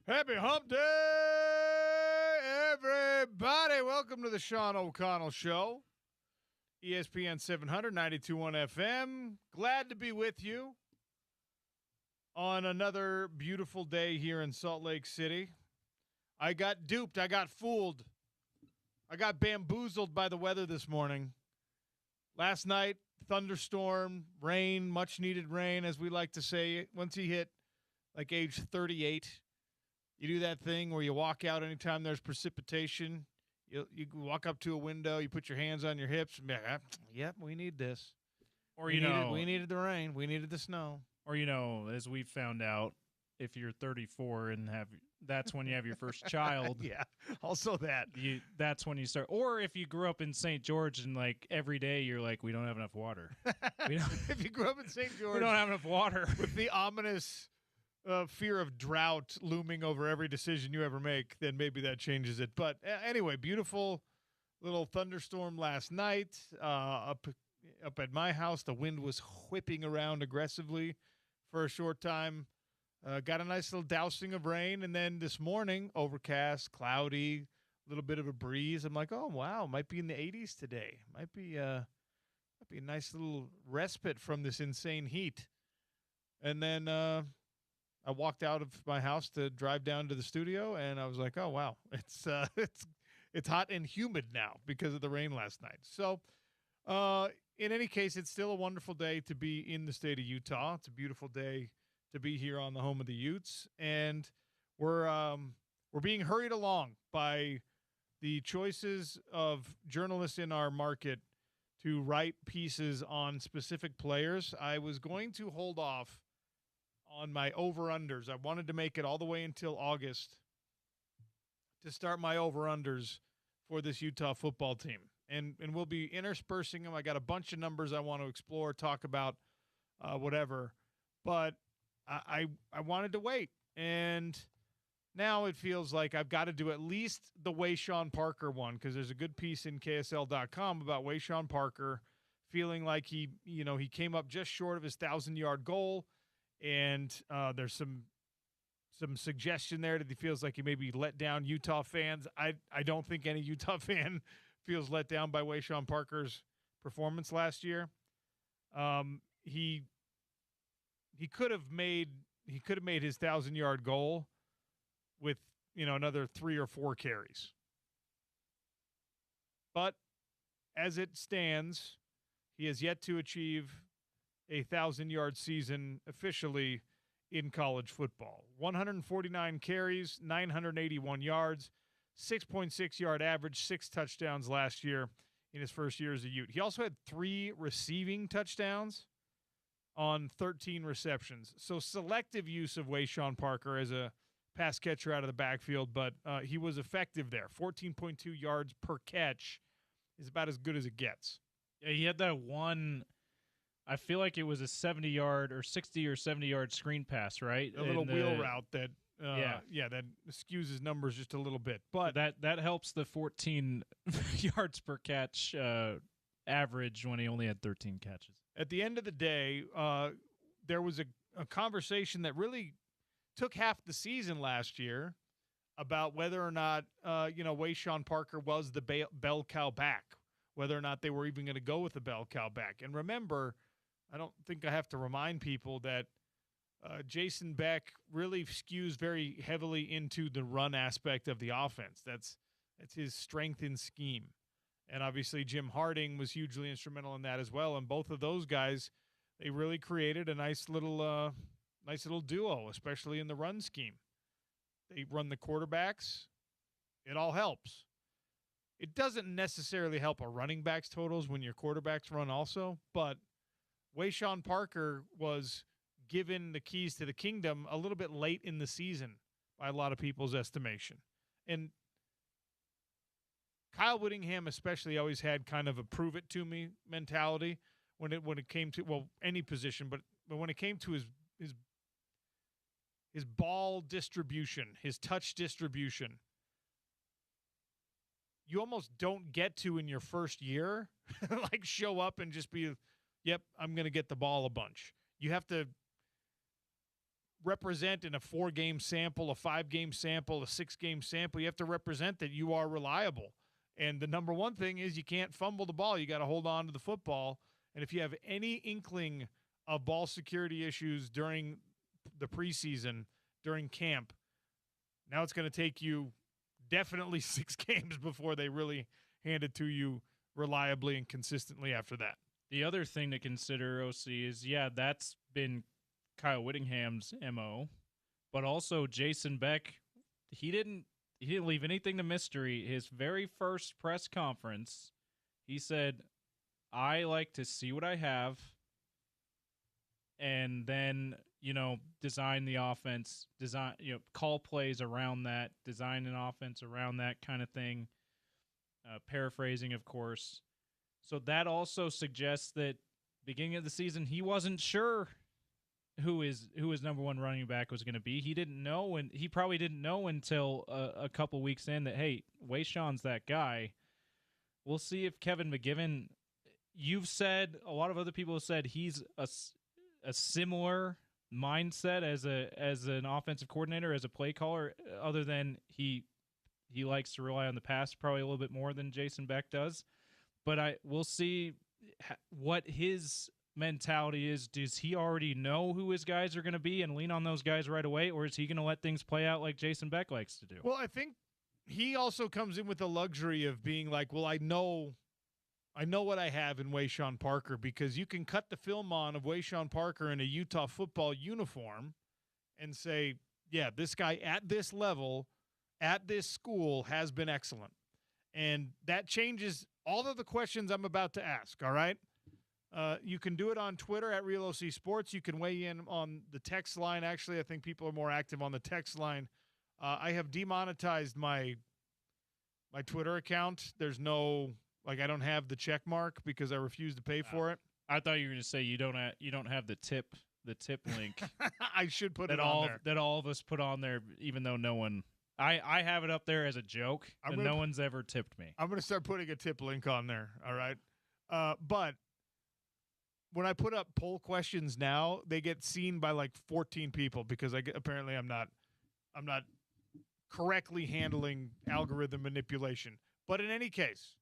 Happy Hump Day, everybody. Welcome to the Sean O'Connell Show. ESPN 700, 92.1 FM. Glad to be with you on another beautiful day here in Salt Lake City. I got duped. I got fooled. I got bamboozled by the weather this morning. Last night, thunderstorm, rain, much needed rain, as we like to say. Once you hit like age 38, you do that thing where you walk out anytime there's precipitation. You walk up to a window, you put your hands on your hips, and be like, yep, we need this. Or, we needed the rain. We needed the snow. Or, as we found out, if you're 34 and that's when you have your first child. Yeah, also that. That's when you start. Or if you grew up in St. George and, like, every day you're like, we don't have enough water. If you grew up in St. George. We don't have enough water. With the ominous fear of drought looming over every decision you ever make, then maybe that changes it. But anyway, beautiful little thunderstorm last night up at my house. The wind was whipping around aggressively for a short time. Got a nice little dousing of rain, and then this morning, overcast, cloudy, a little bit of a breeze. I'm like, oh, wow, might be in the 80s today. Might be a nice little respite from this insane heat. And then I walked out of my house to drive down to the studio, and I was like, oh, wow, it's hot and humid now because of the rain last night. So in any case, it's still a wonderful day to be in the state of Utah. It's a beautiful day to be here on the home of the Utes, and we're being hurried along by the choices of journalists in our market to write pieces on specific players. I was going to hold off on my over-unders. I wanted to make it all the way until August to start my over-unders for this Utah football team. And we'll be interspersing them. I got a bunch of numbers I want to explore, talk about, whatever. But I wanted to wait. And now it feels like I've got to do at least the Wayshawn Parker one, because there's a good piece in KSL.com about Wayshawn Parker feeling like he came up just short of his 1,000-yard goal. And there's some suggestion there that he feels like he maybe let down Utah fans. I don't think any Utah fan feels let down by Wayshawn Parker's performance last year. He could have made his 1,000-yard goal with another 3 or 4 carries. But as it stands, he has yet to achieve a 1,000-yard season officially in college football. 149 carries, 981 yards, 6.6 yard average, 6 touchdowns last year in his first year as a Ute. He also had 3 receiving touchdowns on 13 receptions. So selective use of Wayshawn Parker as a pass catcher out of the backfield, but he was effective there. 14.2 yards per catch is about as good as it gets. Yeah, he had that one. I feel like it was a 70-yard or 60 or 70-yard screen pass, right? A little wheel route that, that skews his numbers just a little bit. But that helps the 14 yards per catch average when he only had 13 catches. At the end of the day, there was a conversation that really took half the season last year about whether or not, Wayshawn Parker was the bell cow back, whether or not they were even going to go with the bell cow back. And remember, I don't think I have to remind people that Jason Beck really skews very heavily into the run aspect of the offense. That's his strength in scheme. And obviously Jim Harding was hugely instrumental in that as well. And both of those guys, they really created a nice little duo, especially in the run scheme. They run the quarterbacks. It all helps. It doesn't necessarily help a running back's totals when your quarterbacks run also, but Wayshawn Parker was given the keys to the kingdom a little bit late in the season by a lot of people's estimation. And Kyle Whittingham especially always had kind of a prove it to me mentality when it came to any position, but when it came to his ball distribution, his touch distribution, you almost don't get to in your first year, like show up and just be, yep, I'm going to get the ball a bunch. You have to represent in a 4-game sample, a 5-game sample, a 6-game sample. You have to represent that you are reliable. And the number one thing is you can't fumble the ball. You got to hold on to the football. And if you have any inkling of ball security issues during the preseason, during camp, now it's going to take you definitely 6 games before they really hand it to you reliably and consistently after that. The other thing to consider, OC, is, that's been Kyle Whittingham's MO, but also Jason Beck, he didn't leave anything to mystery. His very first press conference, he said, I like to see what I have and then, design the offense, call plays around that, design an offense around that kind of thing. Paraphrasing, of course. So that also suggests that beginning of the season, he wasn't sure who his number one running back was going to be. He didn't know, and he probably didn't know until a couple weeks in that, hey, Wayshawn's that guy. We'll see if Kevin McGivern. You've said, a lot of other people have said he's a similar mindset as an offensive coordinator, as a play caller, other than he likes to rely on the pass probably a little bit more than Jason Beck does. But we'll see what his mentality is. Does he already know who his guys are going to be and lean on those guys right away, or is he going to let things play out like Jason Beck likes to do? Well, I think he also comes in with the luxury of being like, well, I know what I have in Wayshawn Parker, because you can cut the film on of Wayshawn Parker in a Utah football uniform and say, yeah, this guy at this level, at this school, has been excellent. And that changes all of the questions I'm about to ask, all right? You can do it on Twitter at Real OC Sports. You can weigh in on the text line. Actually, I think people are more active on the text line. I have demonetized my Twitter account. There's no, I don't have the check mark because I refuse to pay for it. I thought you were going to say you don't have the tip link. I should put it on there. That all of us put on there, even though no one. I have it up there as a joke, and no one's ever tipped me. I'm going to start putting a tip link on there, all right? But when I put up poll questions now, they get seen by 14 people because apparently I'm not correctly handling algorithm manipulation. But in any case,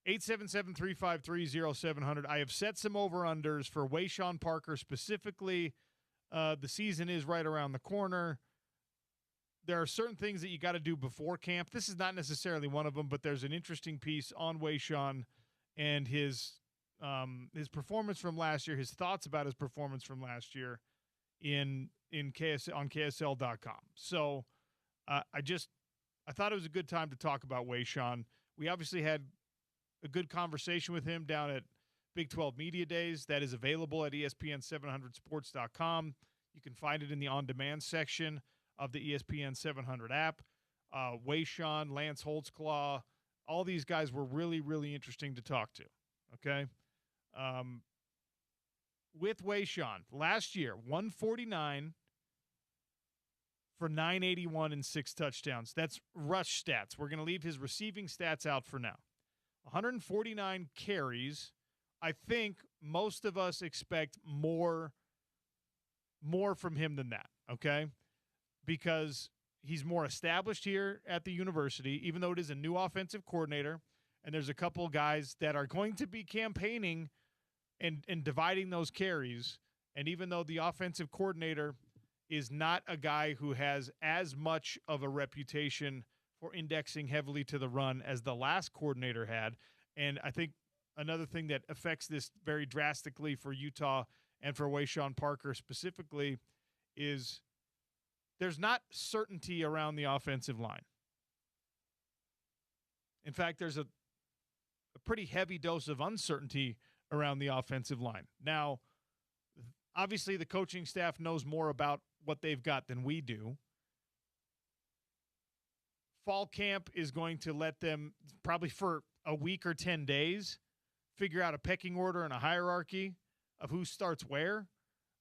877-353-0700. I have set some over-unders for Wayshawn Parker specifically. The season is right around the corner. There are certain things that you got to do before camp. This is not necessarily one of them, but there's an interesting piece on Wayshawn and his performance from last year, his thoughts about his performance from last year on KSL.com. So I thought it was a good time to talk about Wayshawn. We obviously had a good conversation with him down at Big 12 Media Days. That is available at ESPN700sports.com. You can find it in the on-demand section of the ESPN 700 app. Wayshawn, Lance Holtzclaw, all these guys were really, really interesting to talk to, okay? With Wayshawn, last year, 149 for 981 and 6 touchdowns. That's rush stats. We're going to leave his receiving stats out for now. 149 carries. I think most of us expect more from him than that, okay? Because he's more established here at the university, even though it is a new offensive coordinator, and there's a couple guys that are going to be campaigning and dividing those carries. And even though the offensive coordinator is not a guy who has as much of a reputation for indexing heavily to the run as the last coordinator had, and I think another thing that affects this very drastically for Utah and for Wayshawn Parker specifically is there's not certainty around the offensive line. In fact, there's a pretty heavy dose of uncertainty around the offensive line. Now, obviously the coaching staff knows more about what they've got than we do. Fall camp is going to let them, probably for a week or 10 days, figure out a pecking order and a hierarchy of who starts where.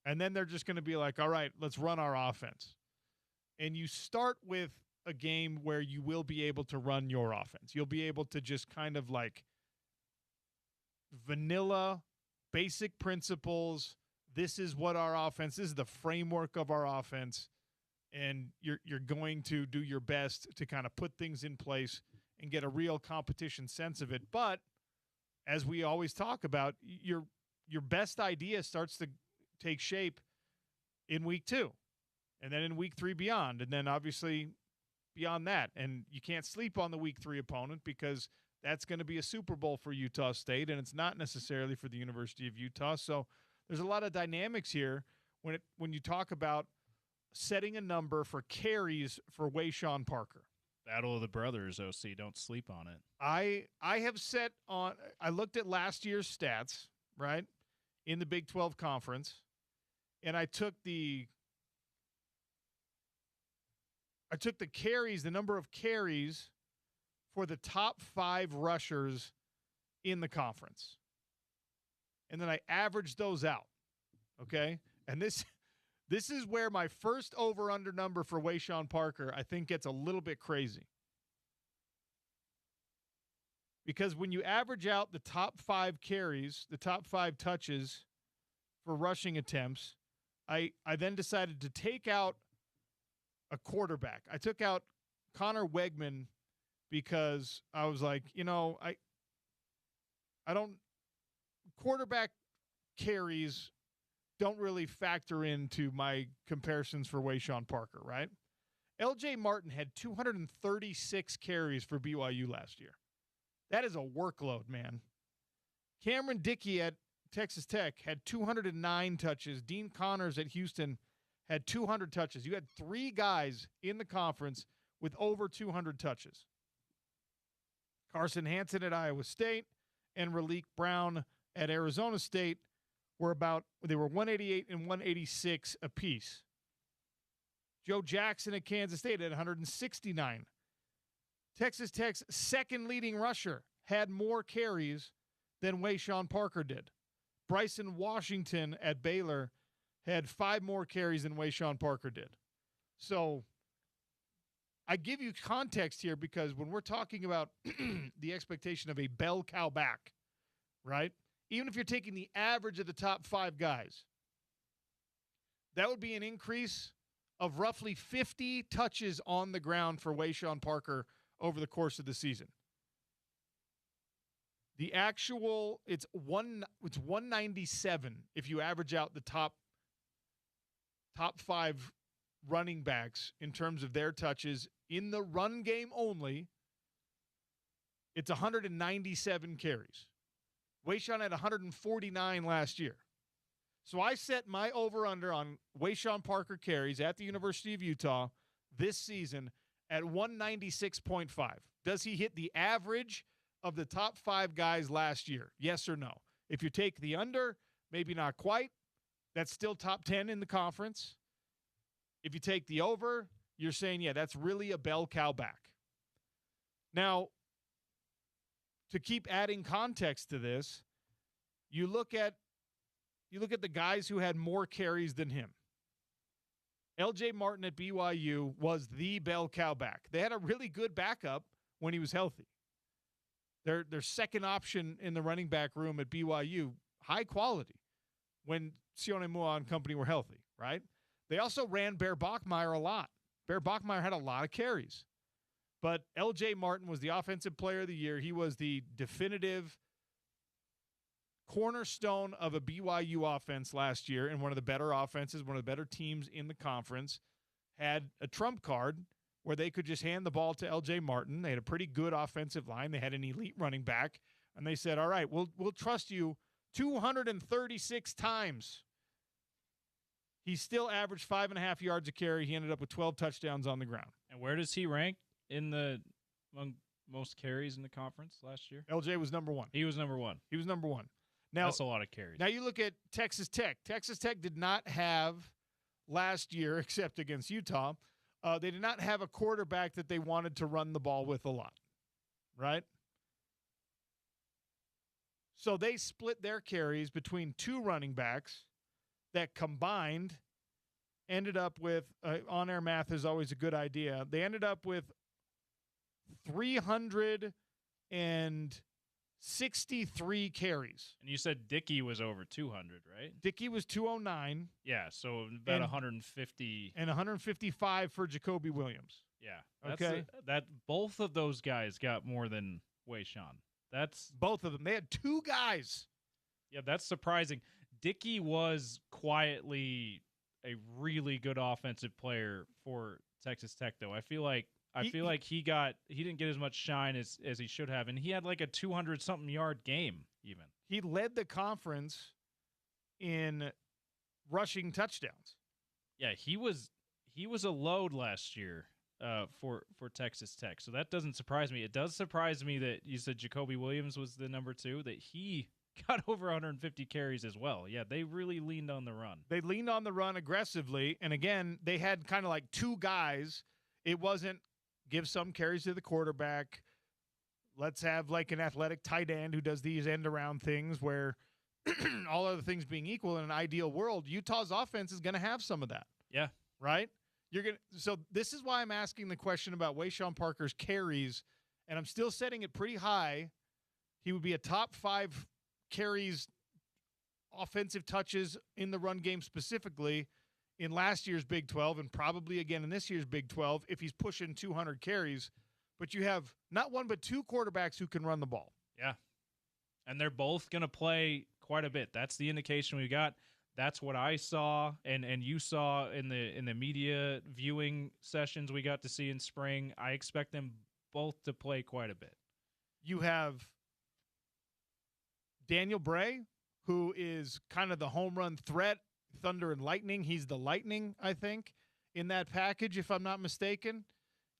And then they're just going to be like, all right, let's run our offense. And you start with a game where you will be able to run your offense. You'll be able to just kind of vanilla, basic principles, this is what our offense, this is the framework of our offense, and you're going to do your best to kind of put things in place and get a real competition sense of it. But as we always talk about, your best idea starts to take shape in week 2, and then in week 3 beyond, and then obviously beyond that. And you can't sleep on the week 3 opponent because that's going to be a Super Bowl for Utah State, and it's not necessarily for the University of Utah. So there's a lot of dynamics here when you talk about setting a number for carries for Wayshawn Parker. Battle of the brothers, OC. Don't sleep on it. I have set on – I looked at last year's stats, right, in the Big 12 Conference, and I took the carries, the number of carries for the top 5 rushers in the conference. And then I averaged those out, okay? And this is where my first over-under number for Wayshawn Parker, I think, gets a little bit crazy. Because when you average out the top 5 carries, the top 5 touches for rushing attempts, I then decided to take out a quarterback. I took out Connor Wegman because I was like, quarterback carries don't really factor into my comparisons for Wayshawn Parker, right? LJ Martin had 236 carries for BYU last year. That is a workload, man. Cameron Dickey at Texas Tech had 209 touches. Dean Connors at Houston had 200 touches. You had 3 guys in the conference with over 200 touches. Carson Hansen at Iowa State and Raleek Brown at Arizona State were 188 and 186 apiece. Joe Jackson at Kansas State had 169. Texas Tech's second leading rusher had more carries than Wayshawn Parker did. Bryson Washington at Baylor had 5 more carries than Wayshawn Parker did. So I give you context here because when we're talking about the expectation of a bell cow back, right? Even if you're taking the average of the top 5 guys, that would be an increase of roughly 50 touches on the ground for Wayshawn Parker over the course of the season. The actual, it's 197 if you average out the top 5 running backs in terms of their touches in the run game only. It's 197 carries. Wayshawn had 149 last year. So I set my over-under on Wayshawn Parker carries at the University of Utah this season at 196.5. Does he hit the average of the top 5 guys last year? Yes or no? If you take the under, maybe not quite. That's still top 10 in the conference. If you take the over, you're saying, yeah, that's really a bell cow back. Now, to keep adding context to this, you look at the guys who had more carries than him. LJ Martin at BYU was the bell cow back. They had a really good backup when he was healthy. Their second option in the running back room at BYU, high quality, when Sione Mua and company were healthy, right? They also ran Bear Bachmeier a lot. Bear Bachmeier had a lot of carries. But LJ Martin was the offensive player of the year. He was the definitive cornerstone of a BYU offense last year, and one of the better offenses, one of the better teams in the conference, had a trump card where they could just hand the ball to LJ Martin. They had a pretty good offensive line. They had an elite running back, and they said, all right, we'll trust you 236 times. He still averaged 5.5 yards a carry. He ended up with 12 touchdowns on the ground. And where does he rank among most carries in the conference last year? LJ was number 1. He was number 1. He was number 1. Now, that's a lot of carries. Now you look at Texas Tech. Texas Tech did not have last year, except against Utah, they did not have a quarterback that they wanted to run the ball with a lot, right? So they split their carries between 2 running backs that combined ended up with, on-air math is always a good idea, they ended up with 300 and 63 carries. And you said Dickey was over 200, right? Dickey was 209. Yeah, so about 150. And 155 for Jacoby Williams. Yeah. Okay. That both of those guys got more than Wayshawn. That's both of them. They had 2 guys. Yeah, that's surprising. Dickey was quietly a really good offensive player for Texas Tech, though. I feel like he didn't get as much shine as he should have, and he had like a 200-something yard game even. He led the conference in rushing touchdowns. Yeah, he was a load last year for Texas Tech, so that doesn't surprise me. It does surprise me that you said Jacoby Williams was the number 2, that he got over 150 carries as well. Yeah, they really leaned on the run. They leaned on the run aggressively, and again, they had kind of like 2 guys. It wasn't give some carries to the quarterback. Let's have like an athletic tight end who does these end-around things where all other things being equal in an ideal world, Utah's offense is going to have some of that. Yeah. Right? So this is why I'm asking the question about Wayshawn Parker's carries, and I'm still setting it pretty high. He would be a top 5 carries, offensive touches in the run game specifically in last year's Big 12 and probably again in this year's Big 12 if he's pushing 200 carries. But you have not one but 2 quarterbacks who can run the ball. Yeah. And they're both going to play quite a bit. That's the indication we got. That's what I saw and you saw in the media viewing sessions we got to see in spring. I expect them both to play quite a bit. You have Daniel Bray, who is kind of the home run threat, Thunder and Lightning. He's the Lightning, I think, in that package, if I'm not mistaken.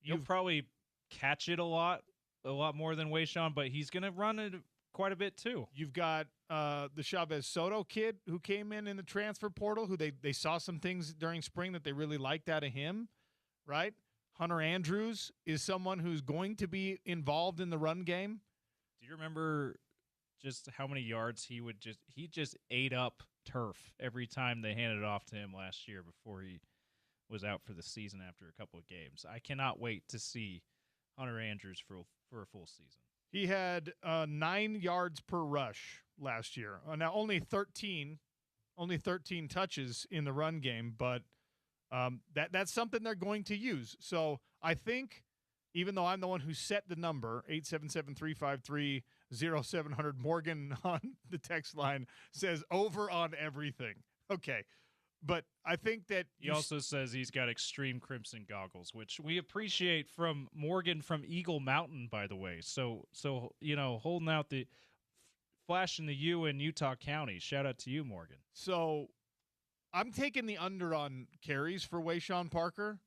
You'll probably catch it a lot more than Wayshawn, but he's going to run it quite a bit too. You've got the Chavez Soto kid who came in the transfer portal, who they saw some things during spring that they really liked out of him, right? Hunter Andrews is someone who's going to be involved in the run game. Do you remember just how many yards he just ate up turf every time they handed it off to him last year before he was out for the season after a couple of games? I cannot wait to see Hunter Andrews for a full season. He had 9 yards per rush last year. Now only 13 touches in the run game, but that's something they're going to use. So I think, even though I'm the one who set the number, 877-353-0700, Morgan on the text line says over on everything. Okay. But I think that he also says he's got extreme crimson goggles, which we appreciate from Morgan from Eagle Mountain, by the way. So holding out the flashing the U in Utah County. Shout out to you, Morgan. So I'm taking the under on carries for Wayshawn Parker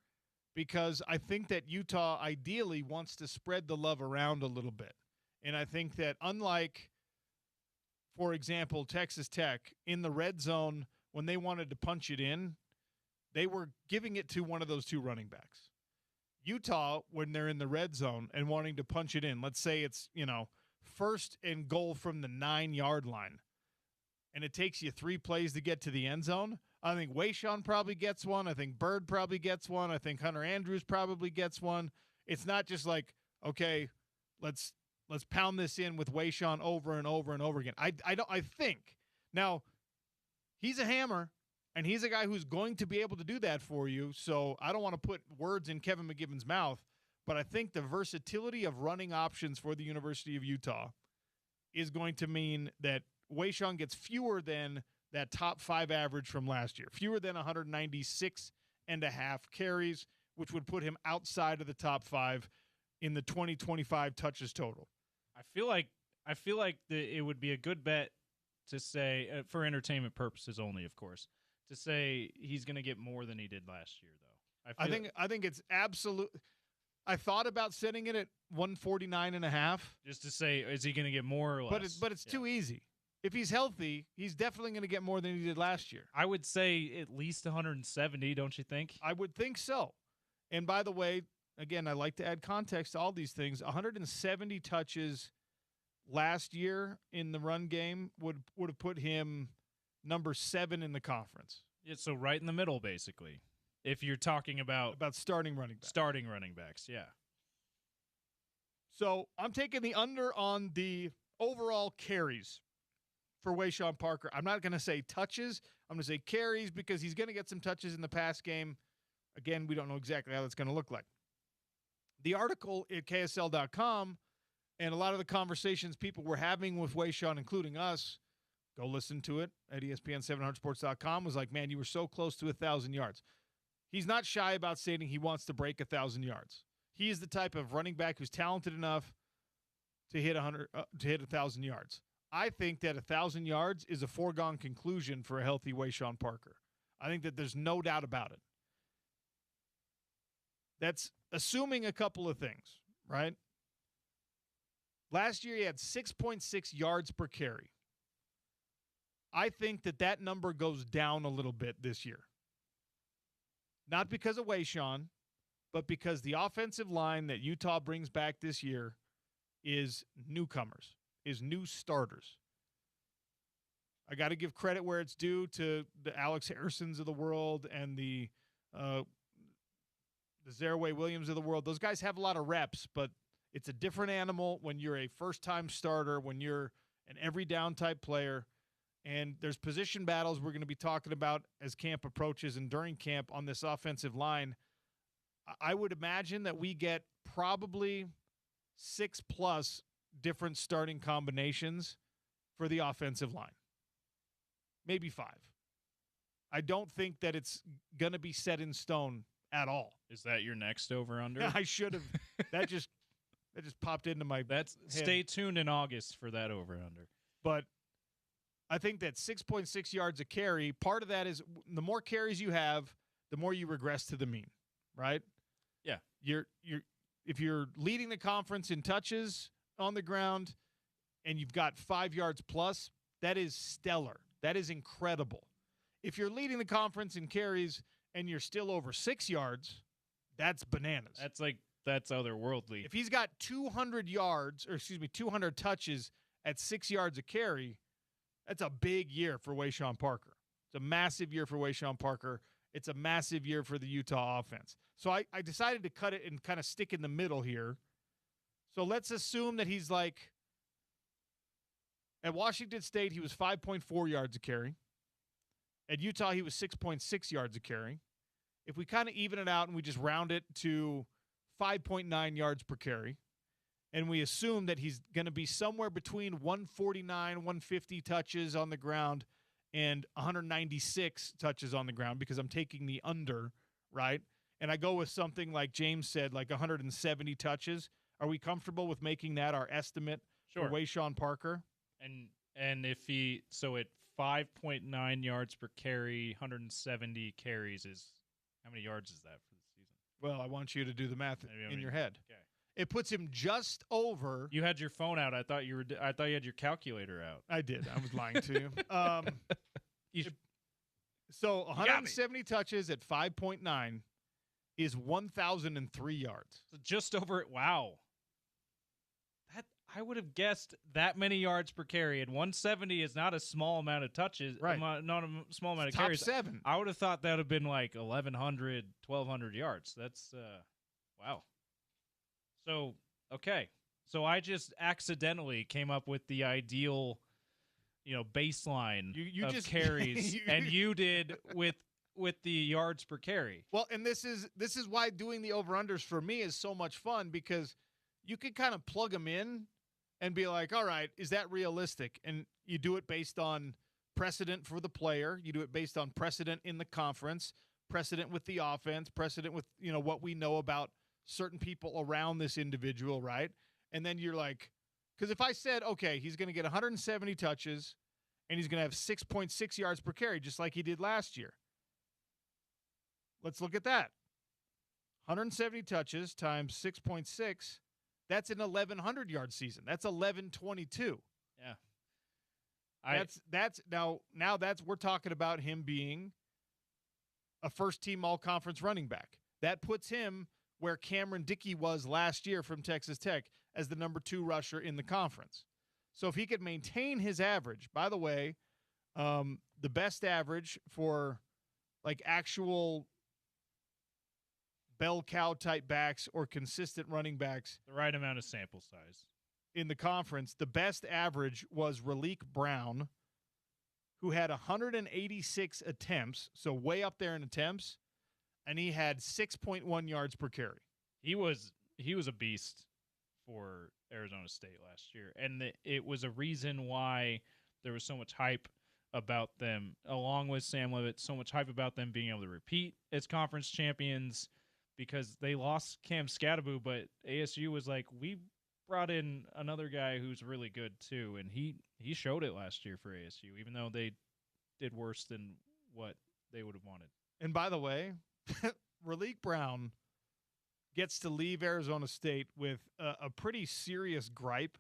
because I think that Utah ideally wants to spread the love around a little bit. And I think that unlike, for example, Texas Tech in the red zone, when they wanted to punch it in, they were giving it to one of those 2 running backs. Utah, when they're in the red zone and wanting to punch it in, let's say it's, first and goal from the 9-yard line, and it takes you 3 plays to get to the end zone, I think Wayshawn probably gets one. I think Bird probably gets one. I think Hunter Andrews probably gets one. It's not just like, okay, let's pound this in with Wayshawn over and over and over again. I think. Now, he's a hammer, and he's a guy who's going to be able to do that for you, so I don't want to put words in Kevin McGivern's mouth, but I think the versatility of running options for the University of Utah is going to mean that Wayshawn gets fewer than that top 5 average from last year, fewer than 196.5 carries, which would put him outside of the top 5 in the 2025 touches total. I feel like it would be a good bet to say, for entertainment purposes only, of course, to say he's going to get more than he did last year, though. I think it's absolute. I thought about setting it at 149.5. Just to say, is he going to get more or less? But it's too easy. If he's healthy, he's definitely going to get more than he did last year. I would say at least 170, don't you think? I would think so. And by the way, again, I like to add context to all these things. 170 touches last year in the run game would have put him number 7 in the conference. Yeah, so right in the middle, basically. If you're talking about starting running backs. Starting running backs, yeah. So I'm taking the under on the overall carries for Wayshawn Parker. I'm not going to say touches. I'm going to say carries because he's going to get some touches in the pass game. Again, we don't know exactly how that's going to look like. The article at KSL.com and a lot of the conversations people were having with Wayshawn, including us, go listen to it at ESPN700sports.com, was like, man, you were so close to 1,000 yards. He's not shy about stating he wants to break 1,000 yards. He is the type of running back who's talented enough to hit 1,000 yards. I think that 1,000 yards is a foregone conclusion for a healthy Wayshawn Parker. I think that there's no doubt about it. That's assuming a couple of things, right? Last year he had 6.6 yards per carry. I think that number goes down a little bit this year. Not because of Wayshawn, but because the offensive line that Utah brings back this year is newcomers, is new starters. I got to give credit where it's due to the Alex Harrisons of the world and the Zaraway Williams of the world. Those guys have a lot of reps, but it's a different animal when you're a first-time starter, when you're an every down type player. And there's position battles we're going to be talking about as camp approaches and during camp on this offensive line. I would imagine that we get probably 6+ different starting combinations for the offensive line. Maybe 5. I don't think that it's going to be set in stone at all. Is that your next over-under? I should have. That just popped into my head. Stay tuned in August for that over-under. But I think that 6.6 yards a carry, part of that is the more carries you have, the more you regress to the mean, right? Yeah. If you're leading the conference in touches on the ground and you've got 5 yards plus, that is stellar. That is incredible. If you're leading the conference in carries and you're still over 6 yards, that's bananas. That's otherworldly. If he's got 200 touches at 6 yards a carry, that's a big year for Wayshawn Parker. It's a massive year for Wayshawn Parker. It's a massive year for the Utah offense. So I decided to cut it and kind of stick in the middle here. So let's assume that he's like, at Washington State, he was 5.4 yards a carry. At Utah, he was 6.6 yards a carry. If we kind of even it out and we just round it to 5.9 yards per carry, and we assume that he's going to be somewhere between 149, 150 touches on the ground and 196 touches on the ground because I'm taking the under, right? And I go with something like James said, like 170 touches. Are we comfortable with making that our estimate for Wayshawn Parker? And if at 5.9 yards per carry, 170 carries is how many yards is that for the season? Well, I want you to do the math in your head. Okay. It puts him just over. You had your phone out. I thought you had your calculator out. I did. I was lying to you. So 170 touches at 5.9 is 1,003 yards. So just over it. Wow. I would have guessed that many yards per carry, and 170 is not a small amount of touches. Right. Not a small amount of Top carries. 7. I would have thought that would have been like 1,100, 1,200 yards. That's wow. So, okay. So I just accidentally came up with the ideal, baseline of carries, and you did with the yards per carry. Well, and this is why doing the over-unders for me is so much fun, because you can kind of plug them in and be like, all right, is that realistic? And you do it based on precedent for the player. You do it based on precedent in the conference, precedent with the offense, precedent with, what we know about certain people around this individual, right? And then you're like, because if I said, okay, he's going to get 170 touches and he's going to have 6.6 yards per carry, just like he did last year. Let's look at that. 170 touches times 6.6, that's an 1,100-yard season. That's 1,122. Yeah. We're talking about him being a first-team all-conference running back. That puts him where Cameron Dickey was last year from Texas Tech as the number 2 rusher in the conference. So if he could maintain his average, by the way, the best average for like actual bell cow type backs or consistent running backs. The right amount of sample size. in the conference, the best average was Raleek Brown, who had 186 attempts, so way up there in attempts, and he had 6.1 yards per carry. He was a beast for Arizona State last year, and it was a reason why there was so much hype about them, along with Sam Leavitt, so much hype about them being able to repeat as conference champions, because they lost Cam Scatterbo, but ASU was like, we brought in another guy who's really good too, and he showed it last year for ASU, even though they did worse than what they would have wanted. And by the way, Raleek Brown gets to leave Arizona State with a pretty serious gripe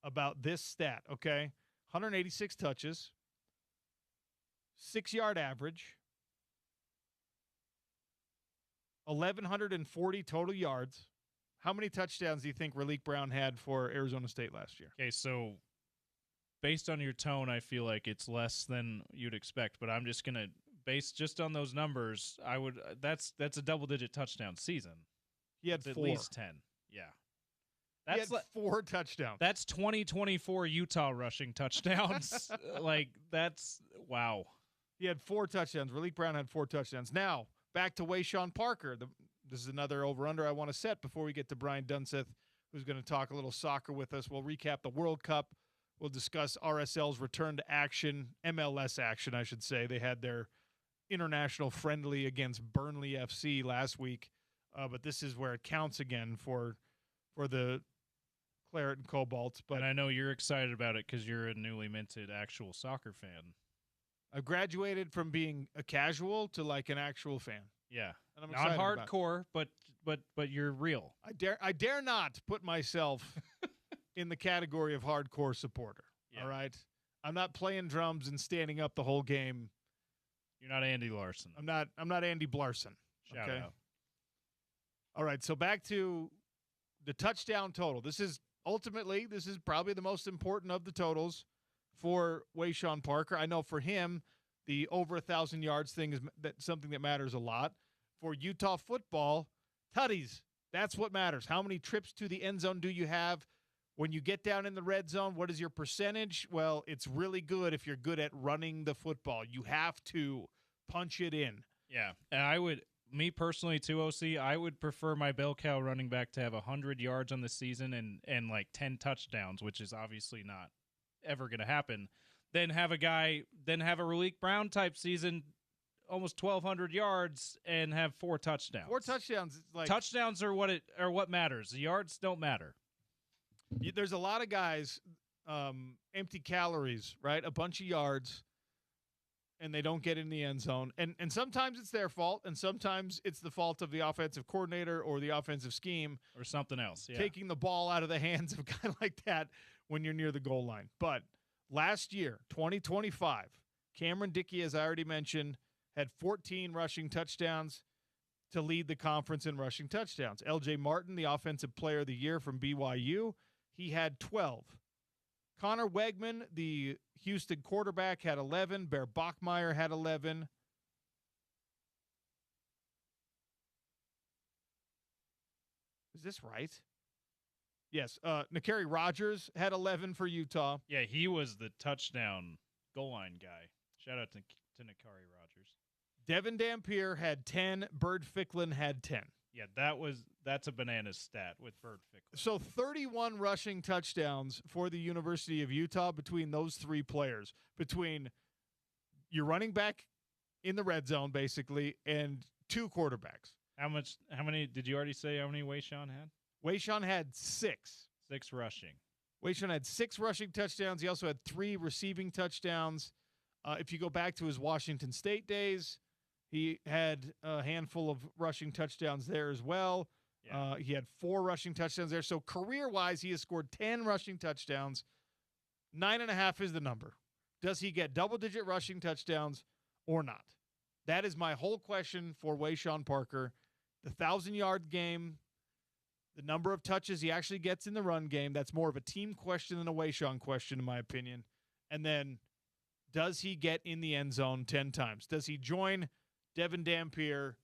about this stat, okay? 186 touches, 6-yard average, 1,140 total yards. How many touchdowns do you think Raleek Brown had for Arizona State last year? Okay, so based on your tone, I feel like it's less than you'd expect, but I'm just going to base just on those numbers. That's a double-digit touchdown season. He had It's 4. at least 10. Yeah. He had 4 touchdowns. That's 2024 Utah rushing touchdowns. That's wow. He had 4 touchdowns. Raleek Brown had 4 touchdowns. Now, back to Wayshawn Parker. This is another over-under I want to set before we get to Brian Dunseth, who's going to talk a little soccer with us. We'll recap the World Cup. We'll discuss RSL's return to action, MLS action, I should say. They had their international friendly against Burnley FC last week, but this is where it counts again for the Claret and Cobalt. But and I know you're excited about it because you're a newly minted actual soccer fan. I've graduated from being a casual to like an actual fan. Yeah, and I'm not excited hardcore, but you're real. I dare not put myself in the category of hardcore supporter. Yeah. All right, I'm not playing drums and standing up the whole game. You're not Andy Larson. I'm not Andy Blarson. Shout out. All right, so back to the touchdown total. This is probably the most important of the totals for Wayshawn Parker. I know for him, the over 1,000 yards thing is something that matters a lot. For Utah football, tutties, that's what matters. How many trips to the end zone do you have? When you get down in the red zone, what is your percentage? Well, it's really good if you're good at running the football. You have to punch it in. Yeah, and me personally too, OC, I would prefer my bell cow running back to have 100 yards on the season and like 10 touchdowns, which is obviously not ever going to happen. Then have a Raleek Brown type season, almost 1,200 yards, and have 4 touchdowns. 4 touchdowns, touchdowns are what matters. The yards don't matter. There's a lot of guys, empty calories, right? A bunch of yards, and they don't get in the end zone. And sometimes it's their fault, and sometimes it's the fault of the offensive coordinator or the offensive scheme. Or something else, yeah. Taking the ball out of the hands of a guy like that when you're near the goal line. But last year, 2025, Cameron Dickey, as I already mentioned, had 14 rushing touchdowns to lead the conference in rushing touchdowns. L.J. Martin, the offensive player of the year from BYU, he had 12. Connor Wegman, the Houston quarterback, had 11. Bear Bachmeier had 11. Is this right? Yes. Nakari Rogers had 11 for Utah. Yeah, he was the touchdown goal line guy. Shout out to Nakari Rogers. Devin Dampier had 10. Bird Ficklin had 10. Yeah, that's a bananas stat with Bird Ficklin. So 31 rushing touchdowns for the University of Utah between those 3 players, between your running back in the red zone, basically, and 2 quarterbacks. How many did you already say how many Wayshawn had? Wayshawn had 6. 6 rushing. Wayshawn had 6 rushing touchdowns. He also had 3 receiving touchdowns. If you go back to his Washington State days, he had a handful of rushing touchdowns there as well. Yeah. He had 4 rushing touchdowns there. So career-wise, he has scored 10 rushing touchdowns. 9.5 is the number. Does he get double-digit rushing touchdowns or not? That is my whole question for Wayshawn Parker. The 1,000-yard game, the number of touches he actually gets in the run game, that's more of a team question than a Wayshawn question, in my opinion. And then, does he get in the end zone 10 times? Does he join Devin Dampier?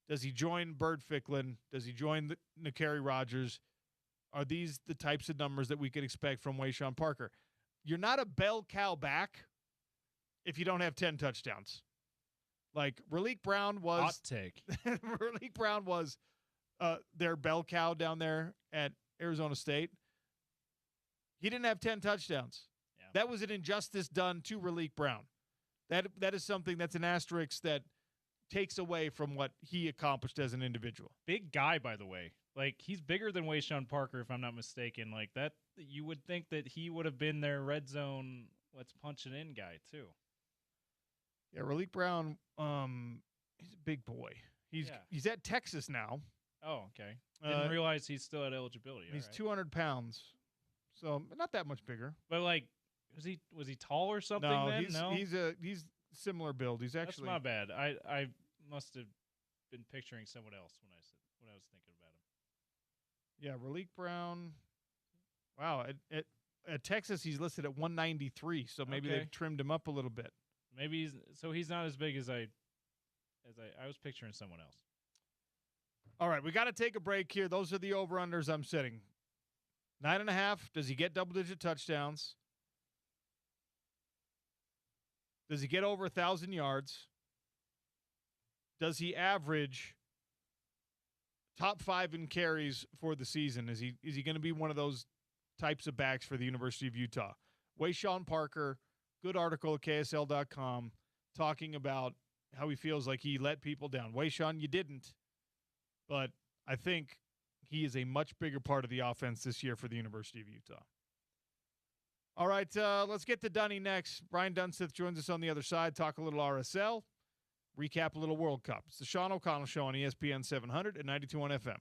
Does he join Bird Ficklin? Does he join Nakari Rogers? are these the types of numbers that we could expect from Wayshawn Parker? You're not a bell cow back if you don't have 10 touchdowns. Like Raleek Brown was. Hot take. Raleek Brown was their bell cow down there at Arizona State. He didn't have 10 touchdowns. Yeah. That was an injustice done to Raleek Brown. That is something that's an asterisk that takes away from what he accomplished as an individual. Big guy, by the way. Like, he's bigger than Wayshawn Parker, if I'm not mistaken. Like, that, you would think that he would have been their red zone, let's punch it in guy, too. Yeah, Raleek Brown, he's a big boy. He's at Texas now. Oh, okay. Didn't realize he still had eligibility. He's 200 pounds, so not that much bigger. But, like, was he tall or something? No, then? he's similar build. He's actually. That's not bad. I must have been picturing someone else when I was thinking about him. Yeah, Raleek Brown. Wow, at Texas he's listed at 193, so maybe they've trimmed him up a little bit. Maybe he's not as big as I was picturing someone else. All right, we got to take a break here. Those are the over-unders I'm setting. 9.5. Does he get double-digit touchdowns? Does he get over 1,000 yards? Does he average top 5 in carries for the season? Is he going to be one of those types of backs for the University of Utah? Wayshawn Parker, good article at KSL.com, talking about how he feels like he let people down. Wayshawn, you didn't, but I think he is a much bigger part of the offense this year for the University of Utah. All right, let's get to Dunny next. Brian Dunseth joins us on the other side, talk a little RSL, recap a little World Cup. It's the Sean O'Connell Show on ESPN 700 and 92.1 FM.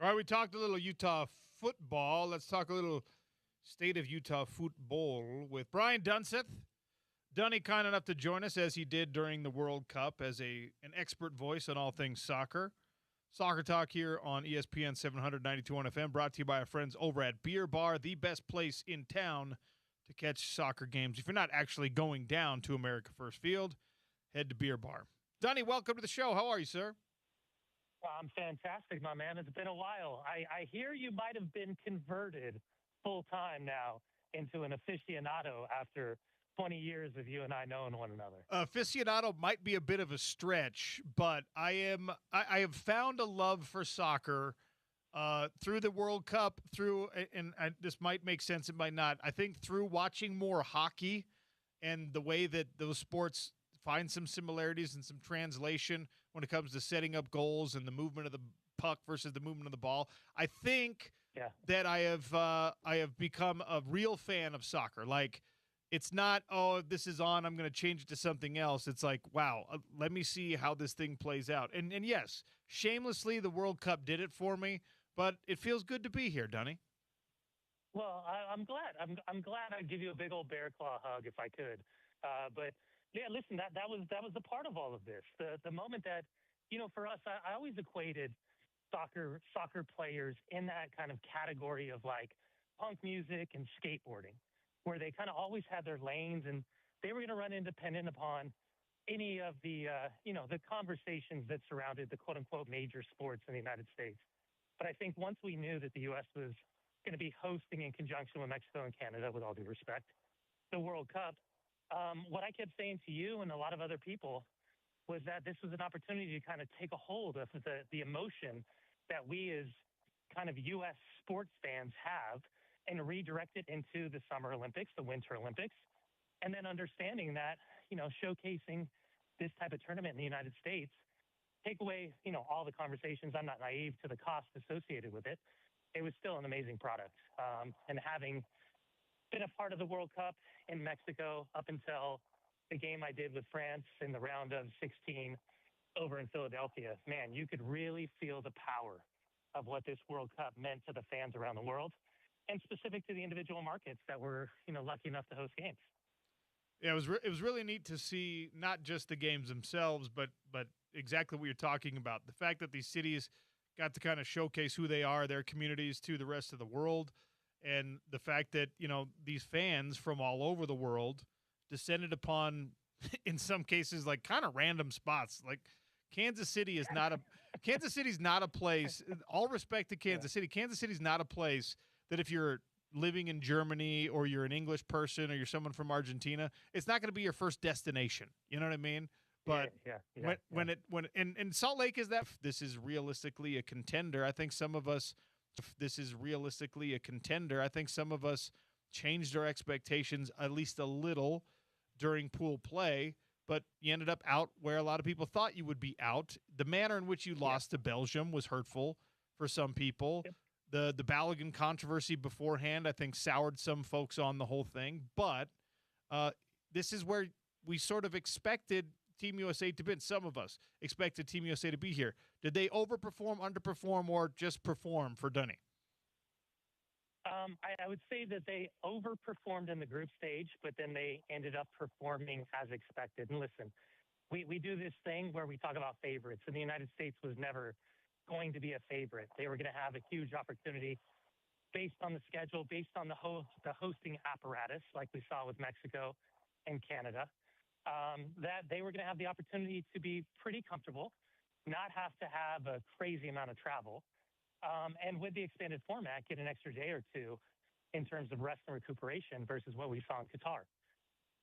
All right, we talked a little Utah football. Let's talk a little state of Utah football with Brian Dunseth. Dunny kind enough to join us as he did during the World Cup as an expert voice on all things soccer. Soccer Talk here on ESPN 792 FM, brought to you by our friends over at Beer Bar, the best place in town to catch soccer games. If you're not actually going down to America First Field, head to Beer Bar. Dunny, welcome to the show. How are you, sir? I'm fantastic, my man. It's been a while. I hear you might have been converted full-time now into an aficionado after 20 years of you and I knowing one another. Aficionado might be a bit of a stretch, but I have found a love for soccer through the World Cup, and this might make sense, it might not. I think through watching more hockey and the way that those sports find some similarities and some translation when it comes to setting up goals and the movement of the puck versus the movement of the ball. I think that I have become a real fan of soccer. Like, it's not, oh, this is on, I'm going to change it to something else. It's like, wow, let me see how this thing plays out. And yes, shamelessly, the World Cup did it for me, but it feels good to be here, Dunny. Well, I'm glad. I'm glad I'd give you a big old bear claw hug if I could. But yeah, listen, that was a part of all of this. The moment that, for us, I always equated soccer players in that kind of category of like punk music and skateboarding, where they kind of always had their lanes and they were going to run independent upon any of the conversations that surrounded the quote unquote major sports in the United States. But I think once we knew that the U.S. was going to be hosting in conjunction with Mexico and Canada, with all due respect, the World Cup, what I kept saying to you and a lot of other people was that this was an opportunity to kind of take a hold of the emotion that we as kind of U.S. sports fans have and redirect it into the Summer Olympics, the Winter Olympics, and then understanding that, showcasing this type of tournament in the United States, take away, all the conversations. I'm not naive to the cost associated with it. It was still an amazing product. And having been a part of the World Cup in Mexico up until the game I did with France in the round of 16 over in Philadelphia, man, you could really feel the power of what this World Cup meant to the fans around the world and specific to the individual markets that were, lucky enough to host games. Yeah, it was really neat to see not just the games themselves, but exactly what you're talking about. The fact that these cities got to kind of showcase who they are, their communities, to the rest of the world, and the fact that these fans from all over the world descended upon, in some cases, like kind of random spots. Like Kansas City is not a place. All respect to Kansas City. Kansas City's not a place that if you're living in Germany or you're an English person or you're someone from Argentina, it's not going to be your first destination. You know what I mean? But when Salt Lake is that, this is realistically a contender. I think some of us changed our expectations at least a little during pool play, but you ended up out where a lot of people thought you would be out. The manner in which you lost to Belgium was hurtful for some people. Yep. The Balogun controversy beforehand, I think, soured some folks on the whole thing. But this is where we sort of expected Team USA to be. Some of us expected Team USA to be here. Did they overperform, underperform, or just perform for Dunny? I would say that they overperformed in the group stage, but then they ended up performing as expected. And listen, we do this thing where we talk about favorites, and the United States was never going to be a favorite. They were going to have a huge opportunity based on the schedule, based on the hosting apparatus, like we saw with Mexico and Canada, that they were going to have the opportunity to be pretty comfortable, not have to have a crazy amount of travel, and with the expanded format, get an extra day or two in terms of rest and recuperation versus what we saw in Qatar.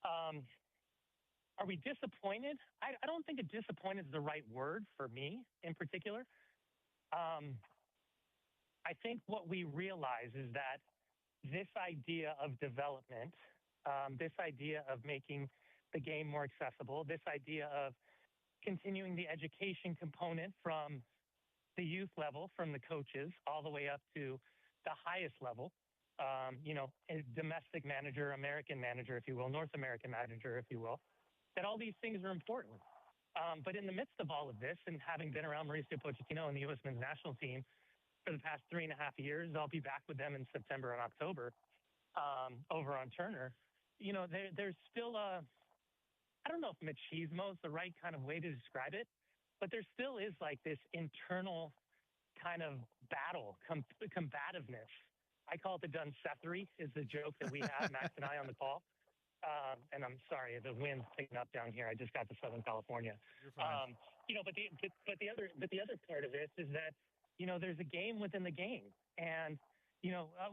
Are we disappointed? I don't think disappointed is the right word for me in particular. I think what we realize is that this idea of development, this idea of making the game more accessible, this idea of continuing the education component from the youth level, from the coaches, all the way up to the highest level, a domestic manager, American manager, if you will, North American manager, if you will, that all these things are important. But in the midst of all of this, and having been around Mauricio Pochettino and the U.S. men's national team for the past 3.5 years. I'll be back with them in September and October over on Turner. There's still I don't know if machismo is the right kind of way to describe it, but there still is like this internal kind of battle, combativeness. I call it the Dunsethery is the joke that we have, Max and I, on the call. And I'm sorry, the wind's picking up down here. I just got to Southern California. You're fine. But the other part of this is that there's a game within the game, and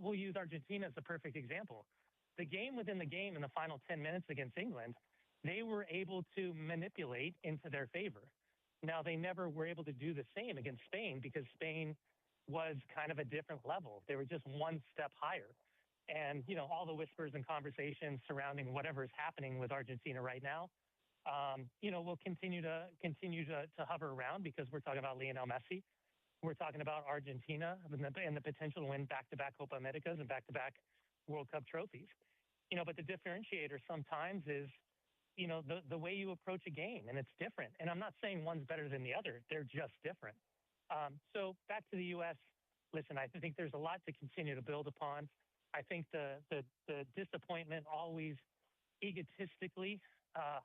we'll use Argentina as the perfect example. The game within the game in the final 10 minutes against England, they were able to manipulate into their favor. Now, they never were able to do the same against Spain because Spain was kind of a different level. They were just one step higher. And, all the whispers and conversations surrounding whatever is happening with Argentina right now, will continue to hover around because we're talking about Lionel Messi. We're talking about Argentina and the potential to win back-to-back Copa Americas and back-to-back World Cup trophies. But the differentiator sometimes is, the way you approach a game, and it's different. And I'm not saying one's better than the other. They're just different. So back to the U.S., listen, I think there's a lot to continue to build upon. I think the disappointment always egotistically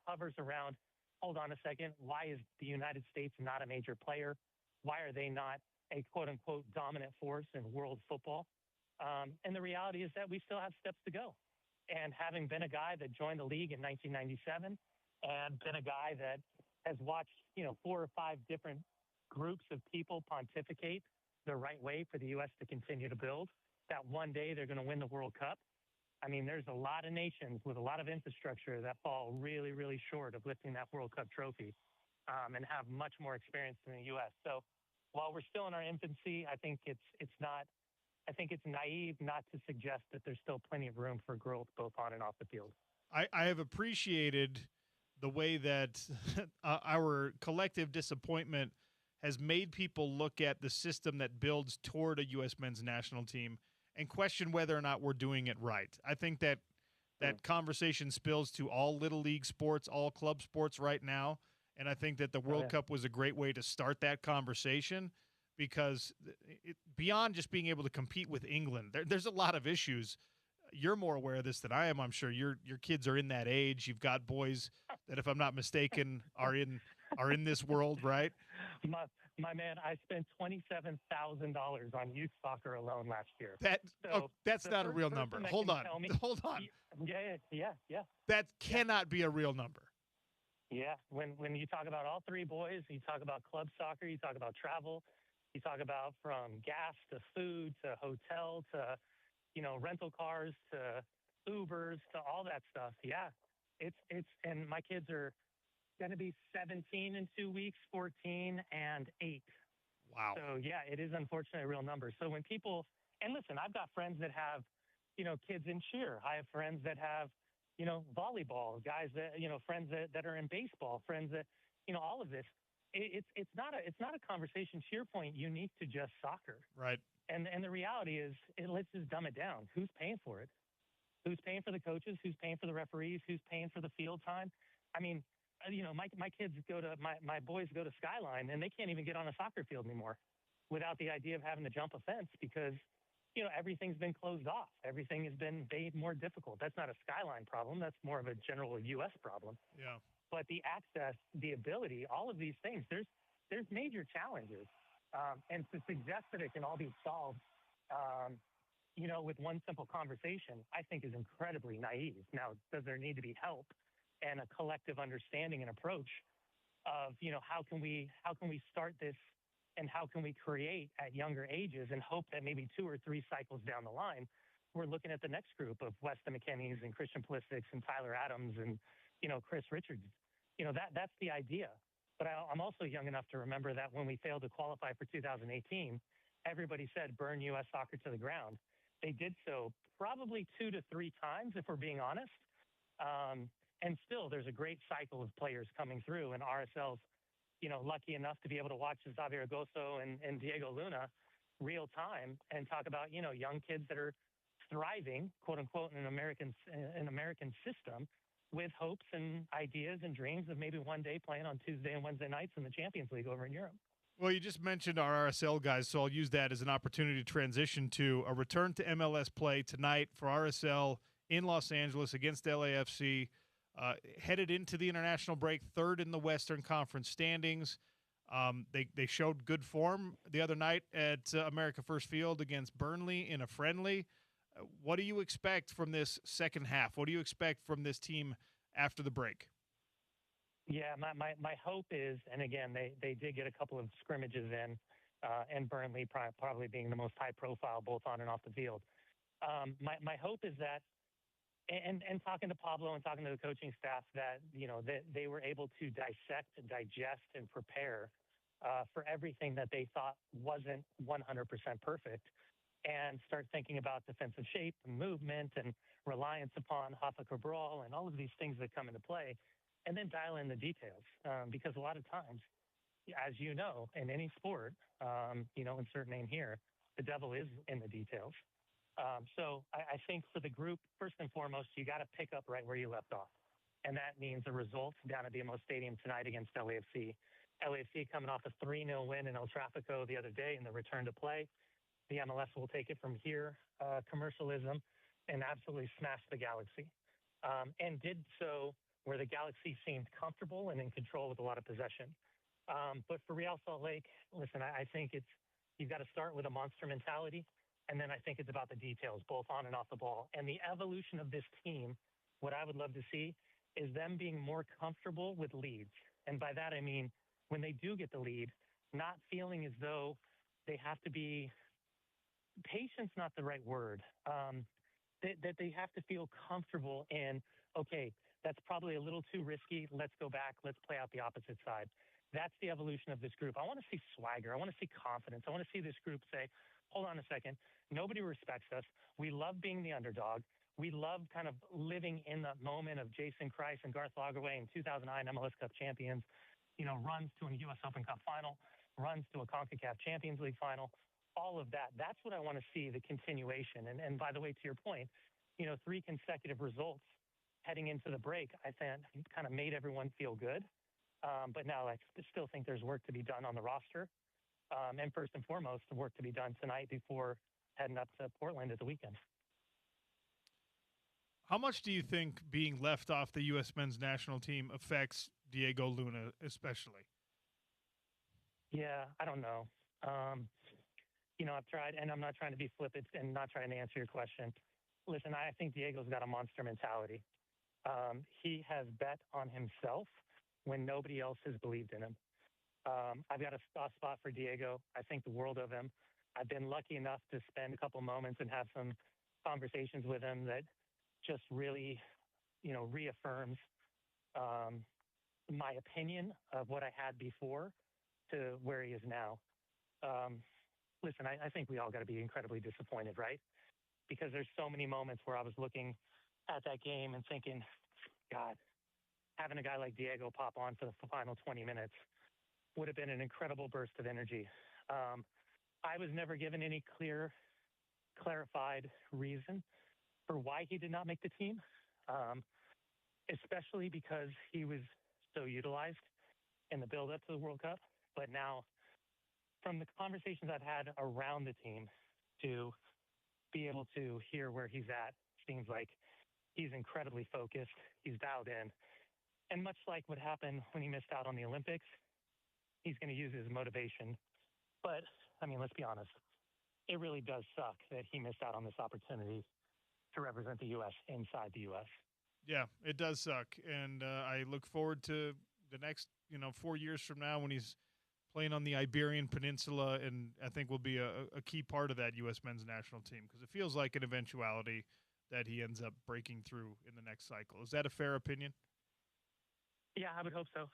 hovers around, hold on a second, why is the United States not a major player? Why are they not a quote-unquote dominant force in world football? And the reality is that we still have steps to go. And having been a guy that joined the league in 1997 and been a guy that has watched, 4 or 5 different groups of people pontificate the right way for the U.S. to continue to build, that one day they're going to win the World Cup. I mean, there's a lot of nations with a lot of infrastructure that fall really, really short of lifting that World Cup trophy and have much more experience than the U.S. So while we're still in our infancy, I think it's naive not to suggest that there's still plenty of room for growth both on and off the field. I have appreciated the way that our collective disappointment has made people look at the system that builds toward a U.S. men's national team and question whether or not we're doing it right. I think that conversation spills to all little league sports, all club sports right now, and I think that the World Cup was a great way to start that conversation because beyond just being able to compete with England, there's a lot of issues. You're more aware of this than I am, I'm sure. Your kids are in that age. You've got boys that, if I'm not mistaken, are in this world, right? My man, I spent $27,000 on youth soccer alone last year. That's not a real number. Hold on. Yeah. That cannot be a real number. Yeah, when you talk about all 3 boys, you talk about club soccer, you talk about travel, you talk about from gas to food to hotel to rental cars to Ubers to all that stuff. Yeah, it's and my kids are going to be 17 in 2 weeks, 14 and 8. Wow. So yeah, it is unfortunately a real number. So when people, and listen, I've got friends that have, kids in cheer. I have friends that have, volleyball, guys that, friends that are in baseball, friends that, all of this. It's not a conversation, to your point, unique to just soccer. Right. And the reality is, let's just dumb it down. Who's paying for it? Who's paying for the coaches? Who's paying for the referees? Who's paying for the field time? I mean, my kids my boys go to Skyline and they can't even get on a soccer field anymore without the idea of having to jump a fence because, everything's been closed off. Everything has been made more difficult. That's not a Skyline problem. That's more of a general U.S. problem. Yeah. But the access, the ability, all of these things, there's major challenges. And to suggest that it can all be solved, with one simple conversation, I think is incredibly naive. Now, does there need to be help and a collective understanding and approach of, how can we start this and how can we create at younger ages and hope that maybe 2 or 3 cycles down the line, we're looking at the next group of Weston McKennies and Christian Pulisic's and Tyler Adams and, Chris Richards. That's the idea. But I'm also young enough to remember that when we failed to qualify for 2018, everybody said, burn U.S. soccer to the ground. They did so probably 2 to 3 times, if we're being honest. And still, there's a great cycle of players coming through, and RSL's, lucky enough to be able to watch Xavier Agosto and Diego Luna real time and talk about, young kids that are thriving, quote unquote, in an American system with hopes and ideas and dreams of maybe one day playing on Tuesday and Wednesday nights in the Champions League over in Europe. Well, you just mentioned our RSL guys, so I'll use that as an opportunity to transition to a return to MLS play tonight for RSL in Los Angeles against LAFC. Headed into the international break, third in the Western Conference standings. They showed good form the other night at America First Field against Burnley in a friendly. What do you expect from this second half? What do you expect from this team after the break? Yeah, my hope is, and again, they did get a couple of scrimmages in, and Burnley probably being the most high profile both on and off the field. My hope is that, and talking to Pablo and talking to the coaching staff, that they were able to dissect, digest, and prepare for everything that they thought wasn't 100% perfect, and start thinking about defensive shape and movement and reliance upon Rafa Cabral and all of these things that come into play, and then dial in the details. Because a lot of times, as you know, in any sport, insert name here, the devil is in the details. So I think for the group, first and foremost, you got to pick up right where you left off. And that means a result down at BMO Stadium tonight against LAFC. LAFC coming off a 3-0 win in El Tráfico the other day in the return to play. The MLS will take it from here, commercialism, and absolutely smash the Galaxy. And did so where the Galaxy seemed comfortable and in control with a lot of possession. But for Real Salt Lake, listen, I think you've got to start with a monster mentality. And then I think it's about the details, both on and off the ball. And the evolution of this team, what I would love to see is them being more comfortable with leads. And by that, I mean, when they do get the lead, not feeling as though they have to be patience, not the right word, that they have to feel comfortable in, okay, that's probably a little too risky. Let's go back. Let's play out the opposite side. That's the evolution of this group. I want to see swagger. I want to see confidence. I want to see this group say, hold on a second. Nobody respects us. We love being the underdog. We love kind of living in the moment of Jason Christ and Garth Lagerwey in 2009 MLS Cup champions, runs to a U.S. Open Cup final, runs to a CONCACAF Champions League final, all of that. That's what I want to see, the continuation. And by the way, to your point, 3 consecutive results heading into the break, I think kind of made everyone feel good. But now I still think there's work to be done on the roster. And first and foremost, the work to be done tonight before heading up to Portland at the weekend. How much do you think being left off the U.S. men's national team affects Diego Luna especially? Yeah, I don't know. I've tried, and I'm not trying to be flippant and not trying to answer your question. Listen, I think Diego's got a monster mentality. He has bet on himself when nobody else has believed in him. I've got a soft spot for Diego. I think the world of him. I've been lucky enough to spend a couple moments and have some conversations with him that just really, reaffirms my opinion of what I had before to where he is now. Listen, I think we all got to be incredibly disappointed, right? Because there's so many moments where I was looking at that game and thinking, God, having a guy like Diego pop on for the final 20 minutes would have been an incredible burst of energy. I was never given any clarified reason for why he did not make the team, especially because he was so utilized in the build-up to the World Cup. But now, from the conversations I've had around the team, to be able to hear where he's at, seems like he's incredibly focused. He's dialed in. And much like what happened when he missed out on the Olympics, he's going to use his motivation. But, let's be honest. It really does suck that he missed out on this opportunity to represent the U.S. inside the U.S. Yeah, it does suck. And I look forward to the next, 4 years from now when he's playing on the Iberian Peninsula, and I think will be a key part of that U.S. men's national team, because it feels like an eventuality that he ends up breaking through in the next cycle. Is that a fair opinion? Yeah, I would hope so.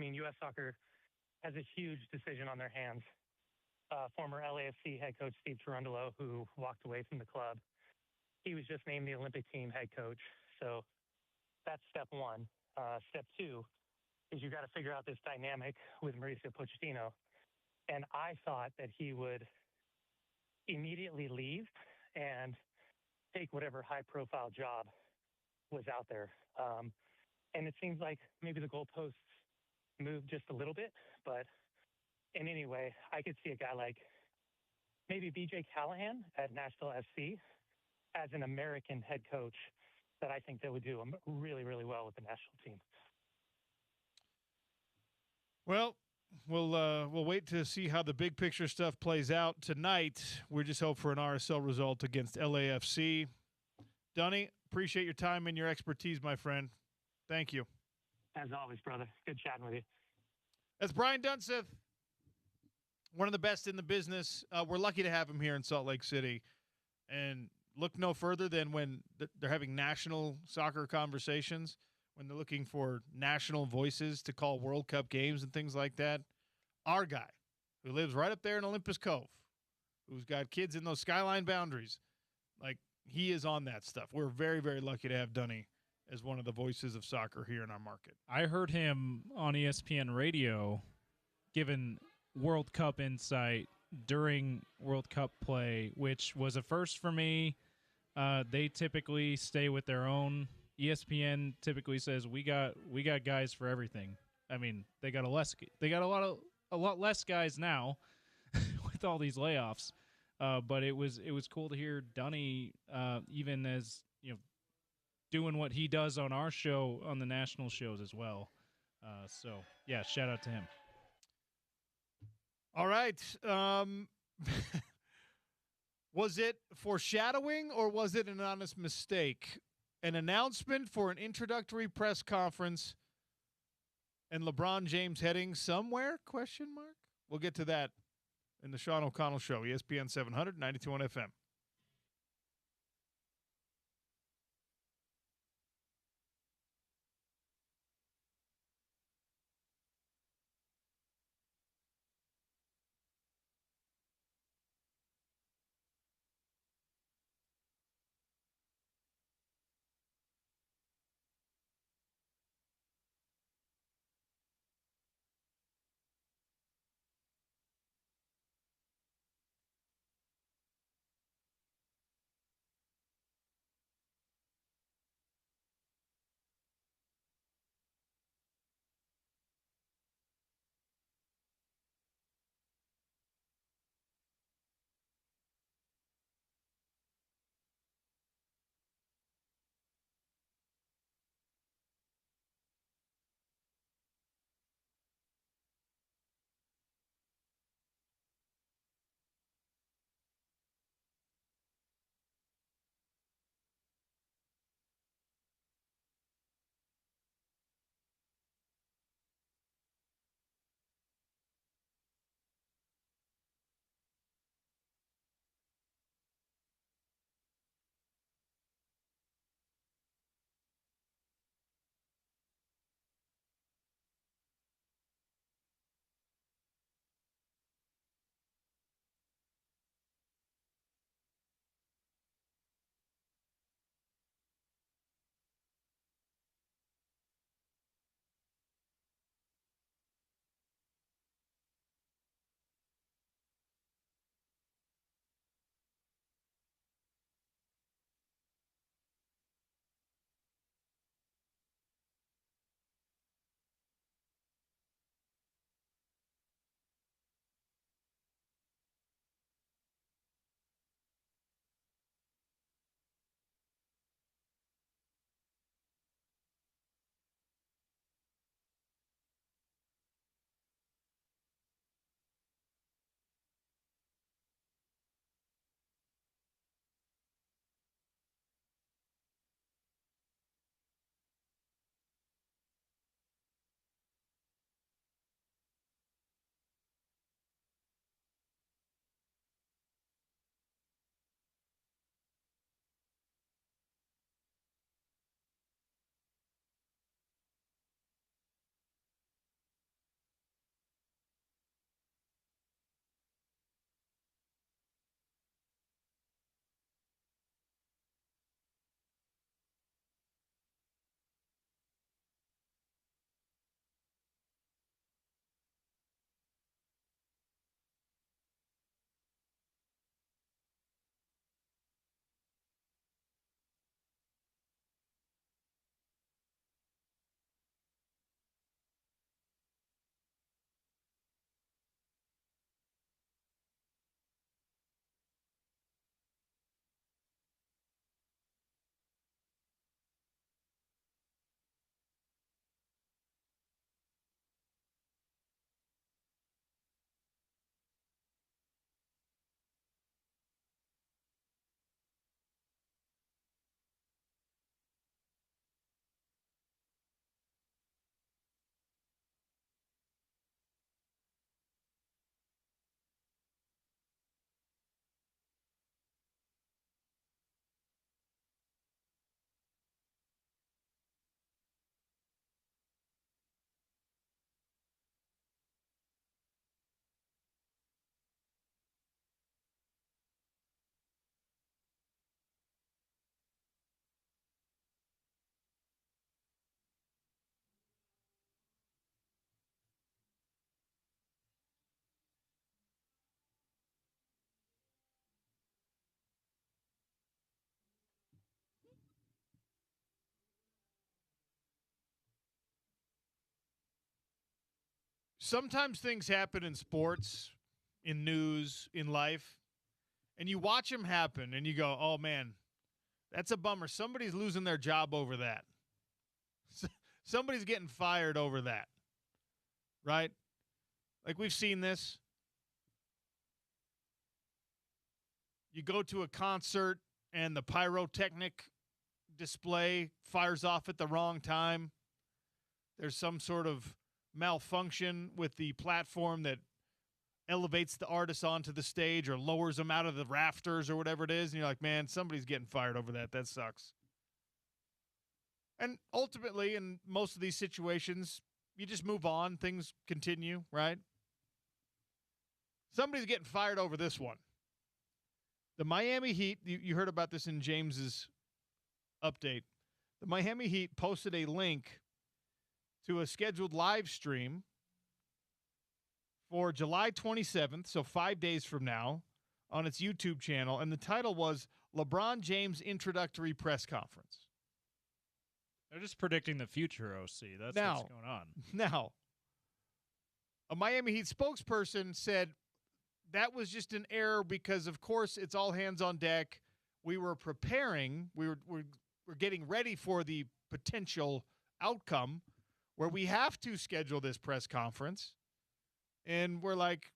U.S. soccer has a huge decision on their hands. Former LAFC head coach Steve Cherundolo, who walked away from the club, he was just named the Olympic team head coach. So that's step one. Step two is you got to figure out this dynamic with Mauricio Pochettino. And I thought that he would immediately leave and take whatever high-profile job was out there. And it seems like maybe the goalposts moved just a little bit, but in any way, I could see a guy like maybe BJ Callahan at Nashville SC as an American head coach that I think that would do really, really well with the national team. Well, we'll wait to see how the big picture stuff plays out tonight. We just hope for an RSL result against LAFC. Dunny, appreciate your time and your expertise, my friend. Thank you. As always, brother. Good chatting with you. That's Brian Dunseth, one of the best in the business. We're lucky to have him here in Salt Lake City. And look no further than when they're having national soccer conversations, when they're looking for national voices to call World Cup games and things like that. Our guy, who lives right up there in Olympus Cove, who's got kids in those skyline boundaries, like, he is on that stuff. We're very, very lucky to have Dunny as one of the voices of soccer here in our market. I heard him on ESPN radio giving World Cup insight during World Cup play, which was a first for me. They typically stay with their own. ESPN typically says we got guys for everything. I mean, they got a lot less guys now with all these layoffs. But it was cool to hear Dunny, even as doing what he does on our show, on the national shows as well. So yeah, shout out to him. All right. Was it foreshadowing or was it an honest mistake? An announcement for an introductory press conference and LeBron James heading somewhere? ? We'll get to that in the Sean O'Connell Show, ESPN 700, 92.1 FM. sometimes things happen in sports, in news, in life, and you watch them happen and you go, oh, man, that's a bummer. Somebody's losing their job over that. Somebody's getting fired over that, right? Like we've seen this. You go to a concert and the pyrotechnic display fires off at the wrong time. There's some sort of malfunction with the platform that elevates the artist onto the stage or lowers them out of the rafters or whatever it is. And you're like, man, somebody's getting fired over that. That sucks. And ultimately, in most of these situations, you just move on. Things continue, right? Somebody's getting fired over this one. The Miami Heat, you heard about this in James's update. The Miami Heat posted a link to a scheduled live stream for July 27th, so 5 days from now, on its YouTube channel, and the title was LeBron James Introductory Press Conference. They're just predicting the future, OC. That's what's going on. Now, a Miami Heat spokesperson said that was just an error because, of course, it's all hands on deck. We were preparing. We're getting ready for the potential outcome where we have to schedule this press conference. And we're like,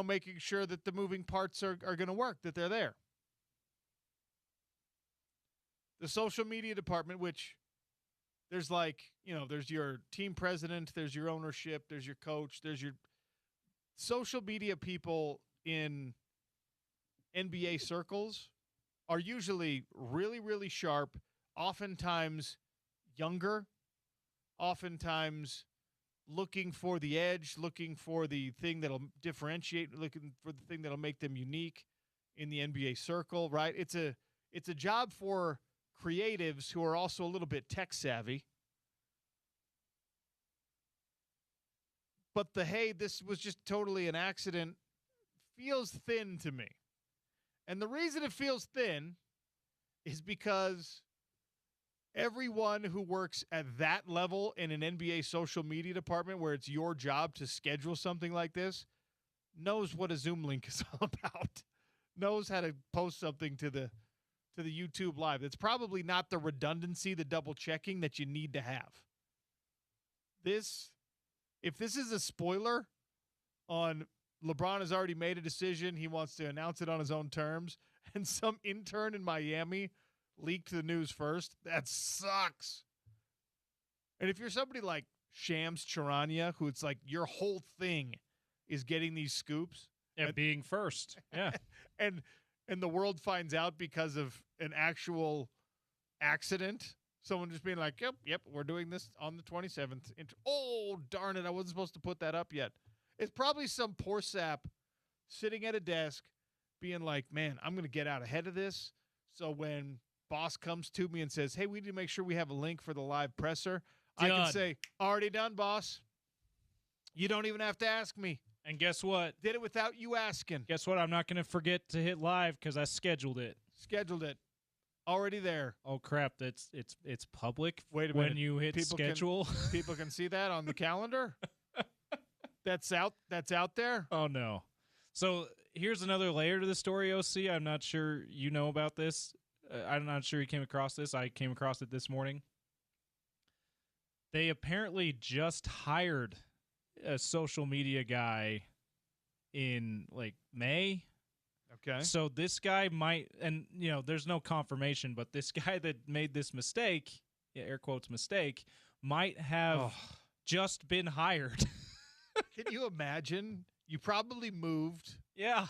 making sure that the moving parts are going to work, that they're there. The social media department, which there's there's your team president, there's your ownership, there's your coach, there's your social media people in NBA circles are usually really, really sharp, oftentimes younger, oftentimes looking for the edge, looking for the thing that'll differentiate, looking for the thing that'll make them unique in the NBA circle, right? It's a job for creatives who are also a little bit tech savvy. But this was just totally an accident feels thin to me. And the reason it feels thin is because everyone who works at that level in an NBA social media department where it's your job to schedule something like this knows what a Zoom link is all about, knows how to post something to the YouTube Live. It's probably not the redundancy, the double checking that you need to have. If this is a spoiler on LeBron has already made a decision, he wants to announce it on his own terms, and some intern in Miami leaked the news first, that sucks. And if you're somebody like Shams Charania, who it's like your whole thing is getting these scoops. Yeah, being first. Yeah. and the world finds out because of an actual accident. Someone just being like, yep, we're doing this on the 27th. Oh, darn it, I wasn't supposed to put that up yet. It's probably some poor sap sitting at a desk being like, man, I'm going to get out ahead of this. So when boss comes to me and says, hey, we need to make sure we have a link for the live presser, done. I can say, already done, boss. You don't even have to ask me. And guess what? Did it without you asking. Guess what? I'm not going to forget to hit live because I scheduled it. Scheduled it. Already there. Oh crap! It's public. Wait a when minute. you hit schedule. People can see that on the calendar. That's out there. Oh no! So here's another layer to the story. OC, I'm not sure you know about this. I'm not sure you came across this. I came across it this morning. They apparently just hired a social media guy in like May. Okay. So this guy might, and there's no confirmation, but this guy that made this mistake, air quotes mistake, might have just been hired. Can you imagine? You probably moved. Yeah.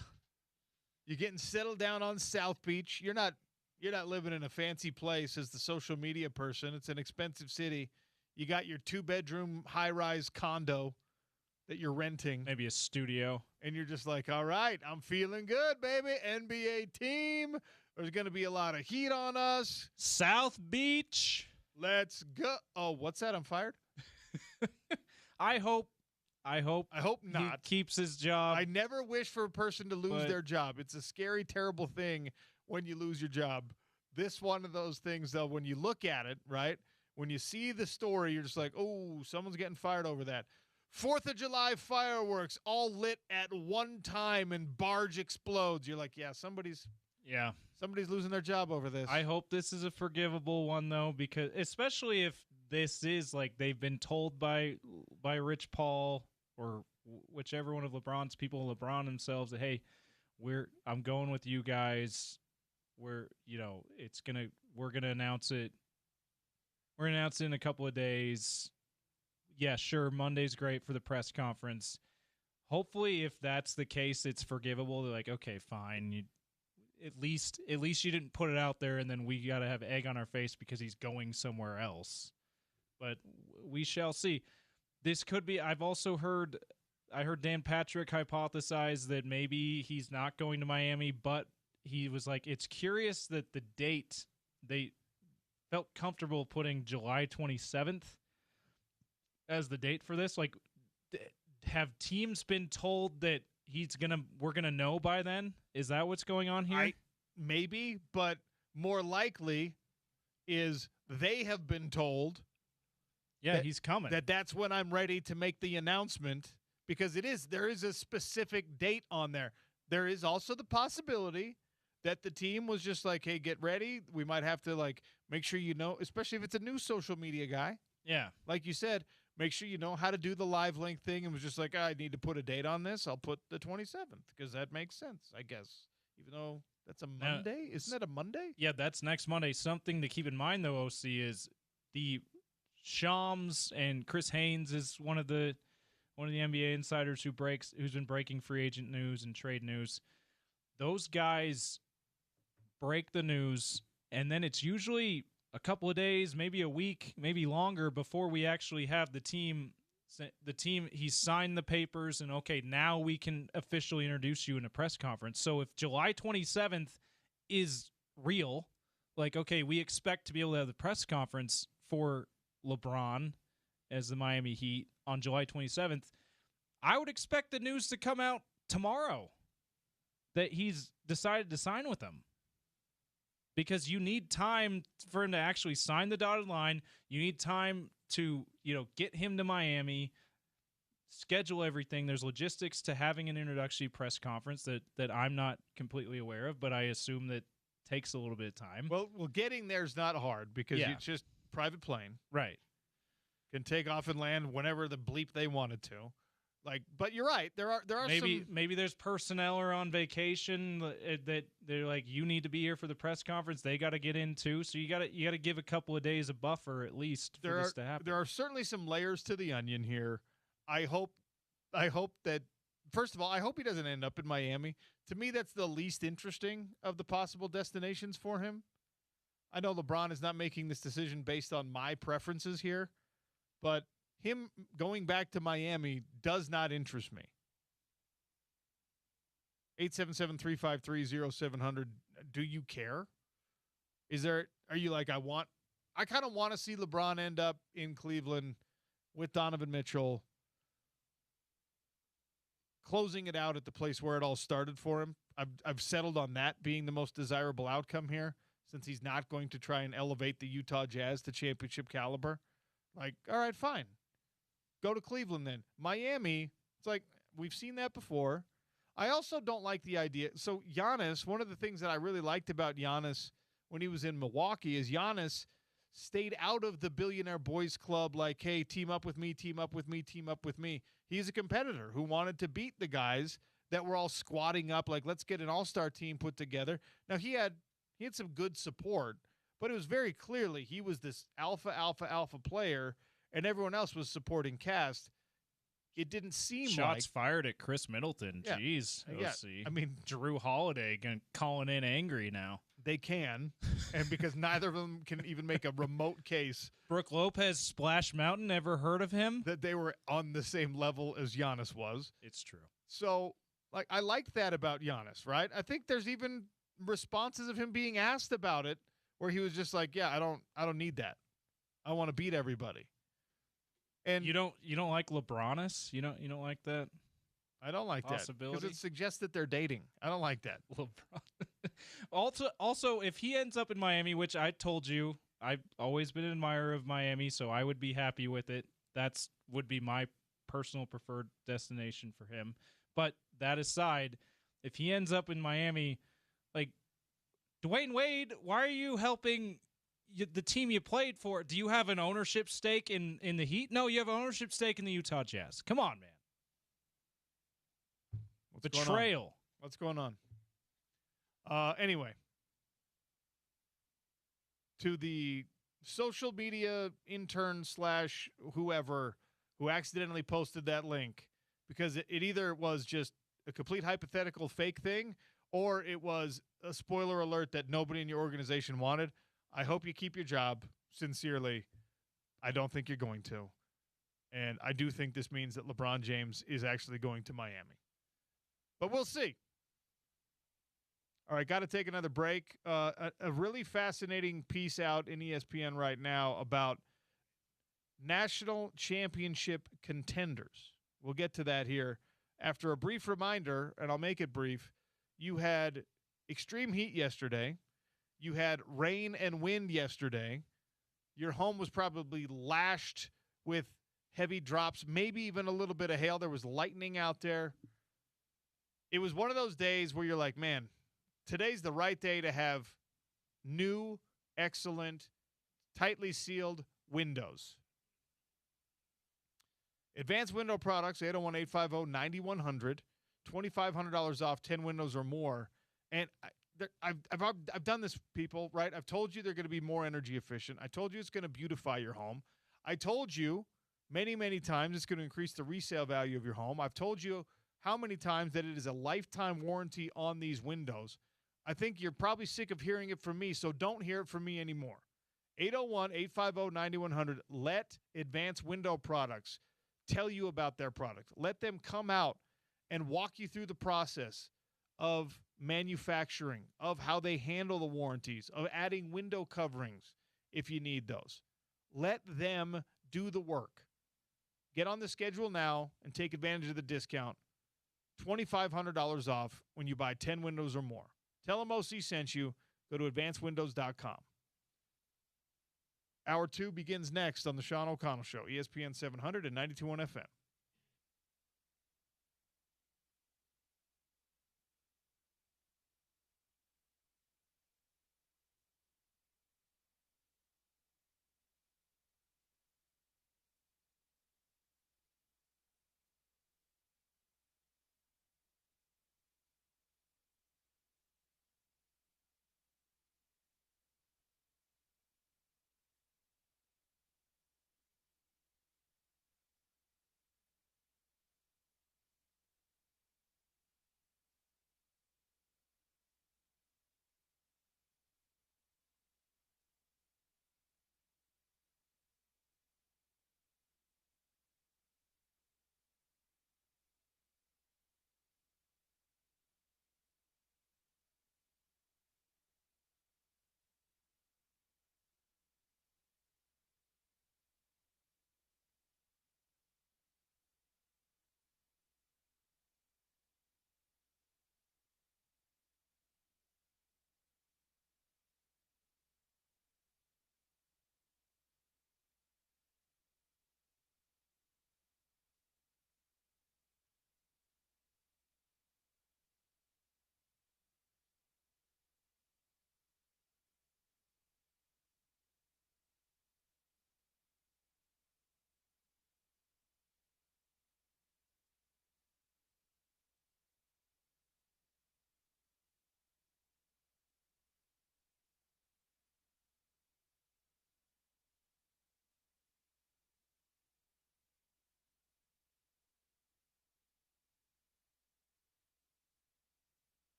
You're getting settled down on South Beach. You're not living in a fancy place as the social media person. It's an expensive city. You got your 2-bedroom high-rise condo that you're renting. Maybe a studio. And you're just like, all right, I'm feeling good, baby. NBA team. There's going to be a lot of heat on us. South Beach. Let's go. Oh, what's that? I'm fired? I hope not. He keeps his job. I never wish for a person to lose their job. It's a scary, terrible thing when you lose your job. This one of those things, though, when you look at it, right, when you see the story, you're just like, oh, someone's getting fired over that. 4th of July fireworks all lit at one time and barge explodes. You're like, yeah, somebody's losing their job over this. I hope this is a forgivable one, though, because especially if this is like they've been told by Rich Paul or whichever one of LeBron's people, LeBron themselves, that, hey, I'm going with you guys. We're gonna announce it. We're gonna announce it in a couple of days. Yeah, sure. Monday's great for the press conference. Hopefully, if that's the case, it's forgivable. They're like, okay, fine. At least you didn't put it out there, and then we got to have egg on our face because he's going somewhere else. But we shall see. This could be. I heard Dan Patrick hypothesize that maybe he's not going to Miami, but he was like, it's curious that the date, they felt comfortable putting July 27th as the date for this. Like, have teams been told that we're gonna know by then? Is that what's going on here? Maybe, but more likely is they have been told he's coming. That's when I'm ready to make the announcement, because there is a specific date on there. There is also the possibility that the team was just like, hey, get ready. We might have to like make sure you know, especially if it's a new social media guy. Yeah. Like you said, make sure you know how to do the live link thing, and was just like, I need to put a date on this. I'll put the 27th because that makes sense, I guess. Even though that's a Monday. Isn't that a Monday? Yeah, that's next Monday. Something to keep in mind, though, OC, is the Shams, and Chris Haynes is one of the NBA insiders who's been breaking free agent news and trade news. Those guys break the news, and then it's usually a couple of days, maybe a week, maybe longer before we actually have the team. He's signed the papers, and okay, now we can officially introduce you in a press conference. So if July 27th is real, like, okay, we expect to be able to have the press conference for LeBron as the Miami Heat on July 27th, I would expect the news to come out tomorrow that he's decided to sign with them. Because you need time for him to actually sign the dotted line. You need time to, get him to Miami, schedule everything. There's logistics to having an introductory press conference that I'm not completely aware of, but I assume that takes a little bit of time. Well, getting there is not hard because it's just private plane. Right. Can take off and land whenever the bleep they wanted to. Like, but you're right. There are maybe there's personnel are on vacation that they're like, you need to be here for the press conference. They got to get in too, so you got to give a couple of days of buffer at least for this to happen. There are certainly some layers to the onion here. I hope that, first of all, I hope he doesn't end up in Miami. To me, that's the least interesting of the possible destinations for him. I know LeBron is not making this decision based on my preferences here, but him going back to Miami does not interest me. 877-353-0700. Do you care? Are you like, I kind of want to see LeBron end up in Cleveland with Donovan Mitchell, closing it out at the place where it all started for him. I've settled on that being the most desirable outcome here, since he's not going to try and elevate the Utah Jazz to championship caliber. Like, all right, fine. Go to Cleveland then. Miami, it's like, we've seen that before. I also don't like the idea. So Giannis, one of the things that I really liked about Giannis when he was in Milwaukee is Giannis stayed out of the billionaire boys club like, hey, team up with me, team up with me, team up with me. He's a competitor who wanted to beat the guys that were all squatting up like, let's get an all-star team put together. Now, he had some good support, but it was very clearly he was this alpha player, and everyone else was supporting cast. It didn't seem Shots fired at Chris Middleton. Yeah. Jeez. Yeah. I mean, Drew Holiday calling in angry now. They can, and because neither of them can even make a remote case. Brooke Lopez, Splash Mountain, ever heard of him? That they were on the same level as Giannis was. It's true. So, like, I like that about Giannis, right? I think there's even responses of him being asked about it where he was just like, yeah, I don't need that. I want to beat everybody. And you don't like LeBronis? You don't like that? I don't like possibility? that because it suggests that they're dating. I don't like that. LeBron. Also, if he ends up in Miami, which I told you, I've always been an admirer of Miami, so I would be happy with it. Would be my personal preferred destination for him. But that aside, if he ends up in Miami, like Dwayne Wade, why are you helping the team you played for? Do you have an ownership stake in the Heat? No, you have an ownership stake in the Utah Jazz. Come on, man. Betrayal. What's going on? Anyway, to the social media intern / whoever who accidentally posted that link, because it either was just a complete hypothetical fake thing or it was a spoiler alert that nobody in your organization wanted. I hope you keep your job. Sincerely, I don't think you're going to. And I do think this means that LeBron James is actually going to Miami. But we'll see. All right, got to take another break. A really fascinating piece out in ESPN right now about national championship contenders. We'll get to that here after a brief reminder, and I'll make it brief. You had extreme heat yesterday. You had rain and wind yesterday. Your home was probably lashed with heavy drops, maybe even a little bit of hail. There was lightning out there. It was one of those days where you're like, man, today's the right day to have new, excellent, tightly sealed windows. Advanced Window Products, 801-850-9100, $2,500 off 10 windows or more. And I've done this, people, right? I've told you they're going to be more energy efficient. I told you it's going to beautify your home. I told you many, many times it's going to increase the resale value of your home. I've told you how many times that it is a lifetime warranty on these windows. I think you're probably sick of hearing it from me, so don't hear it from me anymore. 801-850-9100. Let Advanced Window Products tell you about their product. Let them come out and walk you through the process of manufacturing, of how they handle the warranties, of adding window coverings if you need those. Let them do the work. Get on the schedule now and take advantage of the discount. $2,500 off when you buy 10 windows or more. Tell them OC sent you. Go to advancedwindows.com. Hour 2 begins next on the Sean O'Connell Show, ESPN 700 and 92.1 FM.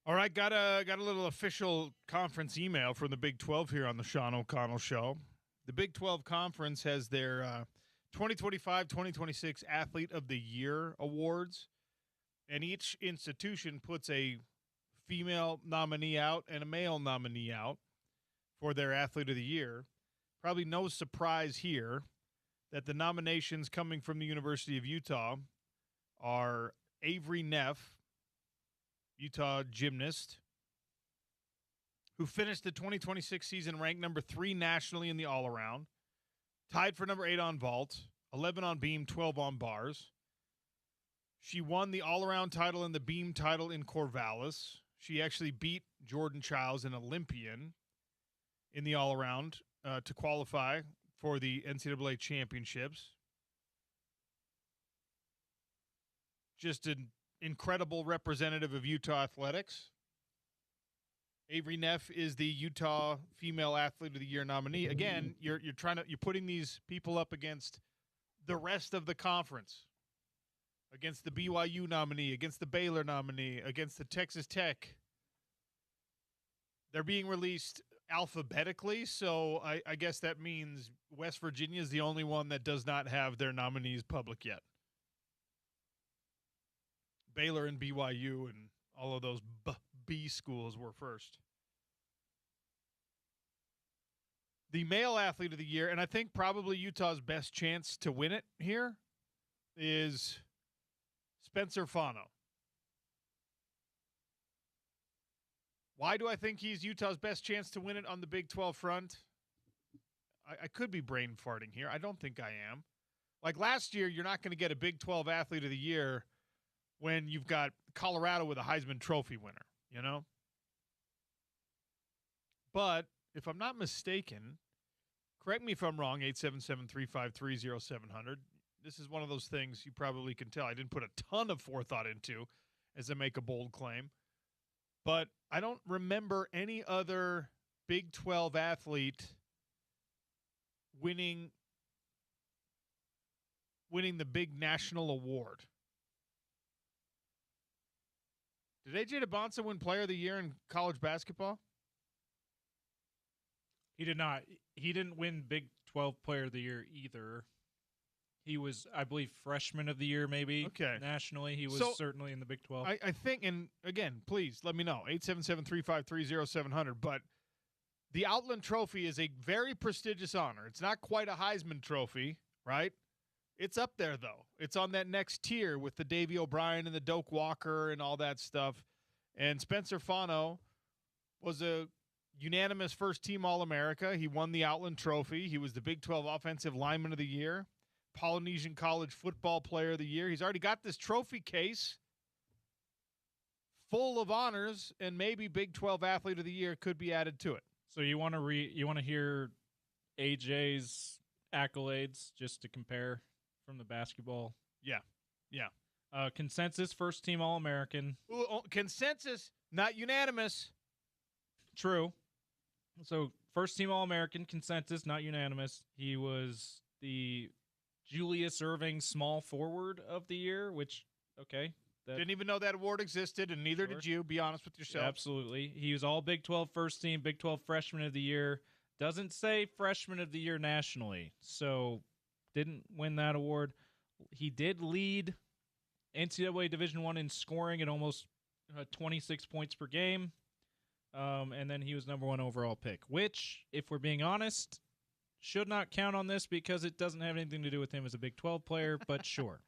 All right, got a little official conference email from the Big 12 here on the Sean O'Connell Show. The Big 12 Conference has their 2025-2026 Athlete of the Year awards, and each institution puts a female nominee out and a male nominee out for their Athlete of the Year. Probably no surprise here that the nominations coming from the University of Utah are Avery Neff, Utah gymnast, who finished the 2026 season ranked number 3 nationally in the all-around, tied for number 8 on vault, 11 on beam, 12 on bars. She won the all-around title and the beam title in Corvallis. She actually beat Jordan Childs, an Olympian, in the all-around to qualify for the NCAA championships. Just an incredible representative of Utah athletics. Avery Neff is the Utah Female Athlete of the Year nominee. Again, you're putting these people up against the rest of the conference, against the BYU nominee, against the Baylor nominee, against the Texas Tech. They're being released alphabetically, so I guess that means West Virginia is the only one that does not have their nominees public yet. Baylor and BYU and all of those B schools were first. The Male Athlete of the Year, and I think probably Utah's best chance to win it here, is Spencer Fano. Why do I think he's Utah's best chance to win it on the Big 12 front? I could be brain farting here. I don't think I am. Like last year, you're not going to get a Big 12 Athlete of the Year when you've got Colorado with a Heisman Trophy winner, you know? But if I'm not mistaken, correct me if I'm wrong, 877-353-0700. This is one of those things you probably can tell I didn't put a ton of forethought into as I make a bold claim. But I don't remember any other Big 12 athlete winning the big national award. Did AJ DeBonsa win Player of the Year in college basketball? He did not. He didn't win Big 12 Player of the Year either. He was, I believe, Freshman of the Year maybe. Okay. Nationally, he was certainly in the Big 12. I think, and again, please let me know, 877-353-0700. But the Outland Trophy is a very prestigious honor. It's not quite a Heisman Trophy, right? It's up there, though. It's on that next tier with the Davey O'Brien and the Doak Walker and all that stuff. And Spencer Fano was a unanimous first-team All-America. He won the Outland Trophy. He was the Big 12 Offensive Lineman of the Year, Polynesian College Football Player of the Year. He's already got this trophy case full of honors, and maybe Big 12 Athlete of the Year could be added to it. So you want to hear AJ's accolades just to compare from the basketball? Yeah. Consensus first-team All-American. Consensus, not unanimous. True. So first-team All-American, consensus, not unanimous. He was the Julius Erving Small Forward of the Year, which, okay. Didn't even know that award existed, and neither did you. Be honest with yourself. Yeah, absolutely. He was all Big 12 first team, Big 12 Freshman of the Year. Doesn't say Freshman of the Year nationally, so didn't win that award. He did lead NCAA Division I in scoring at almost 26 points per game, and then he was number 1 overall pick, which, if we're being honest, should not count on this because it doesn't have anything to do with him as a Big 12 player, but sure.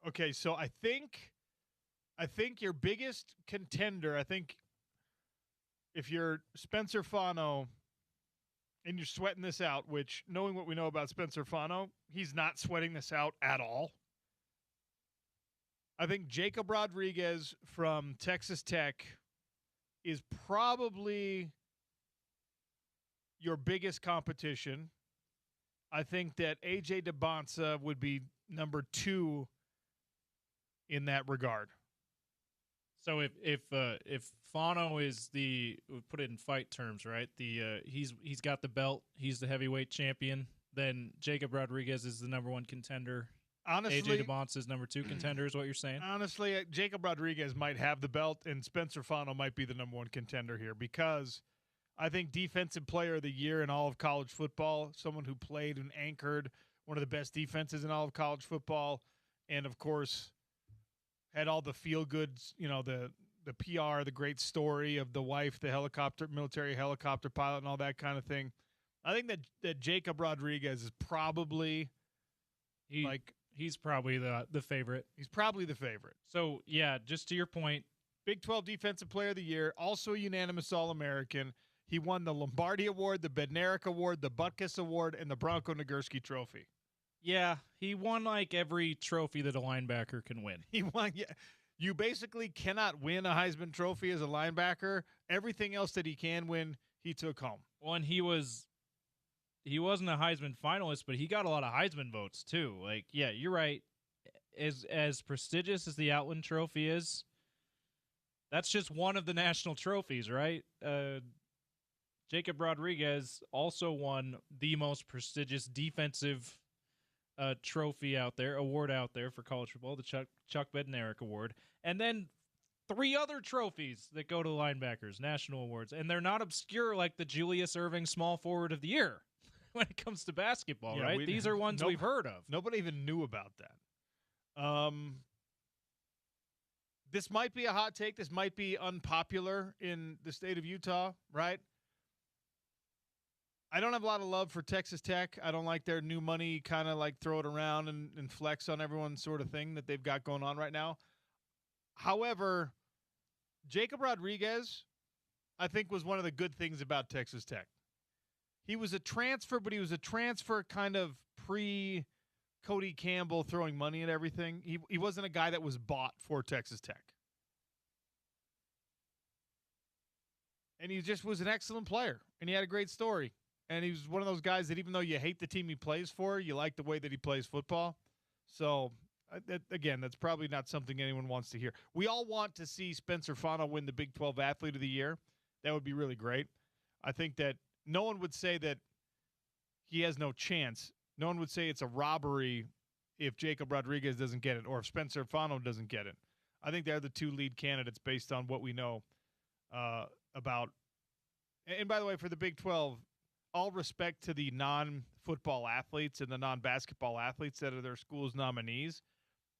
Okay, so I think your biggest contender, if you're Spencer Fano and you're sweating this out, which knowing what we know about Spencer Fano, he's not sweating this out at all. I think Jacob Rodriguez from Texas Tech is probably your biggest competition. I think that AJ DeBonsa would be number 2 in that regard. So if Fano is we put it in fight terms, right? He's got the belt, he's the heavyweight champion. Then Jacob Rodriguez is the number 1 contender Honestly, AJ DeMonts is number 2 contender is what you're saying? Honestly, Jacob Rodriguez might have the belt, and Spencer Fano might be the number 1 contender here because I think Defensive Player of the Year in all of college football, someone who played and anchored one of the best defenses in all of college football, and, of course, had all the feel-goods, the PR, the great story of the wife, the military helicopter pilot, and all that kind of thing. I think that Jacob Rodriguez is probably he's probably the favorite. He's probably the favorite. So, yeah, just to your point, Big 12 Defensive Player of the Year, also a unanimous All-American. He won the Lombardi Award, the Bednarik Award, the Butkus Award, and the Bronco Nagurski Trophy. Yeah, he won like every trophy that a linebacker can win. He won, yeah. You basically cannot win a Heisman Trophy as a linebacker. Everything else that he can win, he took home. Well, and he wasn't a Heisman finalist, but he got a lot of Heisman votes too. Like, yeah, you're right. As prestigious as the Outland Trophy is, that's just one of the national trophies, right? Jacob Rodriguez also won the most prestigious defensive award out there for college football, the Chuck Bednarik Award, and then 3 other trophies that go to the linebackers, national awards, and they're not obscure like the Julius Erving Small Forward of the Year when it comes to basketball, right? These are ones we've heard of. Nobody even knew about that. This might be a hot take. This might be unpopular in the state of Utah, right? I don't have a lot of love for Texas Tech. I don't like their new money kind of like throw it around and flex on everyone sort of thing that they've got going on right now. However, Jacob Rodriguez, I think, was one of the good things about Texas Tech. He was a transfer, but he was a transfer kind of pre-Cody Campbell throwing money at everything. He wasn't a guy that was bought for Texas Tech. And he just was an excellent player, and he had a great story. And he was one of those guys that even though you hate the team he plays for, you like the way that he plays football. So, again, that's probably not something anyone wants to hear. We all want to see Spencer Fano win the Big 12 Athlete of the Year. That would be really great. I think that no one would say that he has no chance. No one would say it's a robbery if Jacob Rodriguez doesn't get it or if Spencer Fano doesn't get it. I think they're the 2 lead candidates based on what we know about. And by the way, for the Big 12, all respect to the non-football athletes and the non-basketball athletes that are their school's nominees,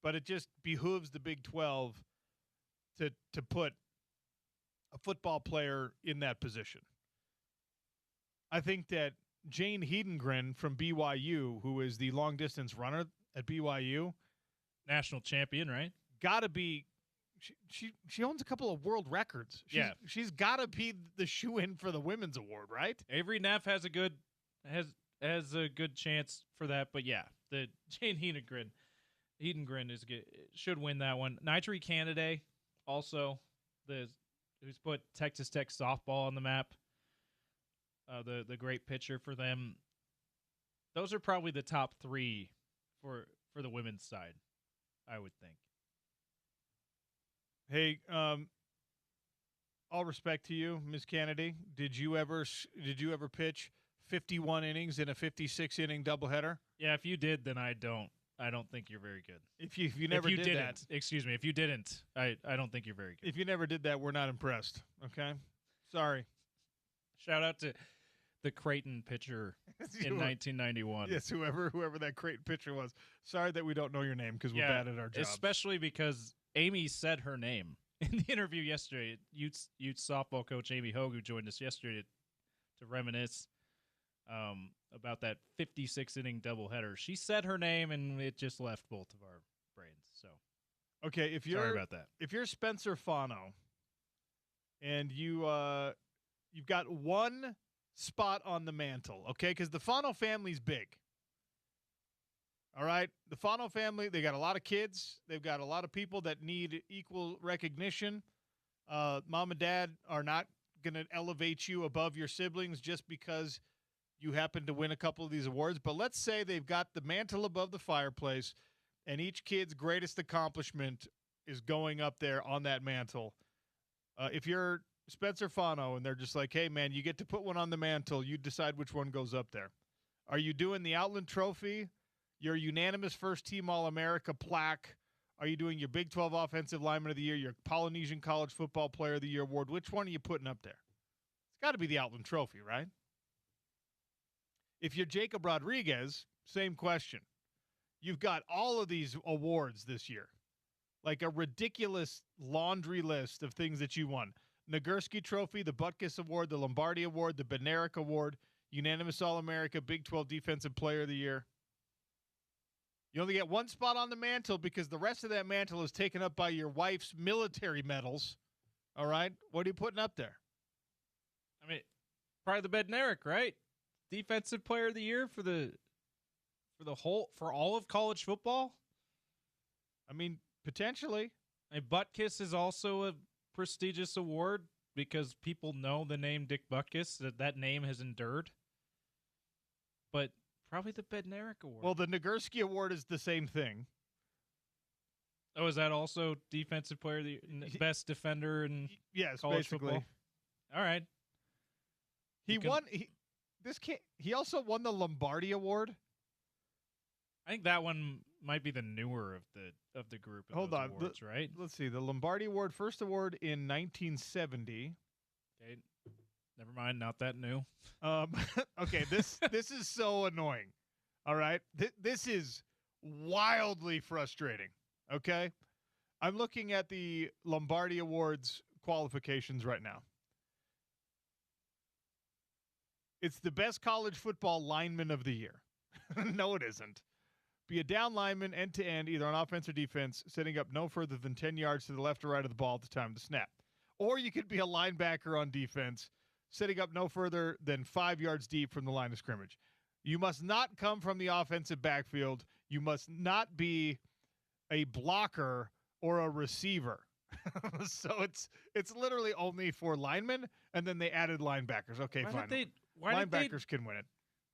but it just behooves the Big 12 to put a football player in that position. I think that Jane Hedengren from BYU, who is the long-distance runner at BYU, national champion, right? Got to be. She owns a couple of world records. She's got to be the shoe-in for the women's award, right? Avery Neff has a good chance for that, but yeah, the Jane Hedengren is good, should win that one. Nitri Canada also who's put Texas Tech softball on the map. The great pitcher for them. Those are probably the top 3 for the women's side, I would think. Hey, all respect to you, Ms. Kennedy. Did you ever pitch 51 innings in a 56-inning doubleheader? Yeah, if you did, then I don't think you're very good. If you never did that, excuse me, if you didn't, I don't think you're very good. If you never did that, we're not impressed. Okay, sorry. Shout out to the Creighton pitcher in 1991. Yes, whoever that Creighton pitcher was. Sorry that we don't know your name because we're bad at our job. Especially because Amy said her name in the interview yesterday. Utes softball coach Amy Hogue, who joined us yesterday to reminisce about that 56-inning doubleheader. She said her name, and it just left both of our brains. So, okay, sorry about that. If you're Spencer Fano, and you've got one spot on the mantle, okay, because the Fano family's big. All right, the Fano family, they got a lot of kids. They've got a lot of people that need equal recognition. Mom and dad are not going to elevate you above your siblings just because you happen to win a couple of these awards. But let's say they've got the mantle above the fireplace, and each kid's greatest accomplishment is going up there on that mantle. If you're Spencer Fano and they're just like, hey, man, you get to put one on the mantle, you decide which one goes up there. Are you doing the Outland Trophy? your unanimous first-team All-America plaque? Are you doing your Big 12 Offensive Lineman of the Year, your Polynesian College Football Player of the Year award? Which one are you putting up there? It's got to be the Outland Trophy, right? If you're Jacob Rodriguez, same question. You've got all of these awards this year, like a ridiculous laundry list of things that you won. Nagurski Trophy, the Butkus Award, the Lombardi Award, the Bednarik Award, unanimous All-America, Big 12 Defensive Player of the Year. You only get one spot on the mantle because the rest of that mantle is taken up by your wife's military medals. All right? What are you putting up there? I mean, probably the Bednarik, right? Defensive Player of the Year for all of college football. I mean, potentially. A Butkus is also a prestigious award because people know the name Dick Butkus. That name has endured. But probably the Bednarik Award. Well, the Nagurski Award is the same thing. Oh, is that also Defensive Player of the Year, Best Defender in yes, college basically. football? All right. He also won the Lombardi Award. I think that one might be the newer of the group of Hold on, awards, right? Let's see. The Lombardi Award, first award in 1970. Okay. Never mind, not that new. Okay, this is so annoying. All right? This is wildly frustrating, okay? I'm looking at the Lombardi Awards qualifications right now. It's the best college football lineman of the year. No, it isn't. Be a down lineman end-to-end, either on offense or defense, setting up no further than 10 yards to the left or right of the ball at the time of the snap. Or you could be a linebacker on defense, setting up no further than 5 yards deep from the line of scrimmage. You must not come from the offensive backfield. You must not be a blocker or a receiver. So it's literally only for linemen, and then they added linebackers. Okay, fine. Linebackers can win it.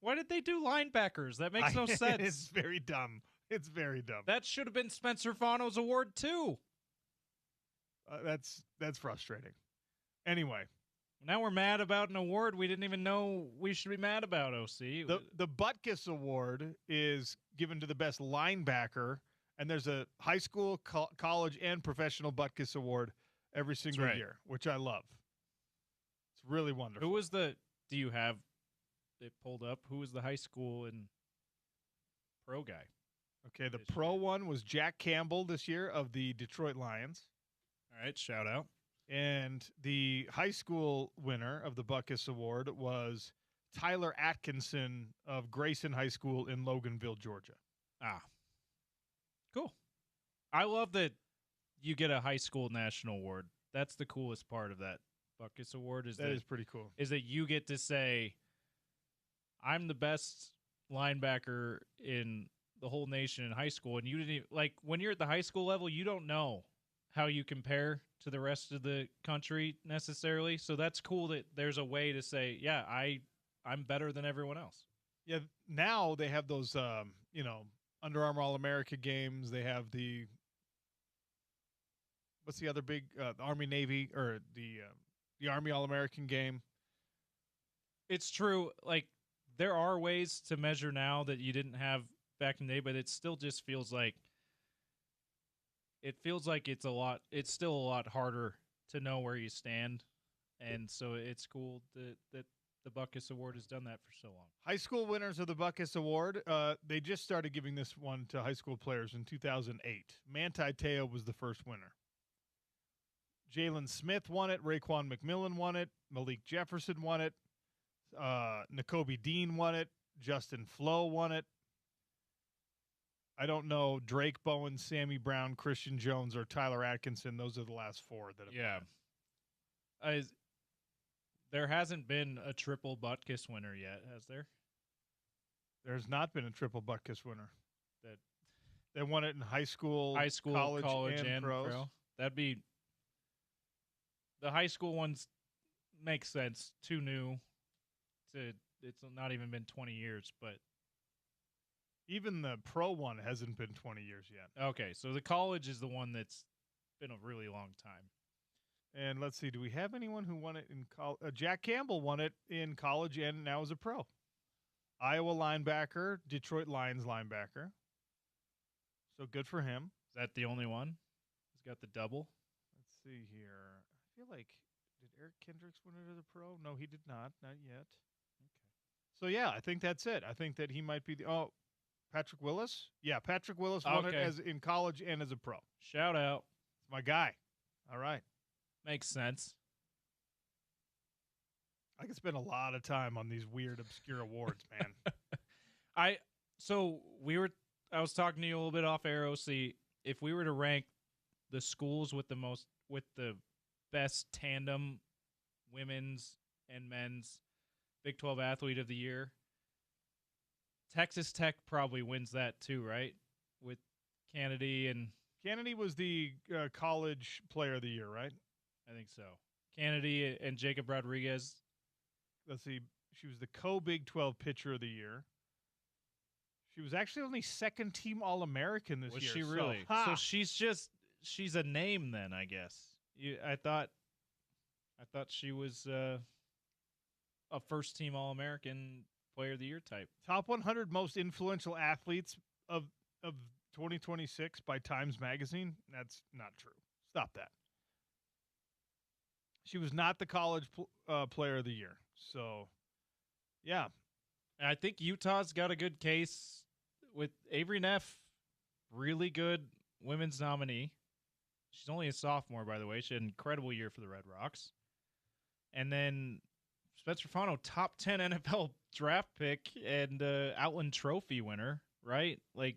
Why did they do linebackers? That makes no sense. It's very dumb. It's very dumb. That should have been Spencer Fano's award too. That's frustrating. Anyway. Now we're mad about an award we didn't even know we should be mad about, OC. The Butkus Award is given to the best linebacker, and there's a high school, college, and professional Butkus Award every single year, which I love. It's really wonderful. Who was do you have it pulled up? Who was the high school and pro guy? Okay, the pro one was Jack Campbell this year of the Detroit Lions. All right, shout out. And the high school winner of the Butkus Award was Tyler Atkinson of Grayson High School in Loganville, Georgia. Ah, cool. I love that you get a high school national award. That's the coolest part of that Butkus Award. That is pretty cool. Is that you get to say, I'm the best linebacker in the whole nation in high school. And you didn't even, like, when you're at the high school level, you don't know how you compare to the rest of the country necessarily. So that's cool that there's a way to say, yeah, I'm better than everyone else. Yeah, now they have those, Under Armour All-America games. They have what's the other big, the Army-Navy, or the Army All-American game. It's true. Like, there are ways to measure now that you didn't have back in the day, but it still just feels like it's still a lot harder to know where you stand. And so it's cool that the Butkus Award has done that for so long. High school winners of the Butkus Award, they just started giving this one to high school players in 2008. Manti Te'o was the first winner. Jalen Smith won it. Raekwon McMillan won it. Malik Jefferson won it. Nakobe Dean won it. Justin Flo won it. I don't know Drake Bowen, Sammy Brown, Christian Jones, or Tyler Atkinson. Those are the last four that have won. There hasn't been a triple Butkus winner yet, has there? There's not been a triple Butkus winner. They won it in high school, college and pros. That'd be the high school ones make sense. Too new. It's not even been 20 years, but even the pro one hasn't been 20 years yet. Okay, so the college is the one that's been a really long time. And let's see, do we have anyone who won it in college? Jack Campbell won it in college and now is a pro. Iowa linebacker, Detroit Lions linebacker. So good for him. Is that the only one? He's got the double. Let's see here. I feel like did Eric Kendricks win it as a pro? No, he did not. Not yet. Okay. So yeah, I think that's it. I think that he might be the Patrick Willis. Yeah, Patrick Willis won it as in college and as a pro. Shout out. It's my guy. All right. Makes sense. I could spend a lot of time on these weird, obscure awards, man. I was talking to you a little bit off air, OC. If we were to rank the schools with the best tandem women's and men's Big 12 Athlete of the Year, Texas Tech probably wins that too, right? With Kennedy and Kennedy was the college player of the year, right? I think so. Kennedy and Jacob Rodriguez. Let's see. She was the co-Big 12 pitcher of the year. She was actually only second team All-American this year. Was she really? So she's a name then, I guess. I thought she was a first team All-American player of the year type. Top 100 most influential athletes of 2026 by Times Magazine. That's not true. Stop that. She was not the college player of the year. So, yeah. And I think Utah's got a good case with Avery Neff, really good women's nominee. She's only a sophomore, by the way. She had an incredible year for the Red Rocks. And then Spencer Fano, top 10 NFL draft pick and Outland Trophy winner, right? Like,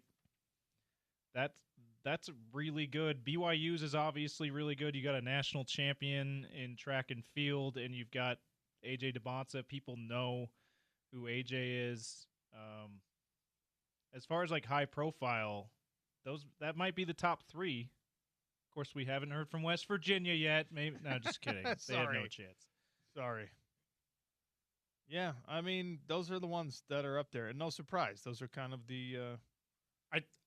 that's really good. BYU's is obviously really good. You got a national champion in track and field, and you've got AJ DeBonsa. People know who AJ is. As far as like high profile, that might be the top three. Of course, we haven't heard from West Virginia yet. Maybe no, just kidding. They have no chance. Sorry. Yeah, I mean, those are the ones that are up there, and no surprise, those are kind of the.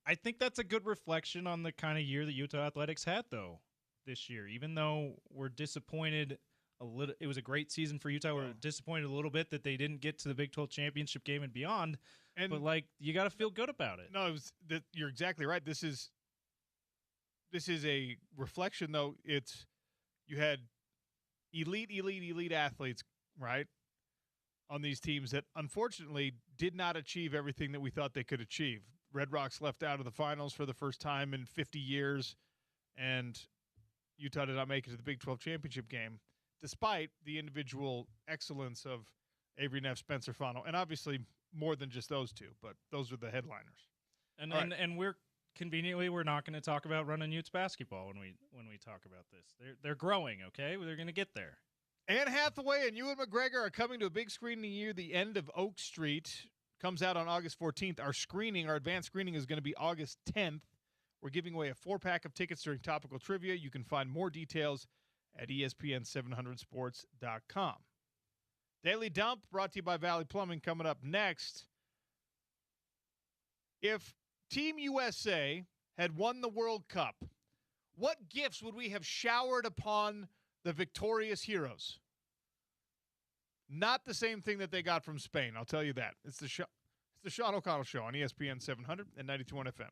I think that's a good reflection on the kind of year that Utah Athletics had, though, this year. Even though we're disappointed a little, it was a great season for Utah. We're disappointed a little bit that they didn't get to the Big 12 championship game and beyond. But like, you got to feel good about it. No, you're exactly right. This is a reflection, though. You had elite athletes, right, on these teams that unfortunately did not achieve everything that we thought they could achieve. Red Rocks left out of the finals for the first time in 50 years, and Utah did not make it to the Big 12 championship game, despite the individual excellence of Avery Neff, Spencer Fano, and obviously more than just those two, but those are the headliners. And we're conveniently we're not going to talk about running Utes basketball when we talk about this. They're growing, okay? They're going to get there. Anne Hathaway and Ewan McGregor are coming to a big screening near the end of Oak Street. Comes out on August 14th. Our advanced screening is going to be August 10th. We're giving away a 4-pack of tickets during Topical Trivia. You can find more details at ESPN700sports.com. Daily Dump brought to you by Valley Plumbing coming up next. If Team USA had won the World Cup, what gifts would we have showered upon the victorious heroes? Not the same thing that they got from Spain, I'll tell you that. It's the Sean O'Connell Show on ESPN 700 and 92.1 FM.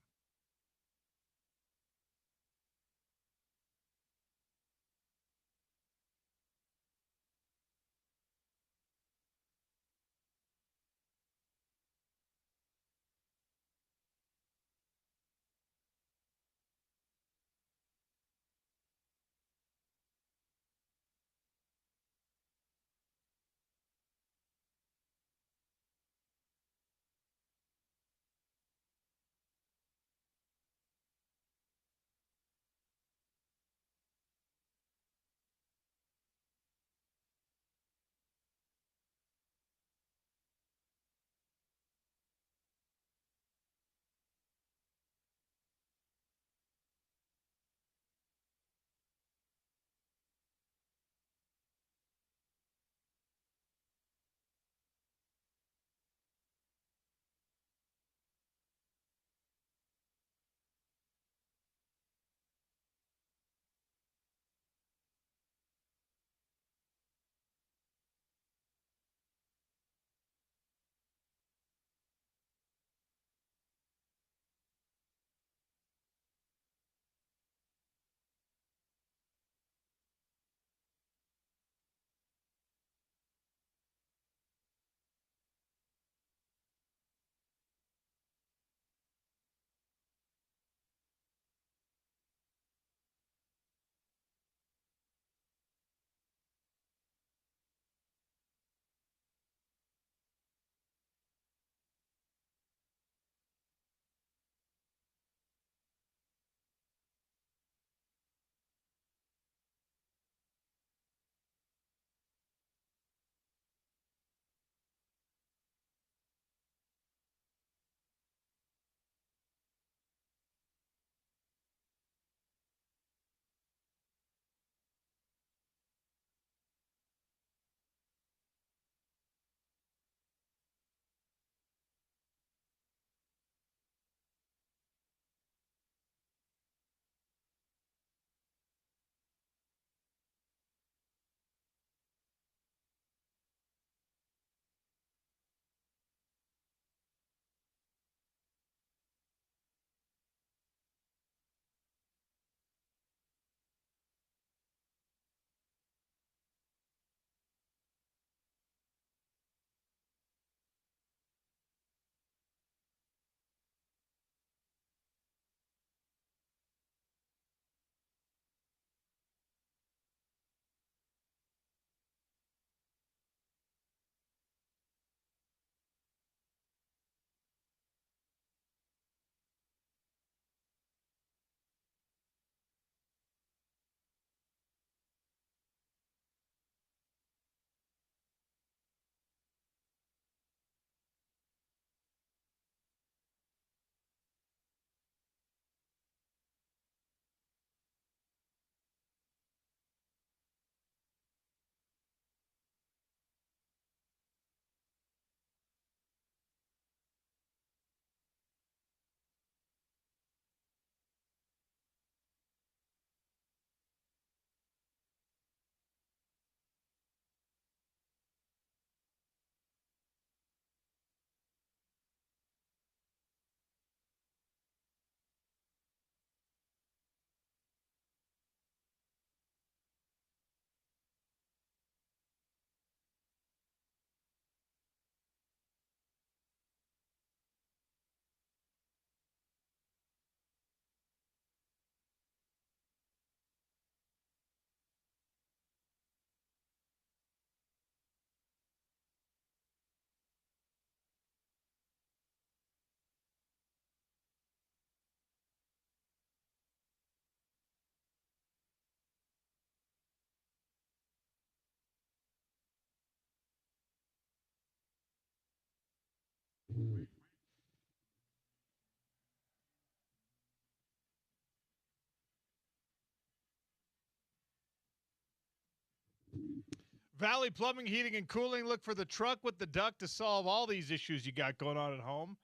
Valley Plumbing, Heating, and Cooling. Look for the truck with the duct to solve all these issues you got going on at home.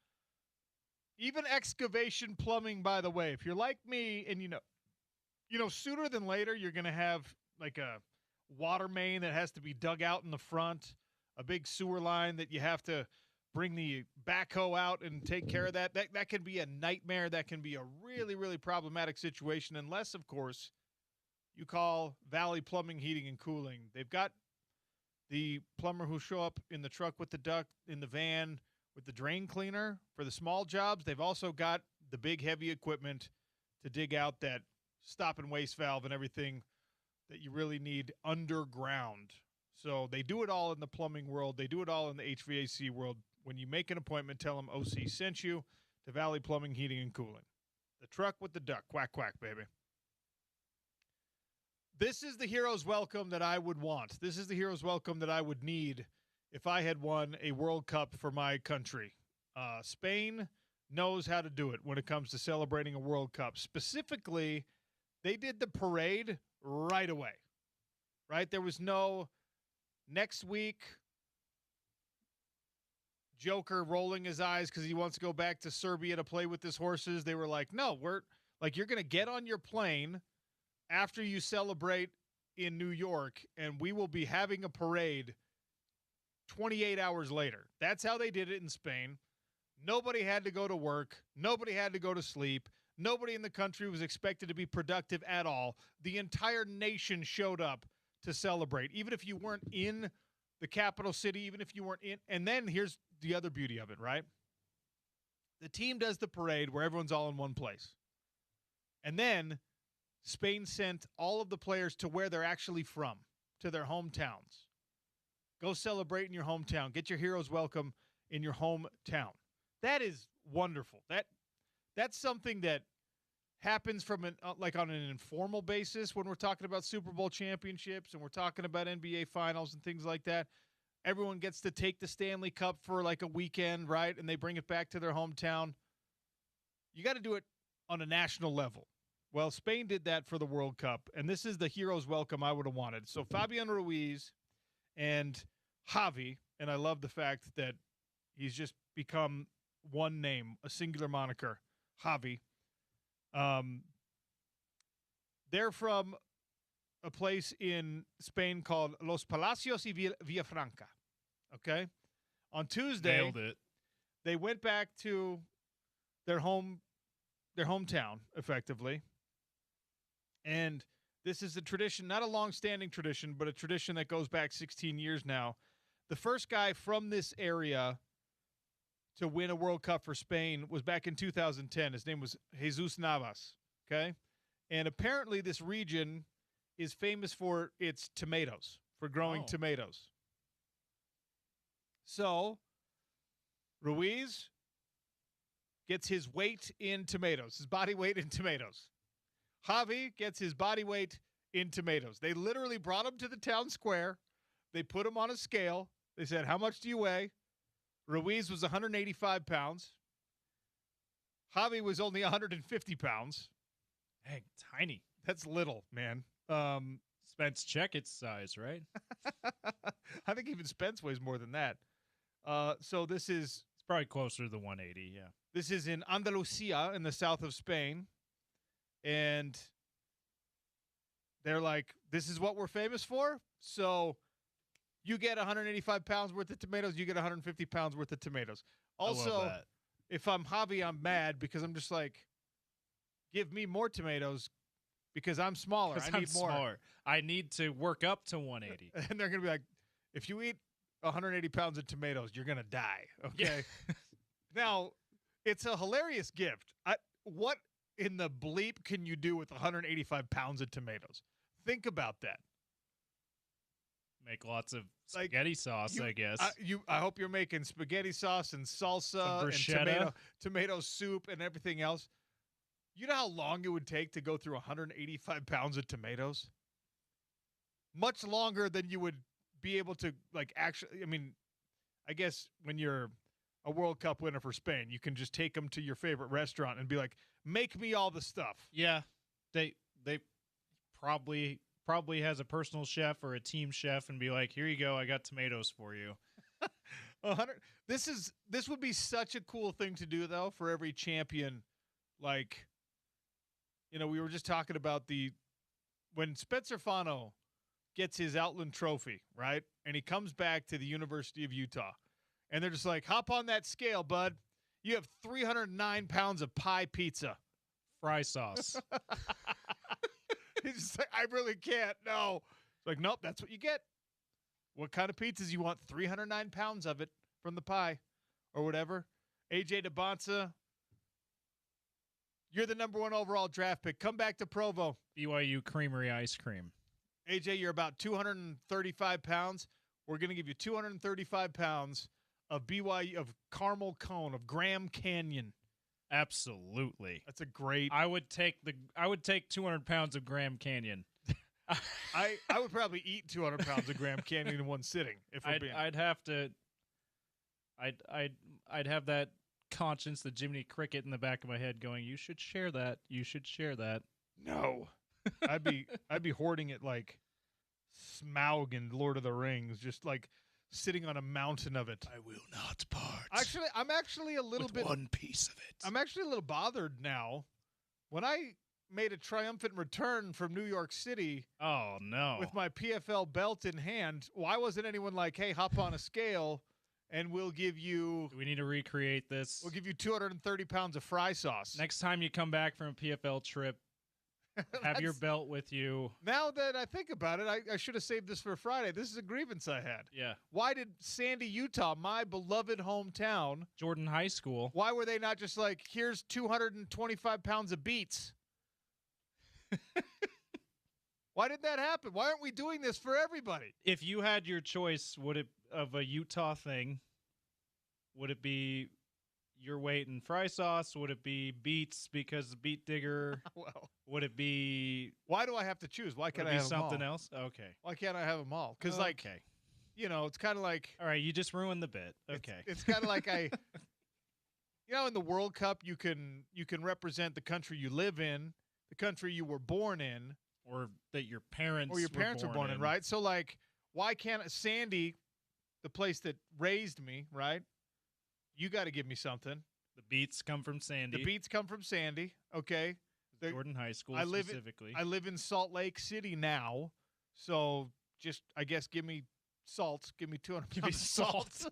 Even excavation plumbing, by the way. If you're like me and sooner than later, you're going to have like a water main that has to be dug out in the front, a big sewer line that you have to bring the backhoe out and take care of that. That can be a nightmare. That can be a really, really problematic situation unless, of course, you call Valley Plumbing, Heating, and Cooling. They've got the plumber who show up in the truck with the duct, in the van with the drain cleaner for the small jobs. They've also got the big heavy equipment to dig out that stop and waste valve and everything that you really need underground. So they do it all in the plumbing world. They do it all in the HVAC world. When you make an appointment, tell them OC sent you to Valley Plumbing, Heating, and Cooling. The truck with the duct. Quack, quack, baby. This is the hero's welcome that I would want. This is the hero's welcome that I would need if I had won a World Cup for my country. Spain knows how to do it when it comes to celebrating a World Cup. Specifically, they did the parade right away, right? There was no next week Joker rolling his eyes because he wants to go back to Serbia to play with his horses. They were like, no, you're going to get on your plane after you celebrate in New York, and we will be having a parade 28 hours later. That's how they did it in Spain. Nobody had to go to work. Nobody had to go to sleep. Nobody in the country was expected to be productive at all. The entire nation showed up to celebrate, even if you weren't in the capital city, even if you weren't in. And then here's the other beauty of it, right? The team does the parade where everyone's all in one place. And then Spain sent all of the players to where they're actually from, to their hometowns. Go celebrate in your hometown. Get your hero's welcome in your hometown. That is wonderful. That's something that happens from on an informal basis when we're talking about Super Bowl championships and we're talking about NBA finals and things like that. Everyone gets to take the Stanley Cup for like a weekend, right? And they bring it back to their hometown. You got to do it on a national level. Well, Spain did that for the World Cup, and this is the hero's welcome I would have wanted. So Fabian Ruiz and Javi, and I love the fact that he's just become one name, a singular moniker, Javi. They're from a place in Spain called Los Palacios y Villafranca. Okay? On Tuesday, Nailed it. They went back to their hometown, effectively. And this is a tradition, not a long-standing tradition, but a tradition that goes back 16 years now. The first guy from this area to win a World Cup for Spain was back in 2010. His name was Jesus Navas, okay? And apparently this region is famous for its tomatoes, for growing tomatoes. So Ruiz gets his weight in tomatoes, his body weight in tomatoes. Javi gets his body weight in tomatoes. They literally brought him to the town square. They put him on a scale. They said, how much do you weigh? Ruiz was 185 pounds. Javi was only 150 pounds. Dang, tiny. That's little, man. Spence Checketts size, right? I think even Spence weighs more than that. So this is... It's probably closer to the 180, yeah. This is in Andalusia in the south of Spain. And they're like, this is what we're famous for. So you get 185 pounds worth of tomatoes. You get 150 pounds worth of tomatoes. Also, if I'm Javi, I'm mad because I'm just like, give me more tomatoes because I'm smaller. I need more. Smaller. I need to work up to 180. And they're going to be like, if you eat 180 pounds of tomatoes, you're going to die. Okay. Yeah. Now, it's a hilarious gift. What in the bleep can you do with 185 pounds of tomatoes? Think about that. Make lots of spaghetti sauce, I guess. I hope you're making spaghetti sauce and salsa and tomato soup and everything else. You know how long it would take to go through 185 pounds of tomatoes? Much longer than you would be able to, actually, I mean, I guess when you're a World Cup winner for Spain. You can just take them to your favorite restaurant and be like, make me all the stuff. Yeah, they probably has a personal chef or a team chef and be like, here you go, I got tomatoes for you. 100. This would be such a cool thing to do though for every champion. Like, we were just talking about when Spencer Fano gets his Outland Trophy, right? And he comes back to the University of Utah. And they're just like, hop on that scale, bud. You have 309 pounds of pie pizza. Fry sauce. He's just like, I really can't. No. It's like, nope, that's what you get. What kind of pizzas you want? 309 pounds of it from the pie or whatever. AJ DeBonsa, you're the number 1 overall draft pick. Come back to Provo. BYU Creamery ice cream. AJ, you're about 235 pounds. We're going to give you 235 pounds of BYU, of caramel cone, of Graham Canyon. Absolutely. That's a great. I would take 200 pounds of Graham Canyon. I would probably eat 200 pounds of Graham Canyon in one sitting. If we're being. I'd have to. I'd have that conscience, the Jiminy Cricket in the back of my head, going, "You should share that. You should share that." No, I'd be hoarding it like Smaug in Lord of the Rings, just like sitting on a mountain of it. I will not part. Actually, I'm actually a little bit one piece of it. I'm actually a little bothered now. When I made a triumphant return from New York City, oh no, with my PFL belt in hand, why wasn't anyone like, "Hey, hop on a scale, and we'll give you"? Do we need to recreate this? We'll give you 230 pounds of fry sauce. Next time you come back from a PFL trip, have your belt with you. Now that I think about it, I should have saved this for Friday. This is a grievance I had. Yeah. Why did Sandy, Utah, my beloved hometown, Jordan High School, why were they not just like, here's 225 pounds of beets? Why did that happen? Why aren't we doing this for everybody? If you had your choice, of a Utah thing, would it be your weight in fry sauce? Would it be beets because beet digger? Well, would it be? Why do I have to choose? Why can't I have something them all? else? Okay. Why can't I have them all? Because okay. It's kind of like. All right, you just ruined the bit. Okay. It's kind of like in the World Cup, you can represent the country you live in, the country you were born in, or that your parents were born in, right? So like, why can't Sandy, the place that raised me, right? You got to give me something. The beets come from Sandy. The beets come from Sandy. Okay. Jordan High School specifically. I live in Salt Lake City now, so just I guess give me salt. Give me 200 Give me salt.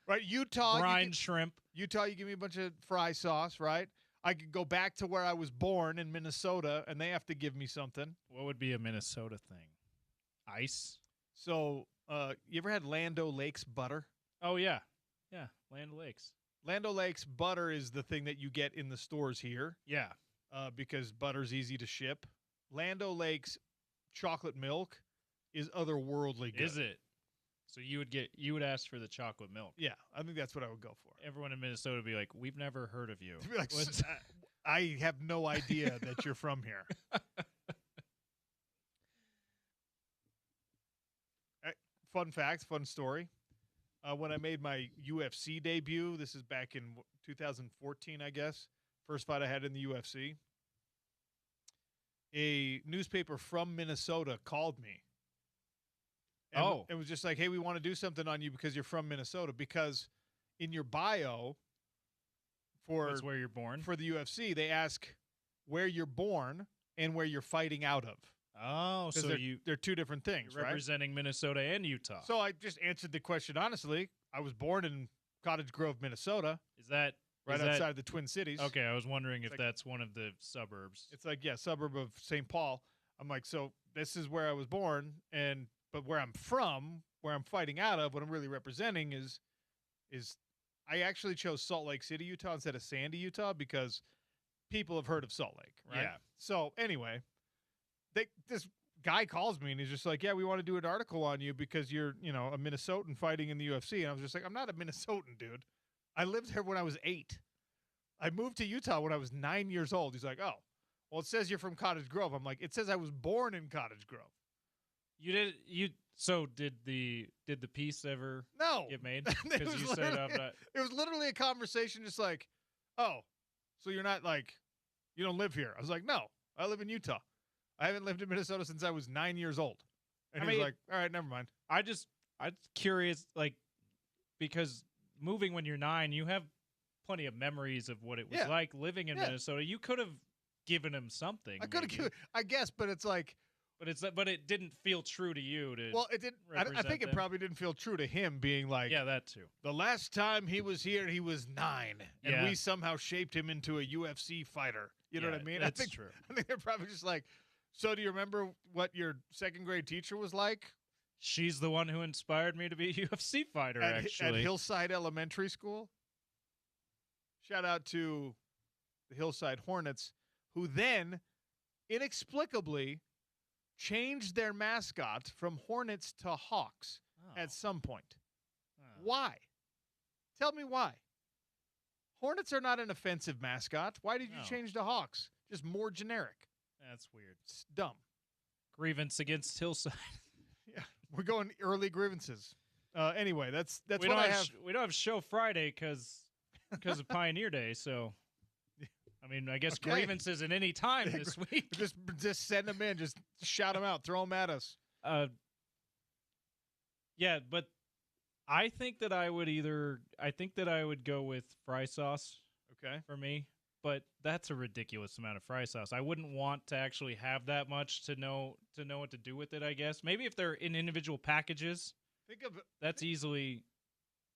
Right, Utah. Brine shrimp. Utah, you give me a bunch of fry sauce, right? I could go back to where I was born in Minnesota, and they have to give me something. What would be a Minnesota thing? Ice. So, you ever had Land O'Lakes butter? Oh yeah, yeah. Land O'Lakes. Land O'Lakes butter is the thing that you get in the stores here. Yeah. Because butter's easy to ship. Land O'Lakes chocolate milk is otherworldly good. Is it? So you would ask for the chocolate milk. Yeah, I think that's what I would go for. Everyone in Minnesota would be like, "We've never heard of you." Be like, I have no idea that you're from here. Fun fact, fun story. When I made my UFC debut, this is back in 2014, I guess. First fight I had in the UFC. A newspaper from Minnesota called me. And it was just like, "Hey, we want to do something on you because you're from Minnesota." Because in your bio that's where you're born. For the UFC, they ask where you're born and where you're fighting out of. Oh, so they're two different things, right? Representing Minnesota and Utah. So I just answered the question honestly. I was born in Cottage Grove, Minnesota. Is that outside the Twin Cities? Okay, I was wondering if that's one of the suburbs. It's like, yeah, suburb of St. Paul. I'm like, so this is where I was born, but where I'm from, where I'm fighting out of, what I'm really representing is I actually chose Salt Lake City, Utah instead of Sandy, Utah because people have heard of Salt Lake, right? Yeah. So anyway, this guy calls me and he's just like, "Yeah, we want to do an article on you because you're, a Minnesotan fighting in the UFC." And I was just like, "I'm not a Minnesotan, dude. I lived there when I was 8. I moved to Utah when I was 9 years old." He's like, "Oh, well, it says you're from Cottage Grove." I'm like, "It says I was born in Cottage Grove." So did the piece ever No. get made? It Because was you said I'm not. it was literally a conversation just like, oh, so you're not like, you don't live here. I was like, no, I live in Utah. I haven't lived in Minnesota since I was 9 years old. And he was like, all right, never mind. I'm curious, like, because moving when you're 9, you have plenty of memories of what it was like living in Minnesota. You could have given him something. I could have given, I guess, but it's like. But it didn't feel true to you. Well, it didn't. I think it probably didn't feel true to him being like. Yeah, that too. The last time he was here, he was 9, and we somehow shaped him into a UFC fighter. You know what I mean? That's true. I think they're probably just like, so do you remember what your second grade teacher was like? She's the one who inspired me to be a UFC fighter, actually. At Hillside Elementary School. Shout out to the Hillside Hornets, who then inexplicably changed their mascot from Hornets to Hawks at some point. Why? Tell me why. Hornets are not an offensive mascot. Why did you change to Hawks? Just more generic. That's weird. It's dumb. Grievance against Hillside. Yeah, we're going early grievances. Anyway, that's we what I have. We don't have show Friday because of Pioneer Day, so I mean, I guess grievances at any time this week. Just send them in. Just shout them out. Throw them at us. Yeah, but I think that I would go with fry sauce. Okay. For me, but that's a ridiculous amount of fry sauce. I wouldn't want to actually have that much to know what to do with it. I guess maybe if they're in individual packages, that's easily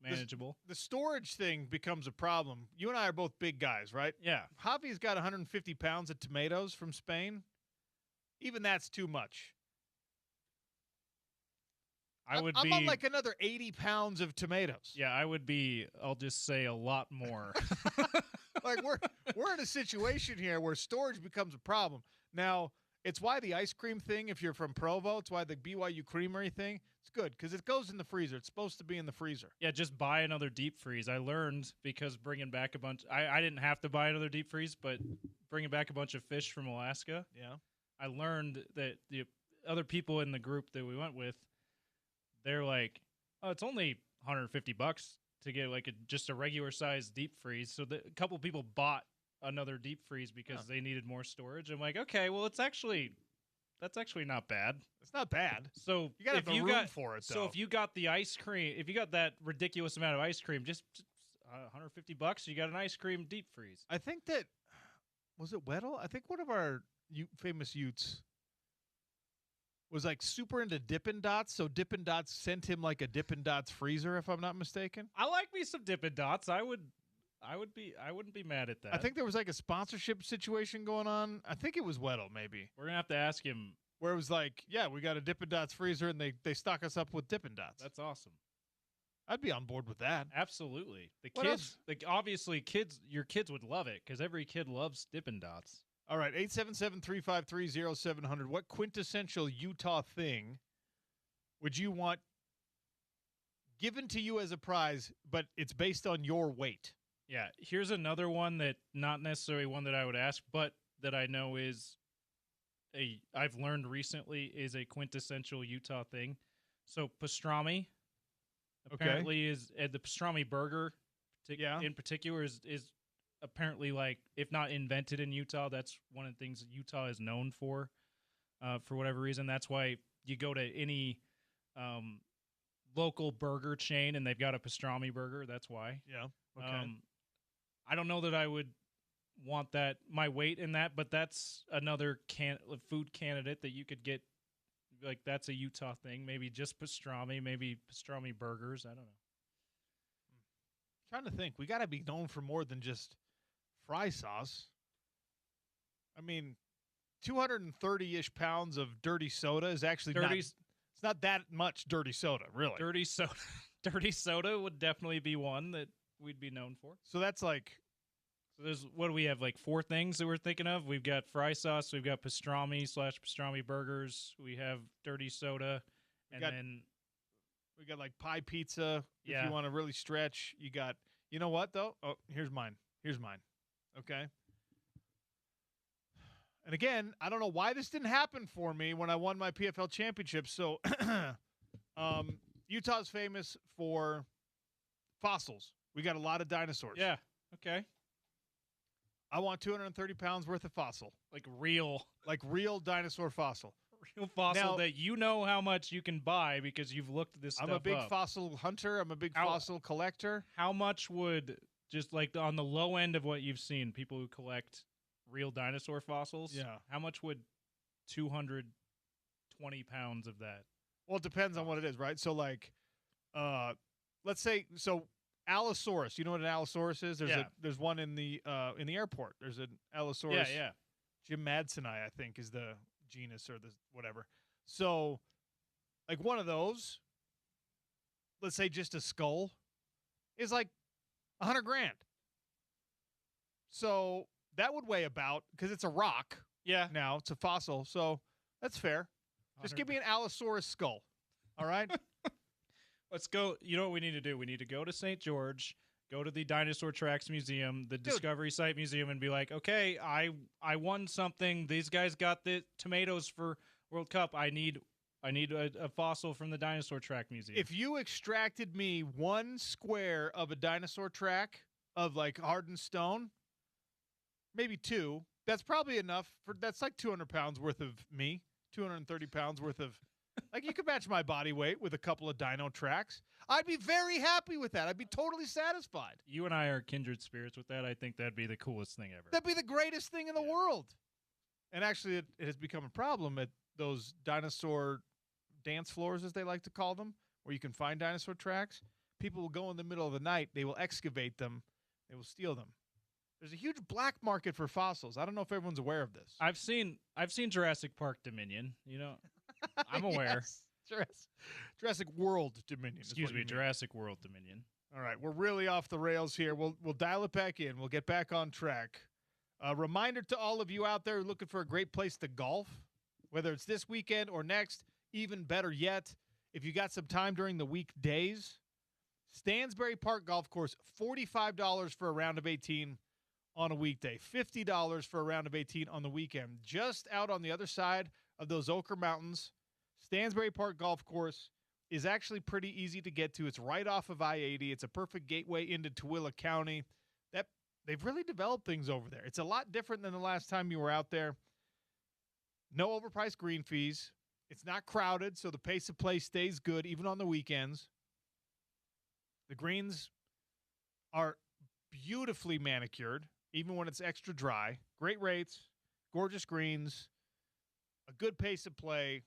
manageable. The storage thing becomes a problem. You and I are both big guys, right? Yeah. Javi's got 150 pounds of tomatoes from Spain. Even that's too much. I'm on like another 80 pounds of tomatoes. Yeah, I would be, I'll just say, a lot more. Like we're in a situation here where storage becomes a problem. Now, it's why the ice cream thing, if you're from Provo, it's why the BYU Creamery thing, it's good because it goes in the freezer. It's supposed to be in the freezer. Yeah, just buy another deep freeze. I learned because bringing back a bunch, I didn't have to buy another deep freeze, but bringing back a bunch of fish from Alaska, I learned that the other people in the group that we went with, they're like, oh, it's only $150 to get like just a regular size deep freeze. So a couple people bought another deep freeze because they needed more storage. I'm like, okay, well, that's actually not bad. It's not bad. So you got the room for it, though. So if you got the ice cream, if you got that ridiculous amount of ice cream, just $150, you got an ice cream deep freeze. I think that was it Weddle? I think one of our famous Utes was like super into Dippin' Dots, so Dippin' Dots sent him like a Dippin' Dots freezer, if I'm not mistaken. I like me some Dippin' Dots. I wouldn't be mad at that. I think there was like a sponsorship situation going on. I think it was Weddle, maybe. We're gonna have to ask him. Where it was like, yeah, we got a Dippin' Dots freezer, and they stock us up with Dippin' Dots. That's awesome. I'd be on board with that. Absolutely. What else? Obviously, your kids would love it because every kid loves Dippin' Dots. All right, 877-353-0700. What quintessential Utah thing would you want given to you as a prize, but it's based on your weight? Yeah, here's another one that not necessarily one that I would ask, but that I know I've learned recently is a quintessential Utah thing. So pastrami apparently is the pastrami burger in particular is apparently, like, if not invented in Utah, that's one of the things that Utah is known for whatever reason. That's why you go to any local burger chain and they've got a pastrami burger. That's why. Yeah. Okay. I don't know that I would want my weight in that, but that's another food candidate that you could get. Like, that's a Utah thing. Maybe just pastrami, maybe pastrami burgers. I don't know. I'm trying to think. We got to be known for more than just fry sauce. I mean, 230-ish pounds of dirty soda is actually it's not that much dirty soda, really. Dirty soda would definitely be one that we'd be known for. So that's like... So there's, what do we have, like 4 things that we're thinking of? We've got fry sauce, we've got pastrami/pastrami burgers, we have dirty soda, then... We got like pie pizza if you want to really stretch. You got... You know what, though? Oh, here's mine. Okay? And again, I don't know why this didn't happen for me when I won my PFL championship, so Utah's famous for fossils. We got a lot of dinosaurs. Yeah. Okay. I want 230 pounds worth of fossil, Like real dinosaur fossil. fossil Now, that you know how much you can buy because you've looked this stuff I'm a big up. fossil hunter. I'm a big fossil collector. How much would, just like on the low end of what you've seen, people who collect real dinosaur fossils, Yeah. how much would 220 pounds of that? Well, it depends on what it is, right? So, like, let's say, Allosaurus. You know what an Allosaurus is? There's one in the airport. There's an Allosaurus. Yeah. Jim Madsoni, I think, is the genus or the whatever. So, like one of those, let's say just a skull, is like $100,000. So that would weigh about, because it's a rock. Yeah. Now it's a fossil, so that's fair. Just give me an Allosaurus skull. All right. Let's go. You know what we need to do? We need to go to St. George, go to the Dinosaur Tracks Museum, the Discovery Site Museum, and be like, okay, I won something. These guys got the tomatoes for World Cup. I need a fossil from the Dinosaur Track Museum. If you extracted me 1 square of a dinosaur track of like hardened stone, maybe 2, that's probably enough that's like 200 pounds worth of me, 230 pounds worth of, like, you could match my body weight with a couple of dino tracks. I'd be very happy with that. I'd be totally satisfied. You and I are kindred spirits with that. I think that'd be the coolest thing ever. That'd be the greatest thing in the world. And actually, it has become a problem at those dinosaur dance floors, as they like to call them, where you can find dinosaur tracks. People will go in the middle of the night. They will excavate them. They will steal them. There's a huge black market for fossils. I don't know if everyone's aware of this. I've seen Jurassic Park Dominion. You know, I'm aware. Yes. Jurassic World Dominion. Excuse me, Jurassic World Dominion. All right, we're really off the rails here. We'll dial it back in. We'll get back on track. A reminder to all of you out there looking for a great place to golf, whether it's this weekend or next, even better yet, if you got some time during the weekdays, Stansbury Park Golf Course, $45 for a round of 18 on a weekday, $50 for a round of 18 on the weekend. Just out on the other side of those Ochre Mountains, Stansbury Park Golf Course is actually pretty easy to get to. It's right off of I-80. It's a perfect gateway into Tooele County. They've really developed things over there. It's a lot different than the last time you were out there. No overpriced green fees. It's not crowded, so the pace of play stays good even on the weekends. The greens are beautifully manicured, even when it's extra dry. Great rates, gorgeous greens, a good pace of play,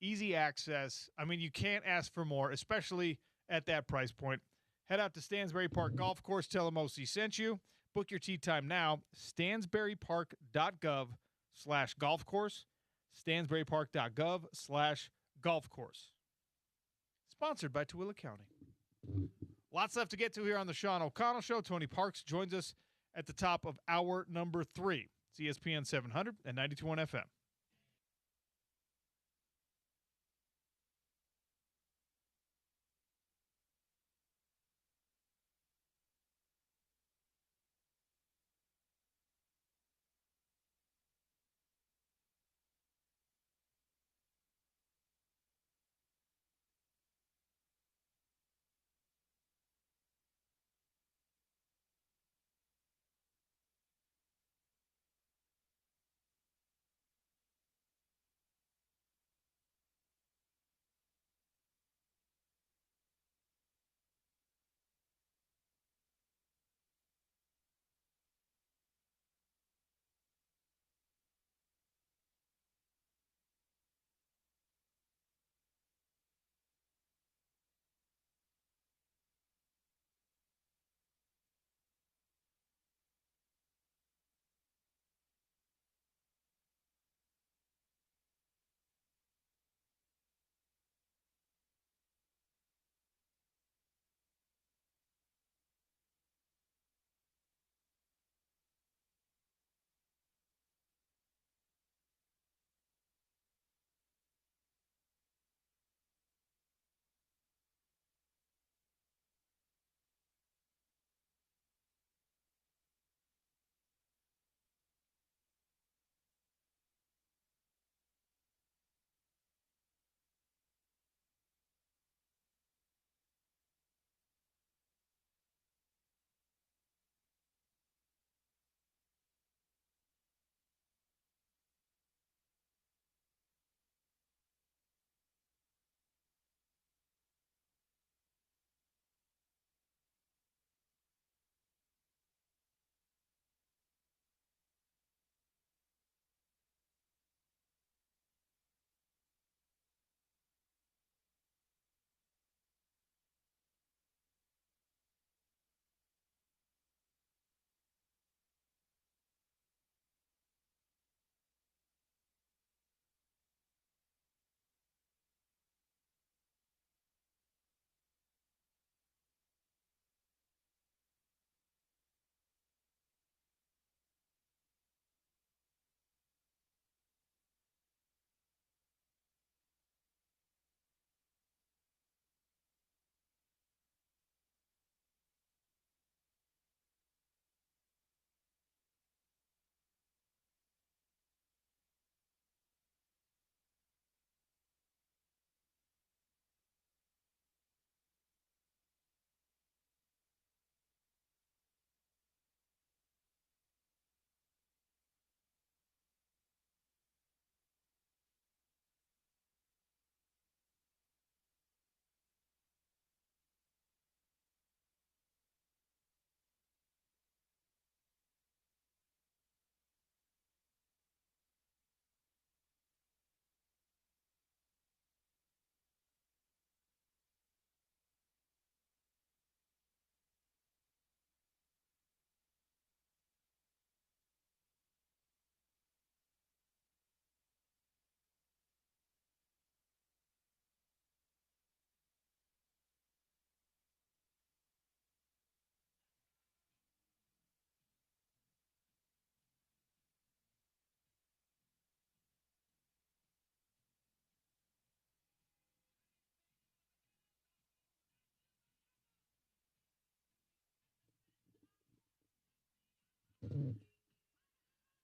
easy access. I mean, you can't ask for more, especially at that price point. Head out to Stansbury Park Golf Course. Tell them OC sent you. Book your tee time now. Stansburypark.gov/golf course. Stansburypark.gov/golf course. Sponsored by Tooele County. Lots left to get to here on the Sean O'Connell Show. Tony Parks joins us at the top of hour number 3. It's ESPN 700 and 92.1 FM.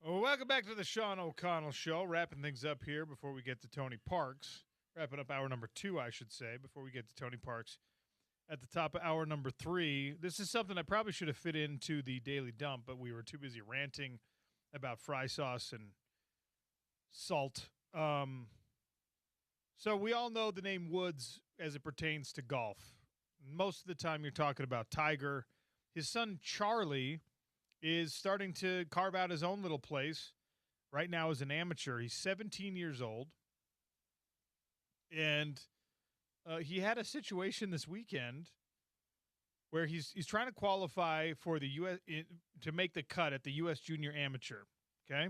Well, welcome back to the Sean O'Connell Show. Wrapping things up here before we get to Tony Parks. Wrapping up hour number 2, I should say, before we get to Tony Parks. At the top of hour number 3, this is something I probably should have fit into the Daily Dump, but we were too busy ranting about fry sauce and salt. So we all know the name Woods as it pertains to golf. Most of the time you're talking about Tiger. His son Charlie is starting to carve out his own little place right now as an amateur. He's 17 years old. And he had a situation this weekend where he's trying to qualify for the U.S. to make the cut at the U.S. Junior Amateur. Okay.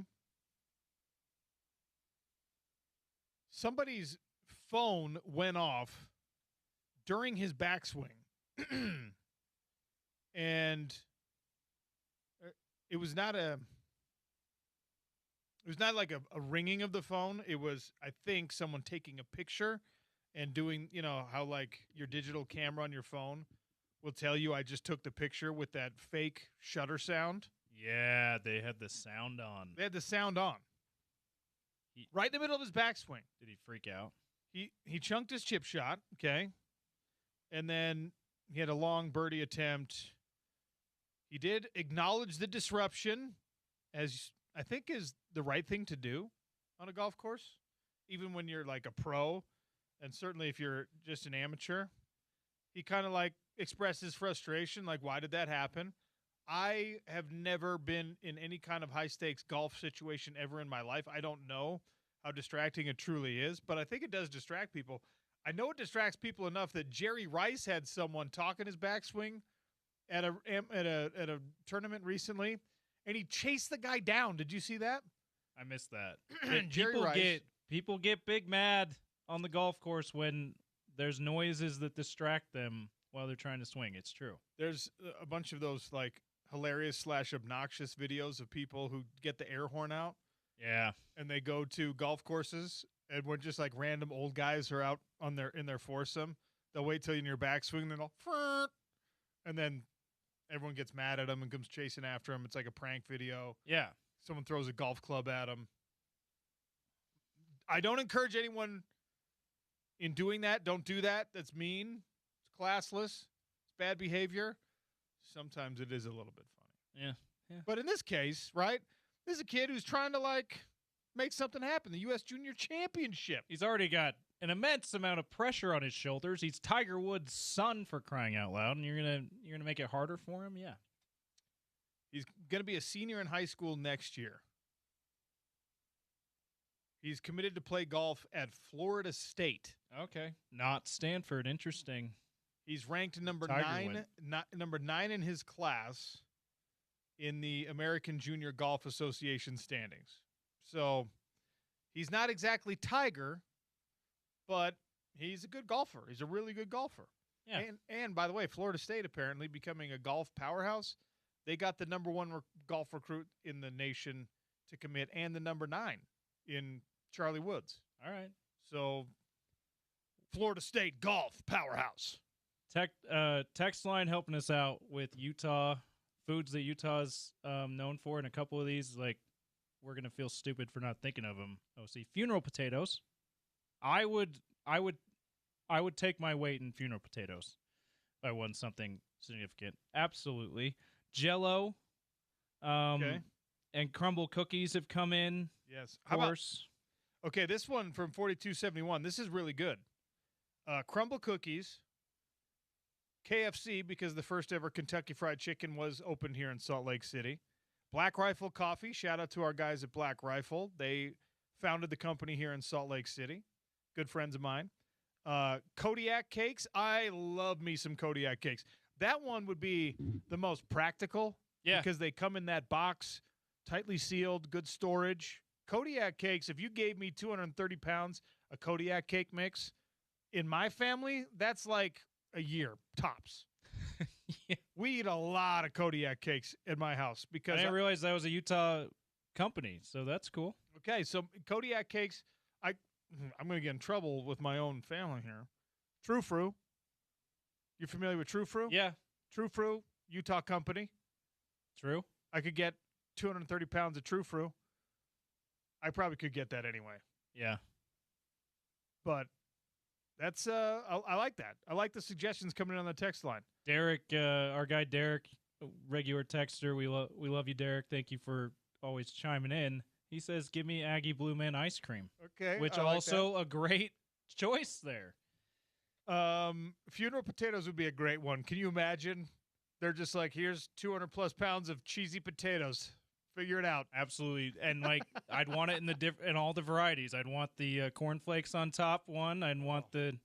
Somebody's phone went off during his backswing. And it was not like a ringing of the phone. It was, I think, someone taking a picture and doing, you know, how like your digital camera on your phone will tell you I just took the picture with that fake shutter sound. Yeah, they had the sound on. They had the sound on. Right in the middle of his backswing. Did he freak out? He chunked his chip shot, okay? And then he had a long birdie attempt. He did acknowledge the disruption, as I think is the right thing to do on a golf course, even when you're like a pro, and certainly if you're just an amateur. He kind of like expressed his frustration, like, why did that happen? I have never been in any kind of high-stakes golf situation ever in my life. I don't know how distracting it truly is, but I think it does distract people. I know it distracts people enough that Jerry Rice had someone talking his backswing at a tournament recently, and he chased the guy down. Did you see that? I missed that. People get big mad on the golf course when there's noises that distract them while they're trying to swing. It's true. There's a bunch of those like hilarious / obnoxious videos of people who get the air horn out. Yeah. And they go to golf courses, and when just like random old guys are out in their foursome, they'll wait till you're in your backswing, and then they'll flirt, and then everyone gets mad at them and comes chasing after them. It's like a prank video. Yeah. Someone throws a golf club at them. I don't encourage anyone in doing that. Don't do that. That's mean. It's classless. It's bad behavior. Sometimes it is a little bit funny. Yeah. But in this case, right, this is a kid who's trying to, like, make something happen. The U.S. Junior Championship. He's already got an immense amount of pressure on his shoulders. He's Tiger Woods' son, for crying out loud, and you're gonna make it harder for him? Yeah. He's going to be a senior in high school next year. He's committed to play golf at Florida State. Okay. Not Stanford. Interesting. He's ranked number 9 in his class in the American Junior Golf Association standings. So he's not exactly Tiger, but he's a good golfer. He's a really good golfer. Yeah. And by the way, Florida State apparently becoming a golf powerhouse. They got the number 1 golf recruit in the nation to commit, and the number 9 in Charlie Woods. All right. So Florida State golf powerhouse. Text line helping us out with Utah foods that Utah's known for, and a couple of these, like, we're gonna feel stupid for not thinking of them. Oh, see, funeral potatoes. I would take my weight in funeral potatoes if I won something significant. Absolutely. Jell-O, Okay. and crumble cookies have come in. Yes. Of course. Okay, this one from 4271. This is really good. Crumble cookies, KFC, because the first ever Kentucky Fried Chicken was opened here in Salt Lake City. Black Rifle Coffee. Shout out to our guys at Black Rifle. They founded the company here in Salt Lake City. Good friends of mine. Kodiak Cakes. I love me some Kodiak Cakes. That one would be the most practical. Yeah. Because they come in that box, tightly sealed, good storage. Kodiak Cakes, if you gave me 230 pounds of Kodiak cake mix, in my family, that's like a year, tops. Yeah. We eat a lot of Kodiak cakes at my house because I didn't realize that was a Utah company, so that's cool. Okay, so Kodiak cakes, I'm going to get in trouble with my own family here. True Fru. You familiar with True Fru? Yeah. True Fru, Utah company. True. I could get 230 pounds of True Fru. I probably could get that anyway. Yeah. But that's I like that. I like the suggestions coming in on the text line. Derek, our guy Derek, regular texter, we love you, Derek. Thank you for always chiming in. He says, "Give me Aggie Blue Man ice cream." Okay, which I like also a great choice there. Funeral potatoes would be a great one. Can you imagine? They're just like, here's 200 plus pounds of cheesy potatoes. Figure it out. Absolutely, and like I'd want it in all the varieties. I'd want the cornflakes on top one. I'd want the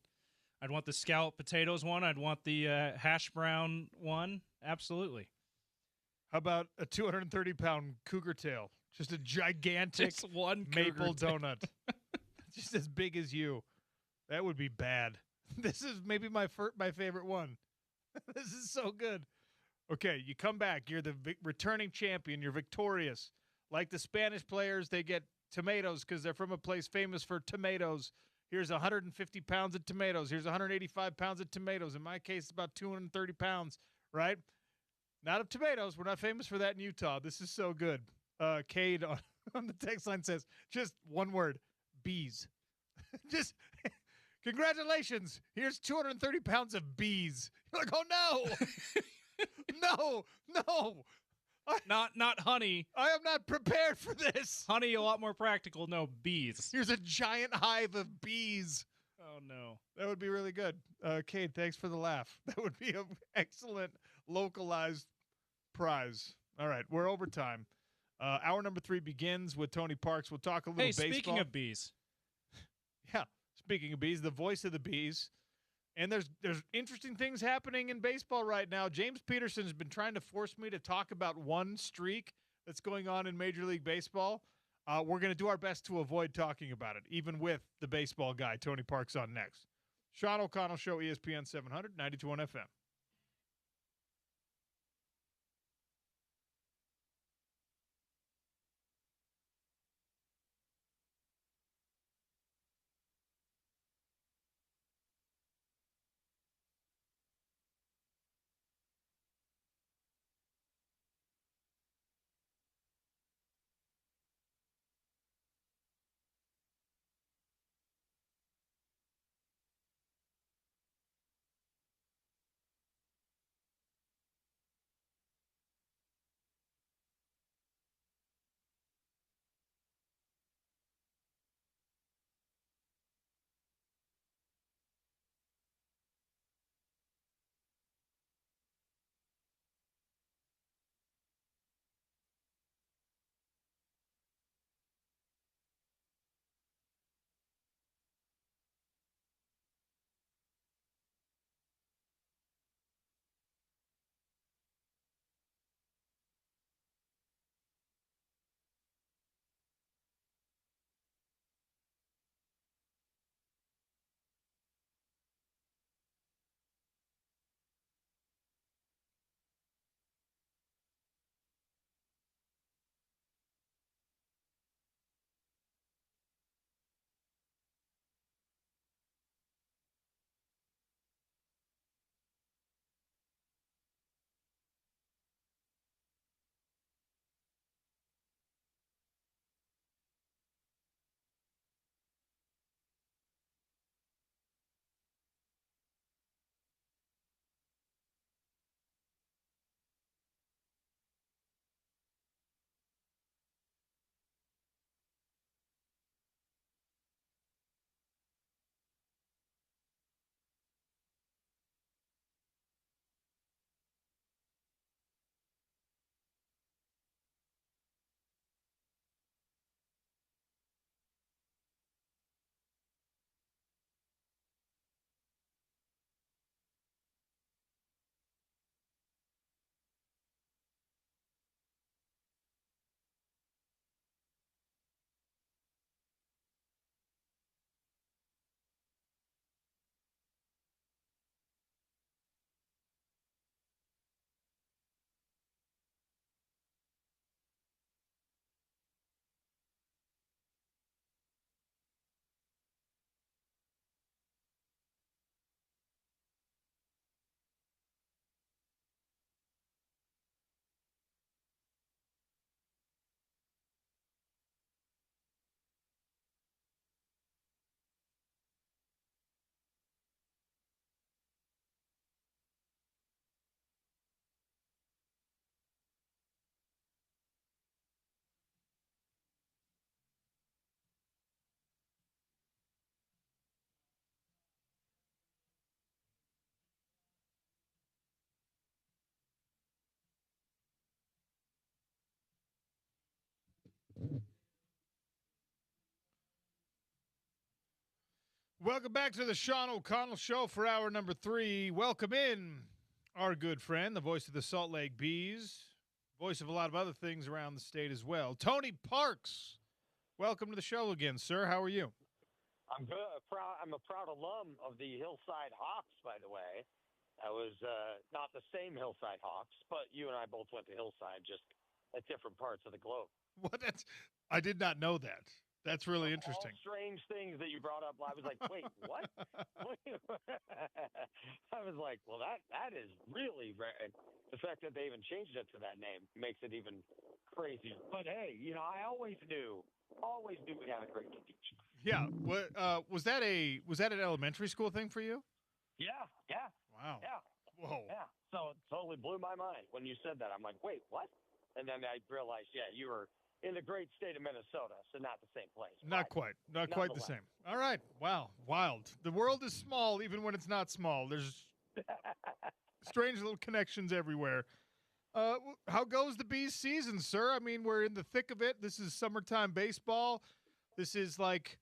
scalloped potatoes one. I'd want the hash brown one. Absolutely. How about a 230-pound cougar tail? Just a gigantic Just one maple cougar donut. Just as big as you. That would be bad. This is maybe my favorite one. This is so good. Okay, you come back. You're the returning champion. You're victorious. Like the Spanish players, they get tomatoes because they're from a place famous for tomatoes. Here's 150 pounds of tomatoes. Here's 185 pounds of tomatoes. In my case, it's about 230 pounds, right? Not of tomatoes. We're not famous for that in Utah. This is so good. Cade on the text line says, just one word, bees. Just congratulations. Here's 230 pounds of bees. You're like, oh, no. no. Not honey. I am not prepared for this. Honey, a lot more practical. No, bees. Here's a giant hive of bees. Oh, no. That would be really good. Cade, thanks for the laugh. That would be an excellent localized prize. All right, we're overtime. Hour number 3 begins with Tony Parks. We'll talk a little baseball. Hey, speaking of bees. Yeah, speaking of bees, the voice of the bees. And there's interesting things happening in baseball right now. James Peterson has been trying to force me to talk about one streak that's going on in Major League Baseball. We're going to do our best to avoid talking about it, even with the baseball guy, Tony Parks, on next. Sean O'Connell Show, ESPN 700, 92.1 FM. Welcome back to the Sean O'Connell Show for hour number 3. Welcome in our good friend, the voice of the Salt Lake Bees, voice of a lot of other things around the state as well, Tony Parks. Welcome to the show again, sir. How are you? I'm good. I'm a proud alum of the Hillside Hawks, by the way. I was not the same Hillside Hawks, but you and I both went to Hillside, just at different parts of the globe. What? I did not know that. That's really Of interesting. All strange things that you brought up. I was like, wait, what? I was like, well, that is really rare. And the fact that they even changed it to that name makes it even crazier. But hey, I always knew we had a great teach. Yeah. What was that an elementary school thing for you? Yeah. Wow. Yeah. Whoa. Yeah. So it totally blew my mind when you said that. I'm like, wait, what? And then I realized, yeah, you were in the great state of Minnesota, so not the same place. Not quite the same. All right. Wow. Wild. The world is small, even when it's not small. There's strange little connections everywhere. How goes the Bees season, sir? I mean, we're in the thick of it. This is summertime baseball. This is like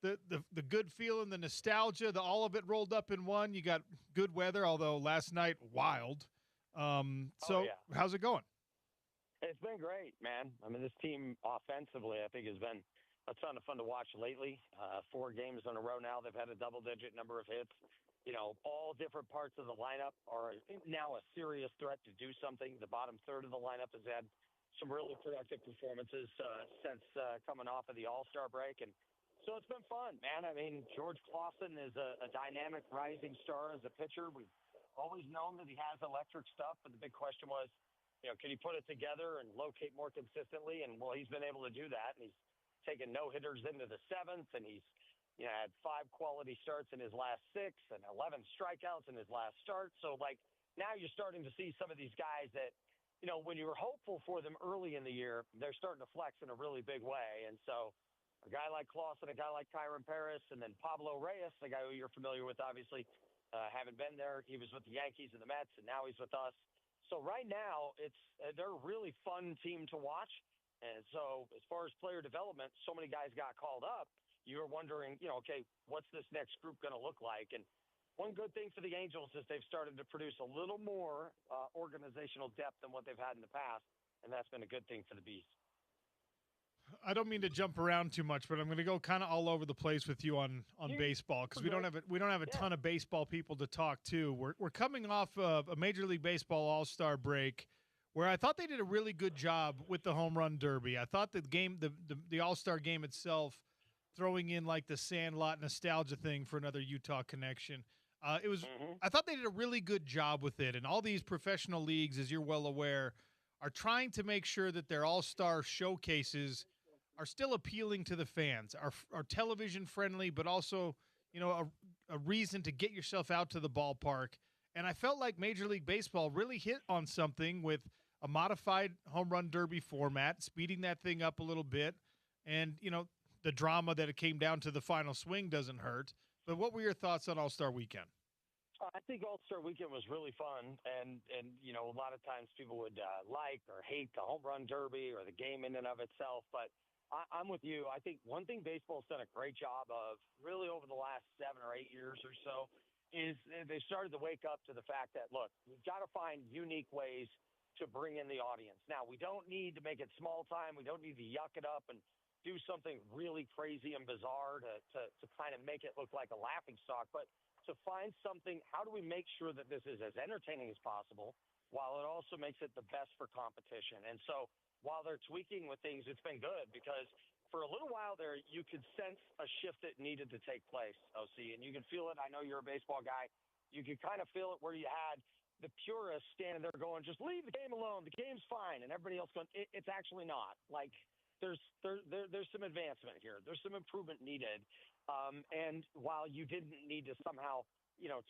the good feeling, the nostalgia, all of it rolled up in one. You got good weather, although last night, wild. So how's it going? It's been great, man. I mean, this team offensively, I think, has been a ton of fun to watch lately. 4 games in a row now. They've had a double-digit number of hits. All different parts of the lineup are now a serious threat to do something. The bottom third of the lineup has had some really productive performances since coming off of the All-Star break. And so it's been fun, man. I mean, George Clausen is a dynamic rising star as a pitcher. We've always known that he has electric stuff, but the big question was, can he put it together and locate more consistently? And, well, he's been able to do that. And he's taken no-hitters into the 7th, and he's had 5 quality starts in his last 6 and 11 strikeouts in his last start. So, now you're starting to see some of these guys that, when you were hopeful for them early in the year, they're starting to flex in a really big way. And so a guy like Clausen, a guy like Kyron Paris, and then Pablo Reyes, a guy who you're familiar with, obviously, haven't been there. He was with the Yankees and the Mets, and now he's with us. So right now, they're a really fun team to watch. And so as far as player development, so many guys got called up. You were wondering, okay, what's this next group going to look like? And one good thing for the Angels is they've started to produce a little more organizational depth than what they've had in the past, and that's been a good thing for the Bees. I don't mean to jump around too much, but I'm going to go kind of all over the place with you on baseball because we don't have a ton of baseball people to talk to. We're coming off of a Major League Baseball All-Star break where I thought they did a really good job with the home run derby. I thought the All-Star game itself, throwing in like the Sandlot nostalgia thing for another Utah connection. I thought they did a really good job with it, and all these professional leagues, as you're well aware, are trying to make sure that their all-star showcases are still appealing to the fans, are television friendly, but also, a reason to get yourself out to the ballpark. And I felt like Major League Baseball really hit on something with a modified home run derby format, speeding that thing up a little bit. And, the drama that it came down to the final swing doesn't hurt. But what were your thoughts on All-Star Weekend? I think All-Star Weekend was really fun, and a lot of times people would like or hate the home run derby or the game in and of itself, but I'm with you. I think one thing baseball's done a great job of really over the last 7 or 8 years or so is they started to wake up to the fact that, look, we've got to find unique ways to bring in the audience. Now, we don't need to make it small time. We don't need to yuck it up and do something really crazy and bizarre to kind of make it look like a laughingstock, but to find something, how do we make sure that this is as entertaining as possible while it also makes it the best for competition? And so while they're tweaking with things, it's been good because for a little while there, you could sense a shift that needed to take place, OC, and you can feel it. I know you're a baseball guy. You could kind of feel it where you had the purists standing there going, just leave the game alone. The game's fine. And everybody else going, it's actually not. Like, there's some advancement here. There's some improvement needed. And while you didn't need to somehow,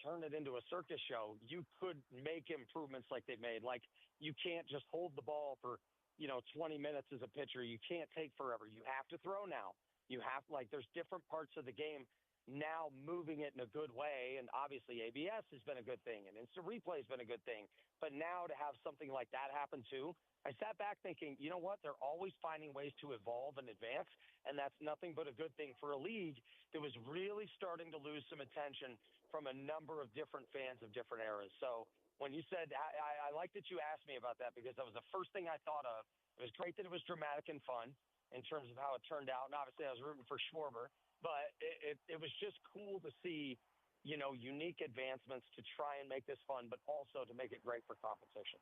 turn it into a circus show, you could make improvements like they made. Like, you can't just hold the ball for, 20 minutes as a pitcher. You can't take forever. You have to throw now. You have, there's different parts of the game now moving it in a good way. And obviously ABS has been a good thing and instant replay has been a good thing. But now to have something like that happen too, I sat back thinking, you know what? They're always finding ways to evolve and advance. and that's nothing but a good thing for a league that was really starting to lose some attention from a number of different fans of different eras. So when you said, I like that you asked me about that, because that was the first thing I thought of. It was great that it was dramatic and fun in terms of how it turned out. And obviously I was rooting for Schwarber, but it was just cool to see, unique advancements to try and make this fun, but also to make it great for competition.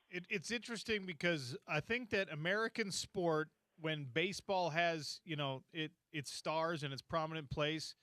It's interesting because I think that American sport, when baseball has, its stars and its prominent place,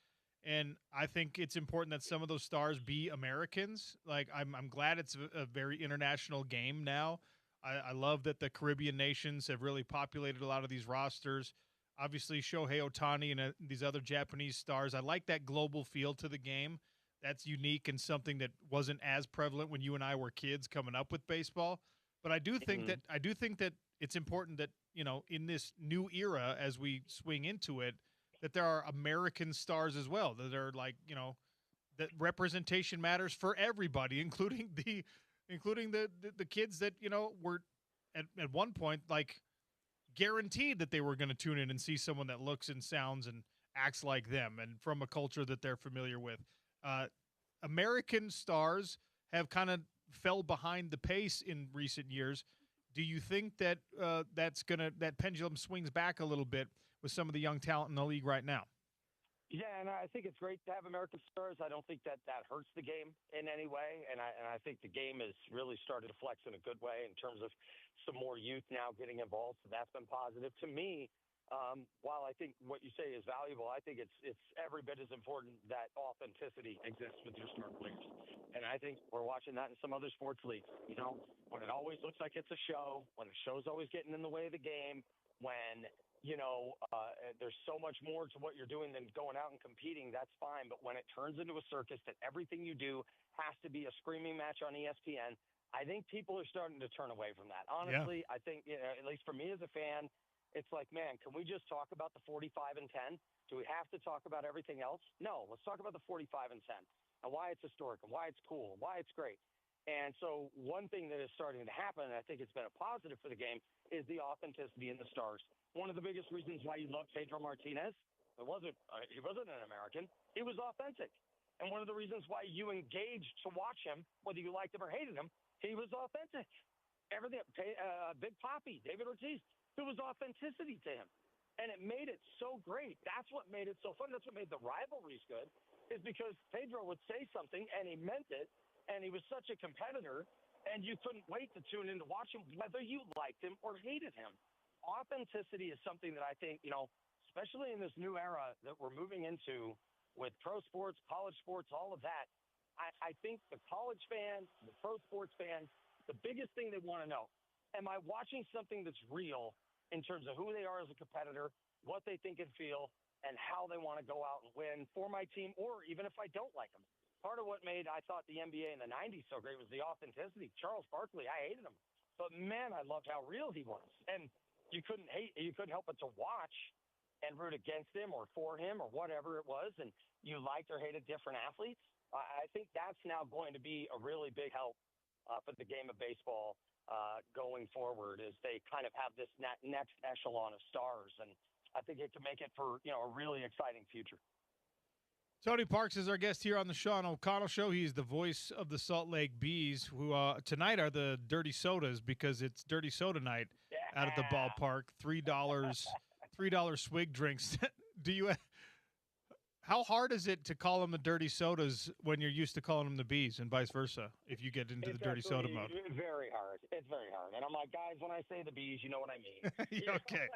and I think it's important that some of those stars be Americans. Like, I'm glad it's a very international game now. I love that the Caribbean nations have really populated a lot of these rosters. Obviously, Shohei Ohtani and these other Japanese stars. I like that global feel to the game. That's unique and something that wasn't as prevalent when you and I were kids coming up with baseball. But I do think that it's important that, in this new era, as we swing into it, that there are American stars as well, that are like, that representation matters for everybody, including the kids that, were at one point, like, guaranteed that they were going to tune in and see someone that looks and sounds and acts like them and from a culture that they're familiar with. American stars have kind of fell behind the pace in recent years. Do you think that that pendulum swings back a little bit with some of the young talent in the league right now? Yeah, and I think it's great to have American stars. I don't think that hurts the game in any way, and I think the game has really started to flex in a good way in terms of some more youth now getting involved. So that's been positive to me. While I think what you say is valuable, I think it's every bit as important that authenticity exists with your star players. And I think we're watching that in some other sports leagues. When it always looks like it's a show, when the show's always getting in the way of the game, when there's so much more to what you're doing than going out and competing, that's fine. But when it turns into a circus that everything you do has to be a screaming match on ESPN, I think people are starting to turn away from that. Honestly, yeah. I think, at least for me as a fan, it's like, man, can we just talk about the 45 and 10? Do we have to talk about everything else? No, let's talk about the 45 and 10 and why it's historic and why it's cool and why it's great. And so one thing that is starting to happen, and I think it's been a positive for the game, is the authenticity in the stars. One of the biggest reasons why you love Pedro Martinez, he wasn't an American. He was authentic. And one of the reasons why you engaged to watch him, whether you liked him or hated him, he was authentic. Everything, Big Papi, David Ortiz, there was authenticity to him. And it made it so great. That's what made it so fun. That's what made the rivalries good, is because Pedro would say something and he meant it. And he was such a competitor, and you couldn't wait to tune in to watch him, whether you liked him or hated him. Authenticity is something that I think, especially in this new era that we're moving into with pro sports, college sports, all of that, I think the college fan, the pro sports fan, the biggest thing they want to know, am I watching something that's real in terms of who they are as a competitor, what they think and feel, and how they want to go out and win for my team, or even if I don't like them. Part of what made, I thought, the NBA in the 90s so great was the authenticity. Charles Barkley, I hated him. But, man, I loved how real he was. And you couldn't help but to watch and root against him or for him or whatever it was, and you liked or hated different athletes. I think that's now going to be a really big help for the game of baseball going forward, as they kind of have this next echelon of stars. And I think it can make it for, a really exciting future. Tony Parks is our guest here on the Sean O'Connell Show. He's the voice of the Salt Lake Bees, who tonight are the Dirty Sodas, because it's Dirty Soda night out at the ballpark. $3 swig drinks. How hard is it to call them the Dirty Sodas when you're used to calling them the Bees, and vice versa, if you get into the Dirty Soda mode? Very hard. It's very hard. And I'm like, guys, when I say the Bees, you know what I mean. Okay.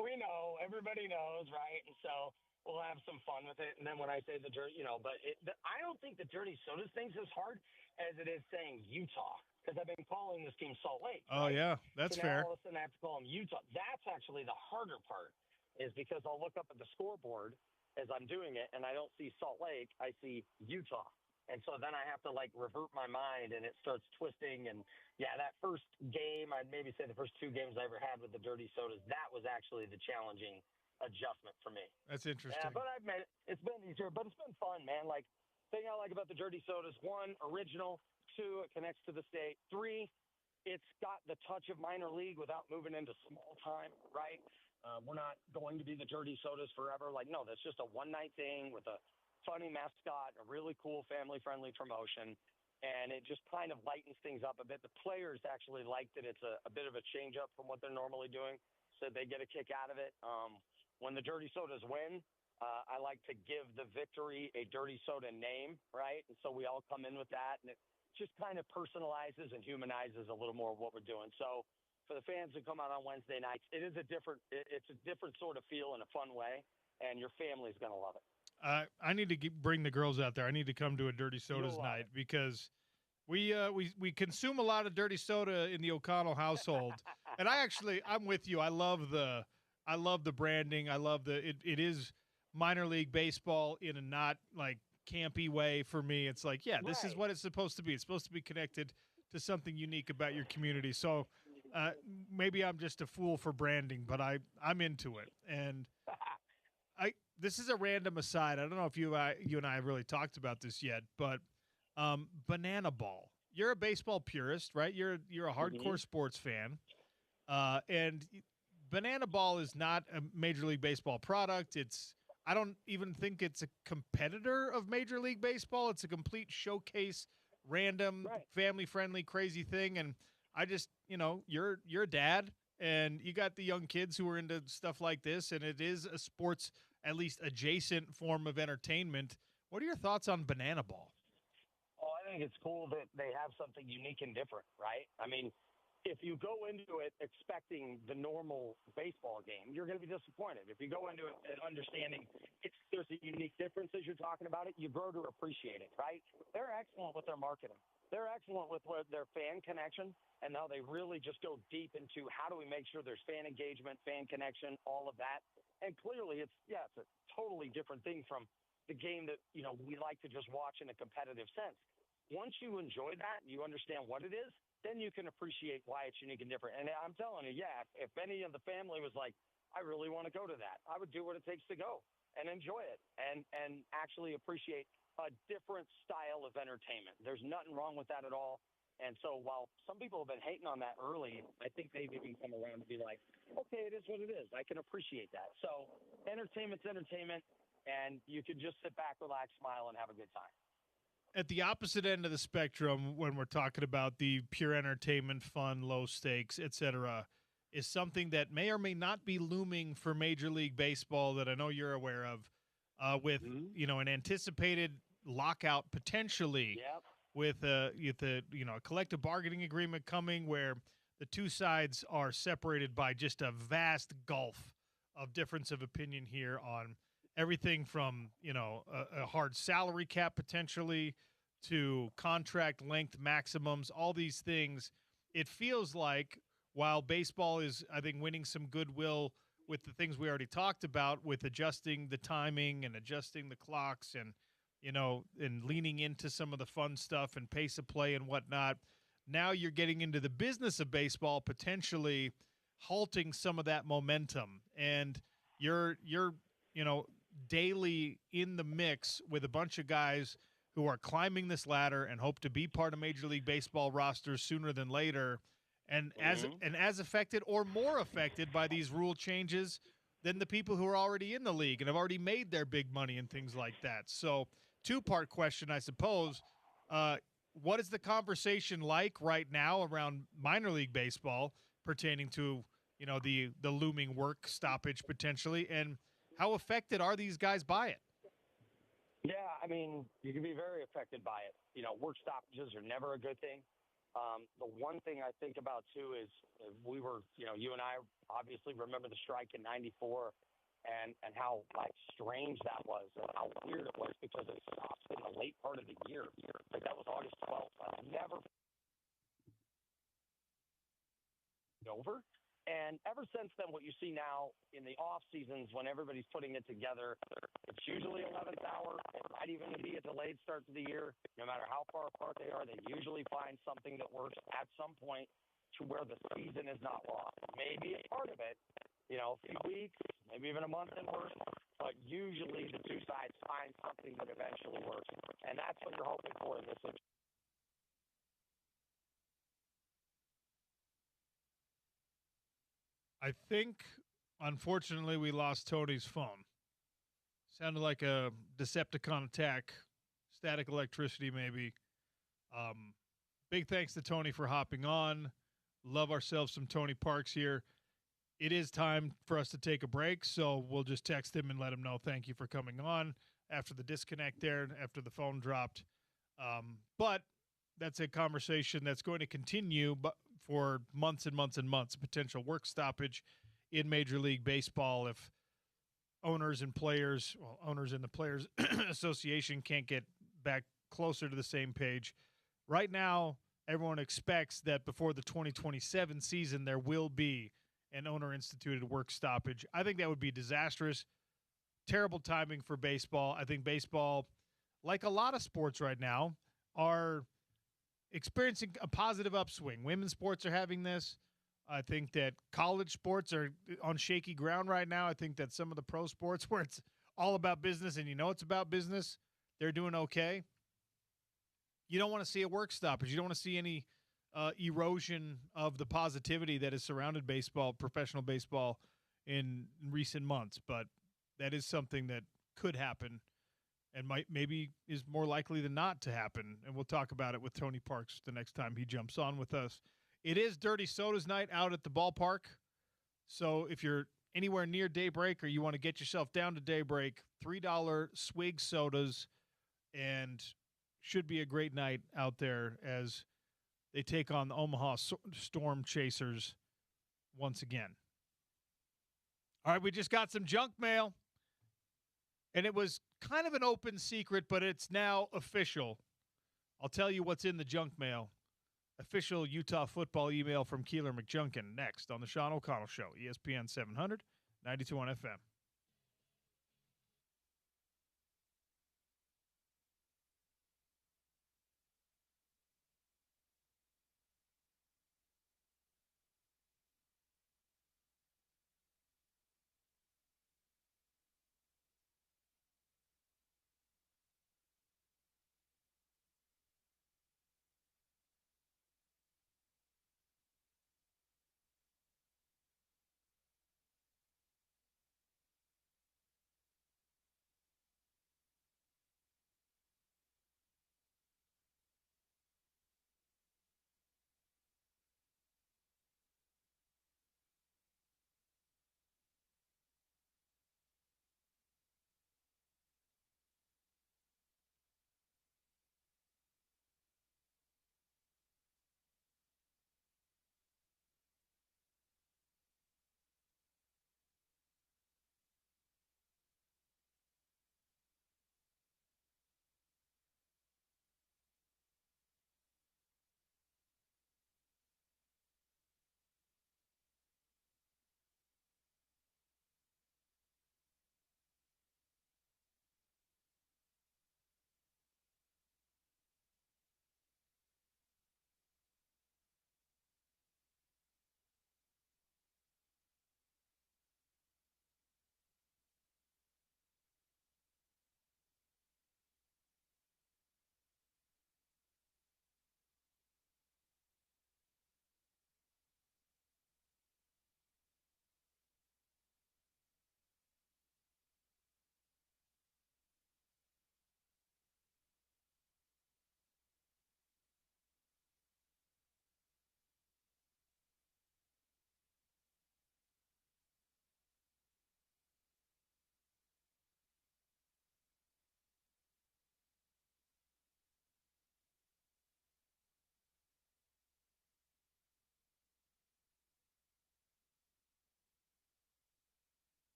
We know. Everybody knows, right? And so we'll have some fun with it. And then when I say the dirty, but I don't think the Dirty Sodas thing's as hard as it is saying Utah, because I've been calling this team Salt Lake. Oh, right? Yeah, that's fair. All of a sudden I have to call them Utah. That's actually the harder part, is because I'll look up at the scoreboard as I'm doing it, and I don't see Salt Lake, I see Utah. And so then I have to, revert my mind, and it starts twisting. And, yeah, that first game, I'd maybe say the first two games I ever had with the Dirty Sodas, that was actually the challenging adjustment for me. That's interesting. Yeah, but I've made it. It's been easier, but it's been fun, man. Thing I like about the Dirty Sodas, 1, original. 2, it connects to the state. 3, it's got the touch of minor league without moving into small time, right? We're not going to be the Dirty Sodas forever. Like, no, that's just a one-night thing with a funny mascot, a really cool family-friendly promotion, and it just kind of lightens things up a bit. The players actually liked it. It's a bit of a change-up from what they're normally doing, so they get a kick out of it. When the Dirty Sodas win, I like to give the victory a Dirty Soda name, right? And so we all come in with that, and it just kind of personalizes and humanizes a little more of what we're doing. So for the fans who come out on Wednesday nights, it's a different sort of feel in a fun way, and your family's going to love it. I need to bring the girls out there. I need to come to a Dirty Sodas night because we consume a lot of dirty soda in the O'Connell household. And I'm with you. I love the branding. I love it is minor league baseball in a not like campy way for me. It's like, yeah, this is what it's supposed to be. It's supposed to be connected to something unique about your community. So maybe I'm just a fool for branding, but I'm into it. And this is a random aside. I don't know if you and I have really talked about this yet, but Banana Ball. You're a baseball purist, right? You're a hardcore sports fan, and Banana Ball is not a Major League Baseball product. I don't even think it's a competitor of Major League Baseball. It's a complete showcase, random, family-friendly, crazy thing. And I just, you're a dad, and you got the young kids who are into stuff like this, and it is a sports, at least adjacent form of entertainment. What are your thoughts on Banana Ball? Oh, I think it's cool that they have something unique and different, right? I mean, if you go into it expecting the normal baseball game, you're going to be disappointed. If you go into it understanding there's a unique difference as you're talking about it, you grow to appreciate it, right? They're excellent with their marketing. They're excellent with their fan connection, and now they really just go deep into how do we make sure there's fan engagement, fan connection, all of that. And clearly it's a totally different thing from the game that, we like to just watch in a competitive sense. Once you enjoy that, you understand what it is, then you can appreciate why it's unique and different. And I'm telling you, if any of the family was like, I really want to go to that, I would do what it takes to go and enjoy it and actually appreciate a different style of entertainment. There's nothing wrong with that at all. And so while some people have been hating on that early, I think they've even come around to be like, okay, it is what it is. I can appreciate that. So entertainment's entertainment, and you can just sit back, relax, smile, and have a good time. At the opposite end of the spectrum, when we're talking about the pure entertainment, fun, low stakes, etc., is something that may or may not be looming for Major League Baseball that I know you're aware of, with an anticipated lockout potentially, with a collective bargaining agreement coming where the two sides are separated by just a vast gulf of difference of opinion here on everything from, a hard salary cap potentially to contract length maximums, all these things. It feels like while baseball is, I think, winning some goodwill with the things we already talked about with adjusting the timing and adjusting the clocks and, and leaning into some of the fun stuff and pace of play and whatnot, now you're getting into the business of baseball, potentially halting some of that momentum. And you're daily in the mix with a bunch of guys who are climbing this ladder and hope to be part of Major League Baseball rosters sooner than later, and as affected or more affected by these rule changes than the people who are already in the league and have already made their big money and things like that. So, two-part question, I suppose. What is the conversation like right now around minor league baseball pertaining to, the looming work stoppage potentially, and how affected are these guys by it? Yeah, I mean, you can be very affected by it. Work stoppages are never a good thing. The one thing I think about, too, is we were, you and I obviously remember the strike in '94 and how, strange that was and how weird it was because it stopped in the late part of the year. That was August 12th. Never over. And ever since then, what you see now in the off seasons when everybody's putting it together, it's usually 11th hour. It might even be a delayed start to the year. No matter how far apart they are, they usually find something that works at some point to where the season is not lost. Maybe a part of it, a few weeks, maybe even a month at worst, but usually the two sides find something that eventually works. And that's what you're hoping for in this situation. I think Unfortunately, we lost Tony's phone. Sounded like a Decepticon attack, static electricity, maybe. Um, Big thanks to Tony for hopping on. Love ourselves some Tony Parks here. It is time for us to take a break, so we'll just text him and let him know thank you for coming on after the disconnect there, after the phone dropped. But that's a conversation that's going to continue but for months and months and months. Potential work stoppage in Major League Baseball if owners and the Players Association can't get back closer to the same page. Right now, everyone expects that before the 2027 season, there will be an owner-instituted work stoppage. I think that would be disastrous. Terrible timing for baseball. I think baseball, like a lot of sports right now, are experiencing a positive upswing. Women's sports are having this. I think that college sports are on shaky ground right now. I think that some of the pro sports where it's all about business and it's about business, they're doing okay. You don't want to see a work stoppage. You don't want to see any erosion of the positivity that has surrounded baseball, professional baseball, in recent months. But that is something that could happen and maybe is more likely than not to happen. And we'll talk about it with Tony Parks the next time he jumps on with us. It is Dirty Sodas night out at the ballpark. So if you're anywhere near Daybreak or you want to get yourself down to Daybreak, $3 swig sodas, and should be a great night out there as they take on the Omaha Storm Chasers once again. All right, we just got some junk mail, and it was kind of an open secret, but it's now official. I'll tell you what's in the junk mail. Official Utah football email from Keeler McJunkin next on the Sean O'Connell Show, ESPN 700, 92.1 FM.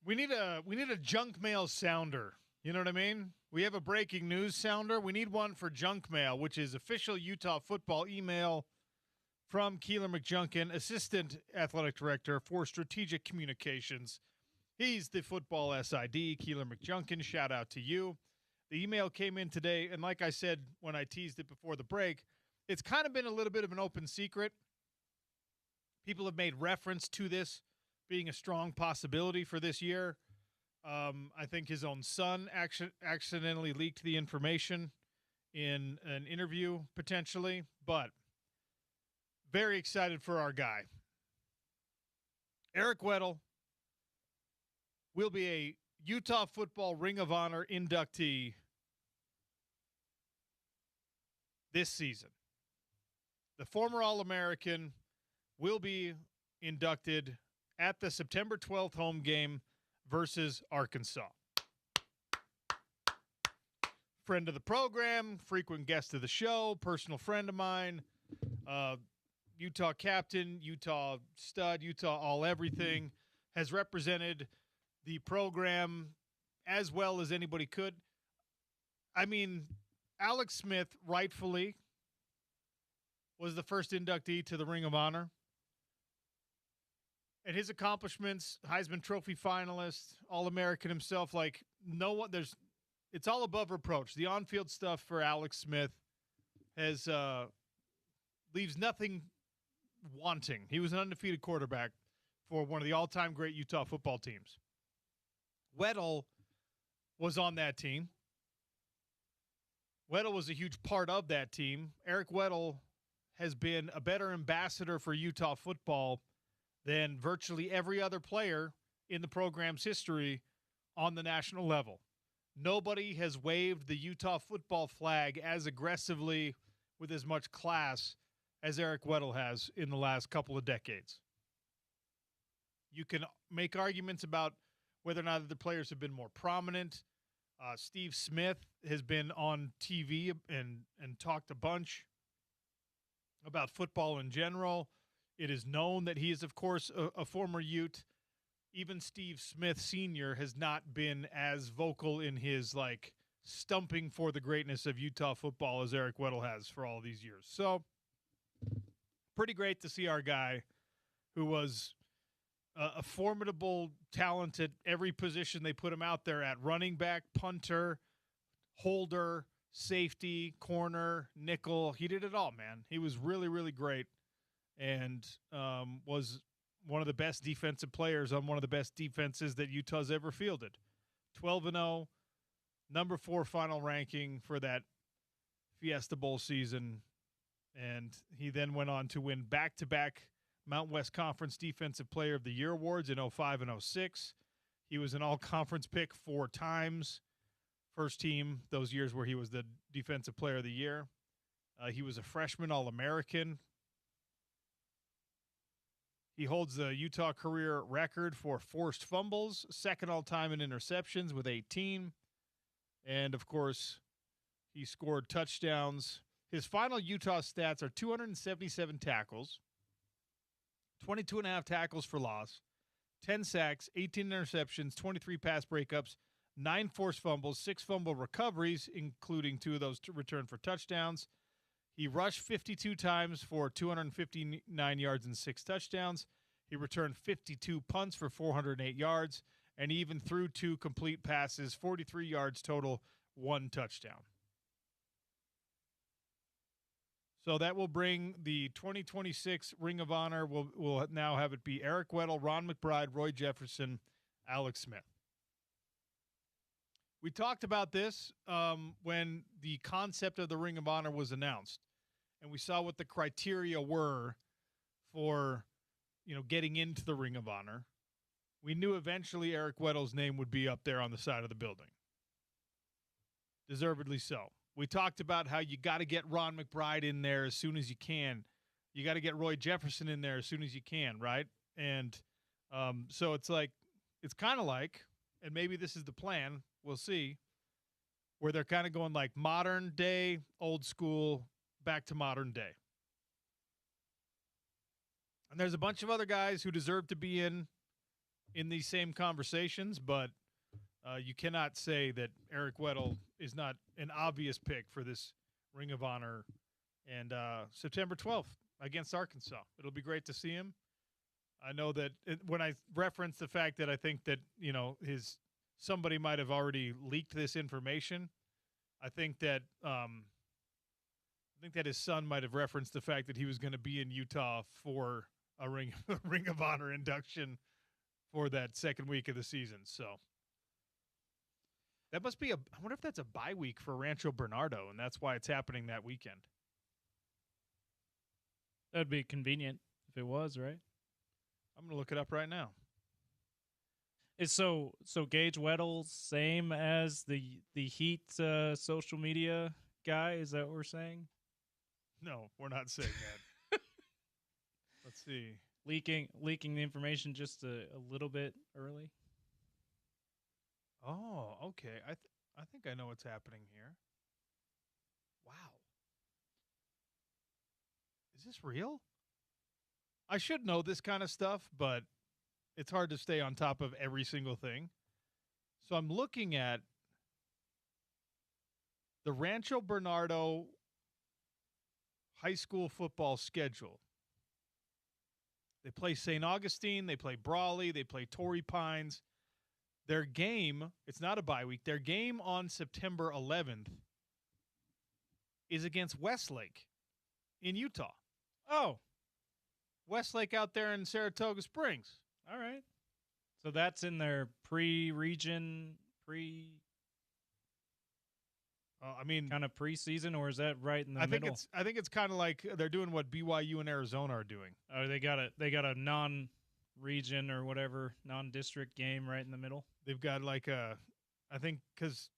We need a junk mail sounder. You know what I mean? We have a breaking news sounder. We need one for junk mail, which is official Utah football email from Keeler McJunkin, Assistant Athletic Director for Strategic Communications. He's the football SID, Keeler McJunkin. Shout out to you. The email came in today, and like I said when I teased it before the break, it's kind of been a little bit of an open secret. People have made reference to this being a strong possibility for this year. I think his own son accidentally leaked the information in an interview, potentially, but very excited for our guy. Eric Weddle will be a Utah Football Ring of Honor inductee this season. The former All-American will be inducted at the September 12th home game versus Arkansas. Friend of the program, frequent guest of the show, personal friend of mine, Utah captain, Utah stud, Utah all everything, has represented the program as well as anybody could. I mean, Alex Smith rightfully was the first inductee to the Ring of Honor. And his accomplishments, Heisman Trophy finalist, All-American himself, like no one, it's all above reproach. The on-field stuff for Alex Smith has leaves nothing wanting. He was an undefeated quarterback for one of the all-time great Utah football teams. Weddle was on that team. Weddle was a huge part of that team. Eric Weddle has been a better ambassador for Utah football than virtually every other player in the program's history on the national level. Nobody has waved the Utah football flag as aggressively with as much class as Eric Weddle has in the last couple of decades. You can make arguments about whether or not the players have been more prominent. Steve Smith has been on TV and talked a bunch about football in general. It is known that he is, of course, a former Ute. Even Steve Smith Sr. has not been as vocal in his, stumping for the greatness of Utah football as Eric Weddle has for all these years. So, pretty great to see our guy, who was a formidable talent at every position they put him out there at: running back, punter, holder, safety, corner, nickel. He did it all, man. He was really, really great, and was one of the best defensive players on one of the best defenses that Utah's ever fielded. 12-0, number 4 final ranking for that Fiesta Bowl season, and he then went on to win back-to-back Mountain West Conference Defensive Player of the Year awards in 05 and 06. He was an all-conference pick 4 times. First team, those years where he was the Defensive Player of the Year. He was a freshman All-American. He holds the Utah career record for forced fumbles, second all-time in interceptions with 18. And, of course, he scored touchdowns. His final Utah stats are 277 tackles, 22.5 tackles for loss, 10 sacks, 18 interceptions, 23 pass breakups, 9 forced fumbles, 6 fumble recoveries, including 2 of those returned for touchdowns. He rushed 52 times for 259 yards and 6 touchdowns. He returned 52 punts for 408 yards, and he even threw 2 complete passes, 43 yards total, 1 touchdown. So that will bring the 2026 Ring of Honor. We'll now have it be Eric Weddle, Ron McBride, Roy Jefferson, Alex Smith. We talked about this when the concept of the Ring of Honor was announced, and we saw what the criteria were for, getting into the Ring of Honor. We knew eventually Eric Weddle's name would be up there on the side of the building. Deservedly so. We talked about how you got to get Ron McBride in there as soon as you can. You got to get Roy Jefferson in there as soon as you can, right? And so it's kind of like, and maybe this is the plan, we'll see, where they're kind of going like modern day, old school, back to modern day. And there's a bunch of other guys who deserve to be in. in these same conversations, but you cannot say that Eric Weddle is not an obvious pick for this Ring of Honor. And September 12th against Arkansas. It'll be great to see him. I know that when I reference the fact that I think that, somebody might have already leaked this information, I think that his son might have referenced the fact that he was going to be in Utah for a Ring of Honor induction for that second week of the season. So that must be I wonder if that's a bye week for Rancho Bernardo, and that's why it's happening that weekend. That'd be convenient if it was, right? I'm going to look it up right now. Is so Gage Weddle same as the Heat social media guy? Is that what we're saying? No, we're not saying that. Let's see. Leaking the information just a little bit early. Oh, okay. I think I know what's happening here. Wow. Is this real? I should know this kind of stuff, but it's hard to stay on top of every single thing. So I'm looking at the Rancho Bernardo high school football schedule. They play St. Augustine, they play Brawley, they play Torrey Pines. Their game, it's not a bye week, their game on September 11th is against Westlake in Utah. Oh, Westlake out there in Saratoga Springs. all right. So that's in their pre-region, kind of preseason, or is that right in the middle? I think it's kind of like they're doing what BYU and Arizona are doing. Oh, they got a non-region or whatever, non-district game right in the middle. They've got I think because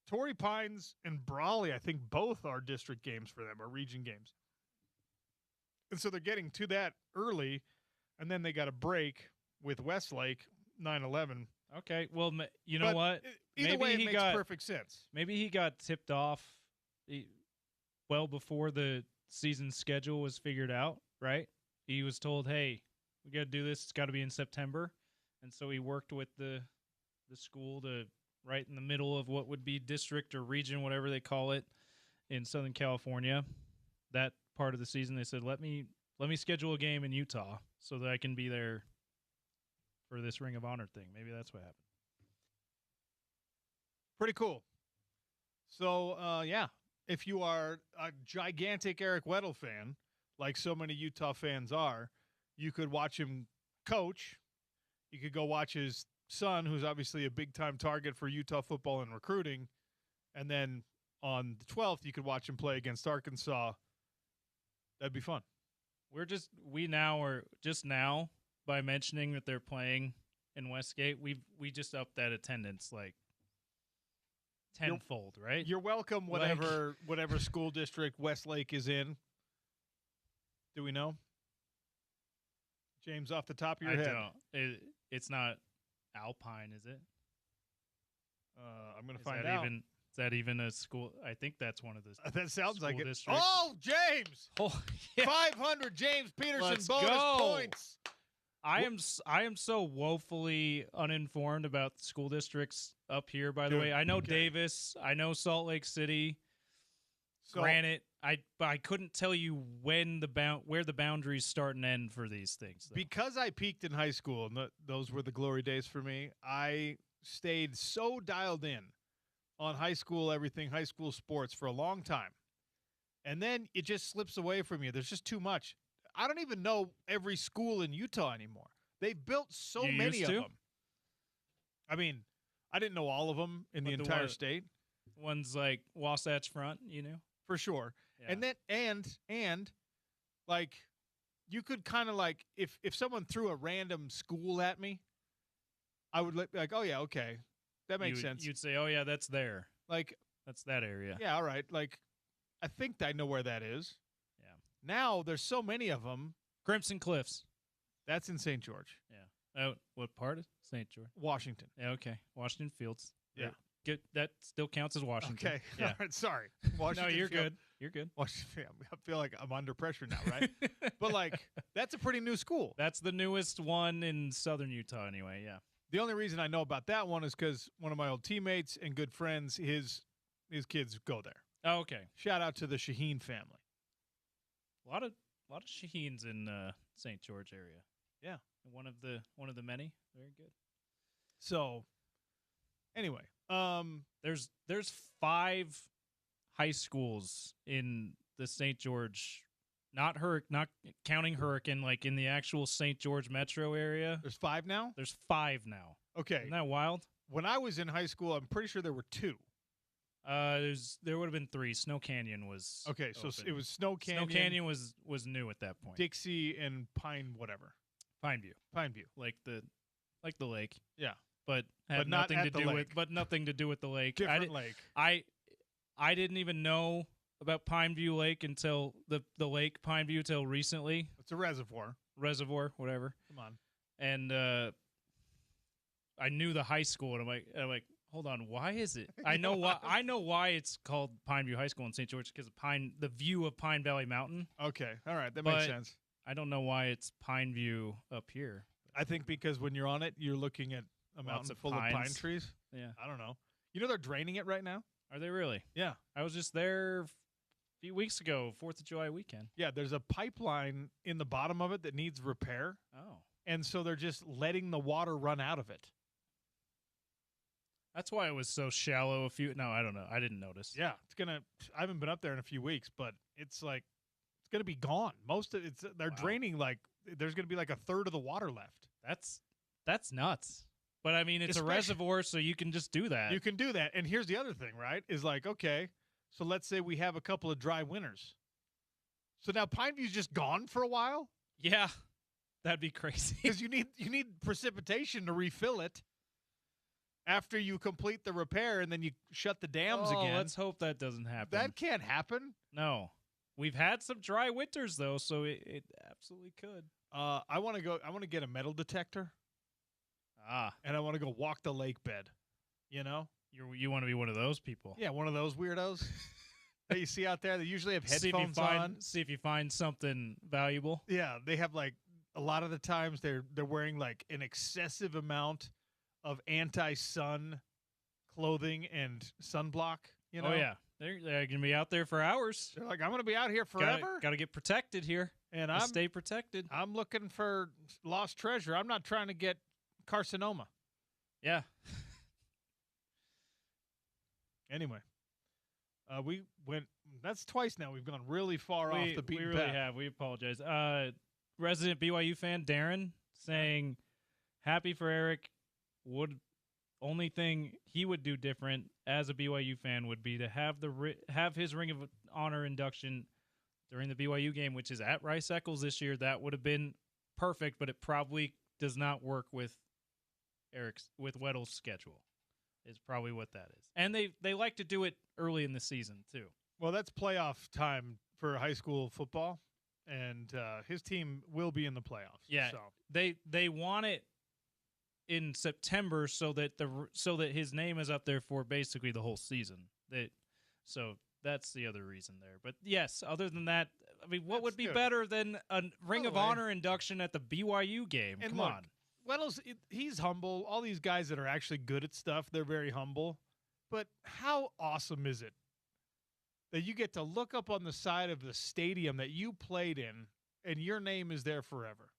Torrey Pines and Brawley, I think both are district games for them, or region games. And so they're getting to that early, and then they got a break with Westlake, 9/11. Okay, well, you know what? Either way, it makes perfect sense. Maybe he got tipped off well before the season schedule was figured out, right? He was told, hey, we got to do this. It's got to be in September. And so he worked with the school to right in the middle of what would be district or region, whatever they call it, in Southern California. That part of the season, they said, let me schedule a game in Utah so that I can be there for this Ring of Honor thing. Maybe that's what happened. Pretty cool. So, if you are a gigantic Eric Weddle fan, like so many Utah fans are, you could watch him coach. You could go watch his son, who's obviously a big-time target for Utah football and recruiting. And then on the 12th, you could watch him play against Arkansas. That'd be fun. We are just now, by mentioning that they're playing in Westgate, we just upped that attendance like tenfold, right? You're welcome whatever school district Westlake is in. Do we know? James, off the top of your head. Don't. It's not Alpine, is it? I'm going to find out. Is that even a school? I think that's one of the that sounds like it. Districts. Oh, James! Oh, yeah. 500 James Peterson Let's bonus go. points. I am so woefully uninformed about the school districts up here, by the way. I know Davis. I know Salt Lake City. Granted, I couldn't tell you where the boundaries start and end for these things. Though. Because I peaked in high school, and those were the glory days for me, I stayed so dialed in on high school sports for a long time. And then it just slips away from you. There's just too much. I don't even know every school in Utah anymore. They've built so many of them. I mean, I didn't know all of them in the entire state. Ones like Wasatch Front, For sure. Yeah. And then and like you could kind of like if someone threw a random school at me, I would like, oh yeah, okay. That makes sense. You'd say, "Oh yeah, that's there." Like that's that area. Yeah, all right. Like I think I know where that is. Yeah. Now there's so many of them. Crimson Cliffs. That's in St. George. Yeah. What part of St. George? Washington. Yeah, okay. Washington Fields. Yeah. That still counts as Washington. Okay. Yeah. All right, sorry. Washington No, you're Field. good. You're good. Well, I feel like I'm under pressure now, right? But, like, that's a pretty new school. That's the newest one in southern Utah anyway, yeah. The only reason I know about that one is because one of my old teammates and good friends, his kids go there. Oh, okay. Shout out to the Shaheen family. A lot of Shaheens in St. George area. Yeah. One of the many. Very good. So, anyway, there's 5 high schools in the St. George, not counting Hurricane, like in the actual St. George metro area. There's 5 now? There's 5 now. Okay. Isn't that wild? When I was in high school, I'm pretty sure there were 2. There would have been 3. Snow Canyon was okay. So open. it was Snow Canyon. Snow Canyon was new at that point. Dixie and Pine Pineview, like the lake. Yeah, but not nothing at to the do lake. nothing to do with the lake. Different lake. I didn't even know about Pineview Lake until the lake Pineview till recently. It's a reservoir, whatever. Come on. And I knew the high school, and I'm like, hold on, why is it? I know why it's called Pineview High School in St. George, because the view of Pine Valley Mountain. Okay, all right, that makes sense. I don't know why it's Pineview up here. I think because when you're on it, you're looking at a mountain full of pine trees. Yeah, I don't know. You know they're draining it right now. Are they really? Yeah. I was just there a few weeks ago, 4th of July weekend. Yeah, there's a pipeline in the bottom of it that needs repair. Oh. And so they're just letting the water run out of it. That's why it was so shallow No, I don't know. I didn't notice. Yeah, I haven't been up there in a few weeks, but it's like it's going to be gone. Most of they're draining, like there's going to be like a third of the water left. That's nuts. But I mean, it's a reservoir, so you can just do that. You can do that. And here's the other thing, right? Is like, okay, so let's say we have a couple of dry winters. So now Pineview's just gone for a while? Yeah. That'd be crazy. Because you need precipitation to refill it after you complete the repair, and then you shut the dams again. Let's hope that doesn't happen. That can't happen. No. We've had some dry winters, though, so it absolutely could. I want to get a metal detector. And I want to go walk the lake bed. You know? You want to be one of those people. Yeah, one of those weirdos that you see out there. They usually have headphones on. See if you find something valuable. Yeah, they have like a lot of the times they're wearing like an excessive amount of anti-sun clothing and sunblock. You know? Oh yeah, they're gonna be out there for hours. They're like, I'm gonna be out here forever. Got to get protected here, and stay protected. I'm looking for lost treasure. I'm not trying to get carcinoma. Yeah. Anyway, we went. That's twice now. We've gone really far off the beaten path. We really have. We apologize. Resident BYU fan Darren saying, "Happy for Eric. Only thing he would do different as a BYU fan would be to have his Ring of Honor induction during the BYU game, which is at Rice Eccles this year. That would have been perfect, but it probably does not work with Weddle's schedule. Is probably what that is. And they like to do it early in the season too. Well, that's playoff time for high school football, and his team will be in the playoffs. Yeah, so. they want it in September so that his name is up there for basically the whole season. So that's the other reason there. But yes, other than that, I mean, what would be better than a Ring of Honor induction at the BYU game? And Come look, on. Weddle's, he's humble. All these guys that are actually good at stuff, they're very humble. But how awesome is it that you get to look up on the side of the stadium that you played in and your name is there forever?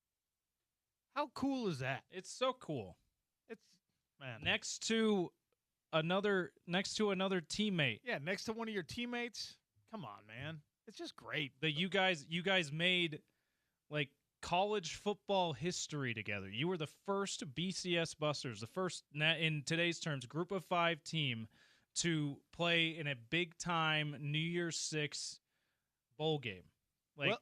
How cool is that? It's so cool. It's, man. Next to another teammate. Yeah, next to one of your teammates. Come on, man. It's just great. That you guys made like college football history together. You were the first BCS Busters, the first, in today's terms, Group of 5 team to play in a big-time New Year's 6 bowl game.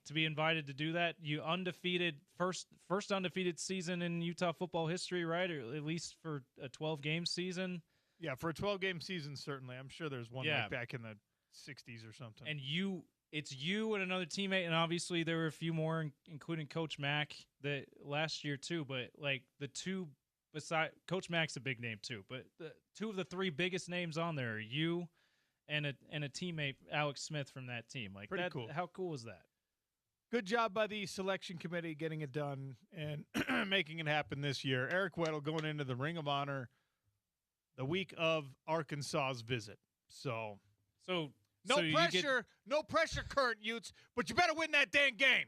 To be invited to do that, you undefeated, first undefeated season in Utah football history, right? Or at least for a 12-game season. Yeah, for a 12-game season, certainly. I'm sure there's one like back in the 60s or something. And it's you and another teammate, and obviously there were a few more, including Coach Mack, that last year too. But like the two beside Coach Mack's a big name too. But the two of the 3 biggest names on there are you and a teammate, Alex Smith, from that team. Like, Pretty that, cool. How cool is that? Good job by the selection committee getting it done and making it happen this year. Eric Weddle going into the Ring of Honor the week of Arkansas's visit. So no pressure, current Utes, but you better win that dang game.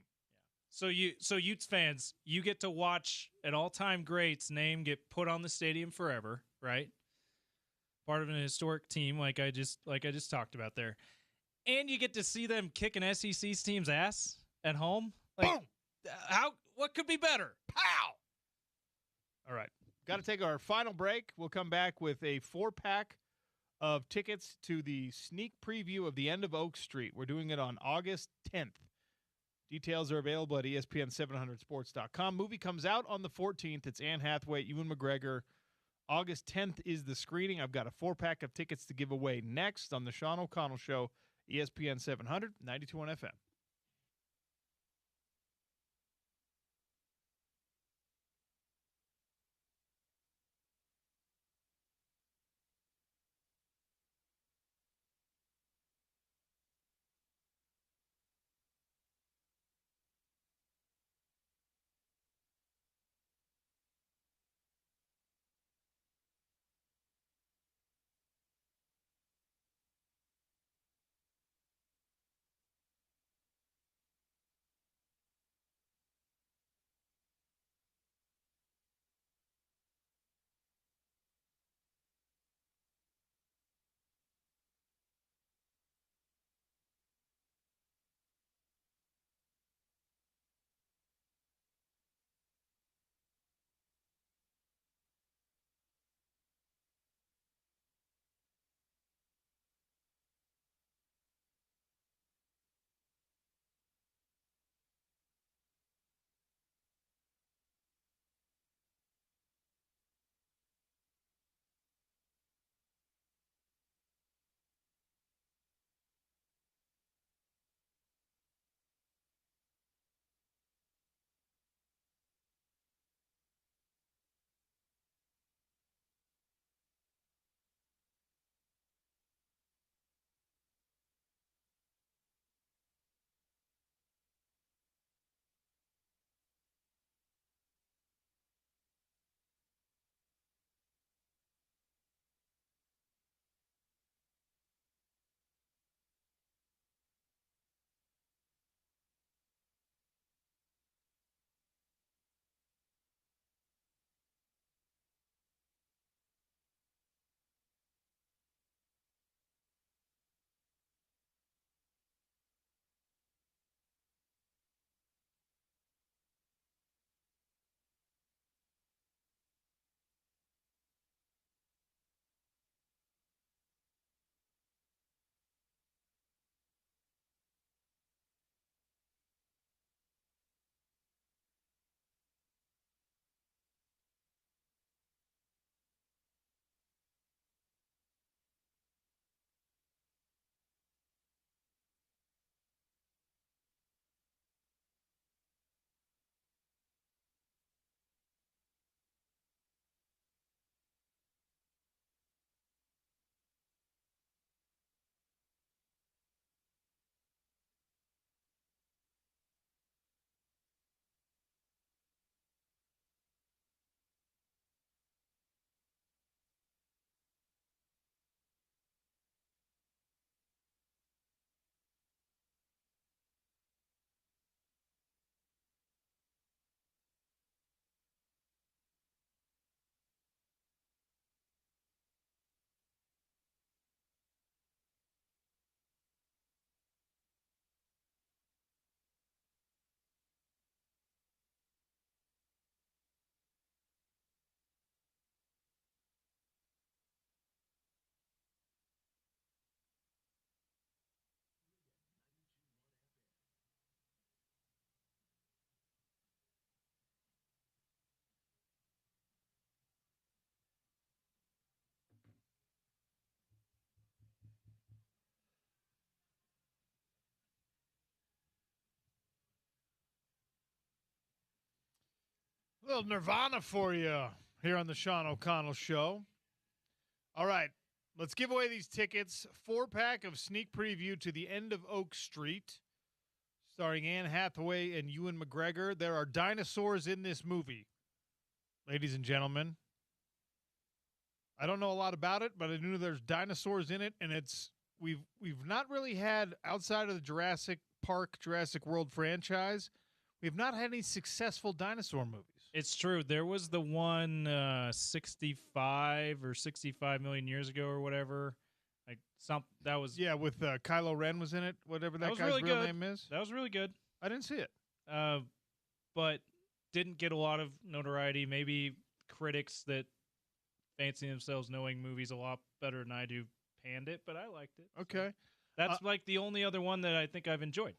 So Utes fans, you get to watch an all-time great's name get put on the stadium forever, right? Part of an historic team, like I just talked about there, and you get to see them kick an SEC's team's ass at home. Like, boom! What could be better? Pow! All right, got to take our final break. We'll come back with a 4-pack of tickets to the sneak preview of the end of Oak Street. We're doing it on August 10th. Details are available at ESPN700sports.com. Movie comes out on the 14th. It's Anne Hathaway, Ewan McGregor. August 10th is the screening. I've got a 4-pack of tickets to give away next on the Sean O'Connell Show, ESPN 700, 92.1 FM. A little Nirvana for you here on the Sean O'Connell Show. All right. Let's give away these tickets. 4-pack of sneak preview to The End of Oak Street, starring Anne Hathaway and Ewan McGregor. There are dinosaurs in this movie, ladies and gentlemen. I don't know a lot about it, but I do know there's dinosaurs in it, and we've not really had, outside of the Jurassic Park, Jurassic World franchise, we've not had any successful dinosaur movies. It's true. There was the one 65 or 65 million years ago or whatever. That was with Kylo Ren was in it, whatever that was guy's really real good. name is. That was really good. I didn't see it. But didn't get a lot of notoriety. Maybe critics that fancy themselves knowing movies a lot better than I do panned it, but I liked it. Okay. So that's like the only other one that I think I've enjoyed.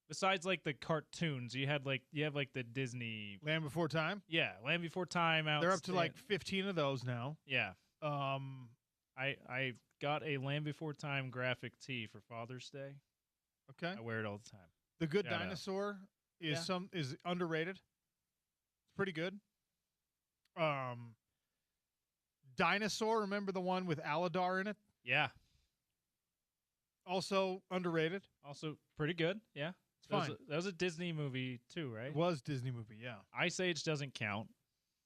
Besides like the cartoons, you have like the Disney Land Before Time? Yeah, Land Before Time out. They're up to like 15 of those now. Yeah. I got a Land Before Time graphic tee for Father's Day. Okay. I wear it all the time. The Good Shout Dinosaur is underrated. It's pretty good. Dinosaur, remember the one with Aladar in it? Yeah. Also underrated. Also pretty good. Yeah. It's fine. That was a Disney movie too, right? It was Disney movie, yeah. Ice Age doesn't count.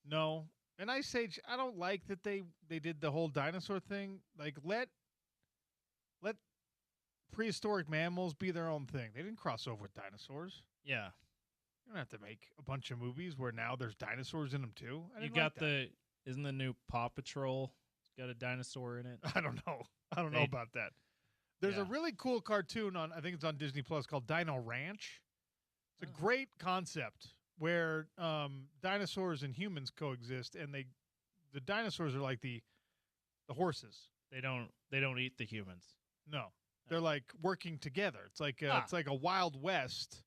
No. And Ice Age, I don't like that they did the whole dinosaur thing. Like, let prehistoric mammals be their own thing. They didn't cross over with dinosaurs. Yeah. You don't have to make a bunch of movies where now there's dinosaurs in them too. Isn't the new Paw Patrol got a dinosaur in it? I don't know. I don't know about that. There's a really cool cartoon I think it's on Disney Plus called Dino Ranch. It's a great concept where dinosaurs and humans coexist, and the dinosaurs are like the horses. They don't eat the humans. No. They're like working together. It's like a Wild West,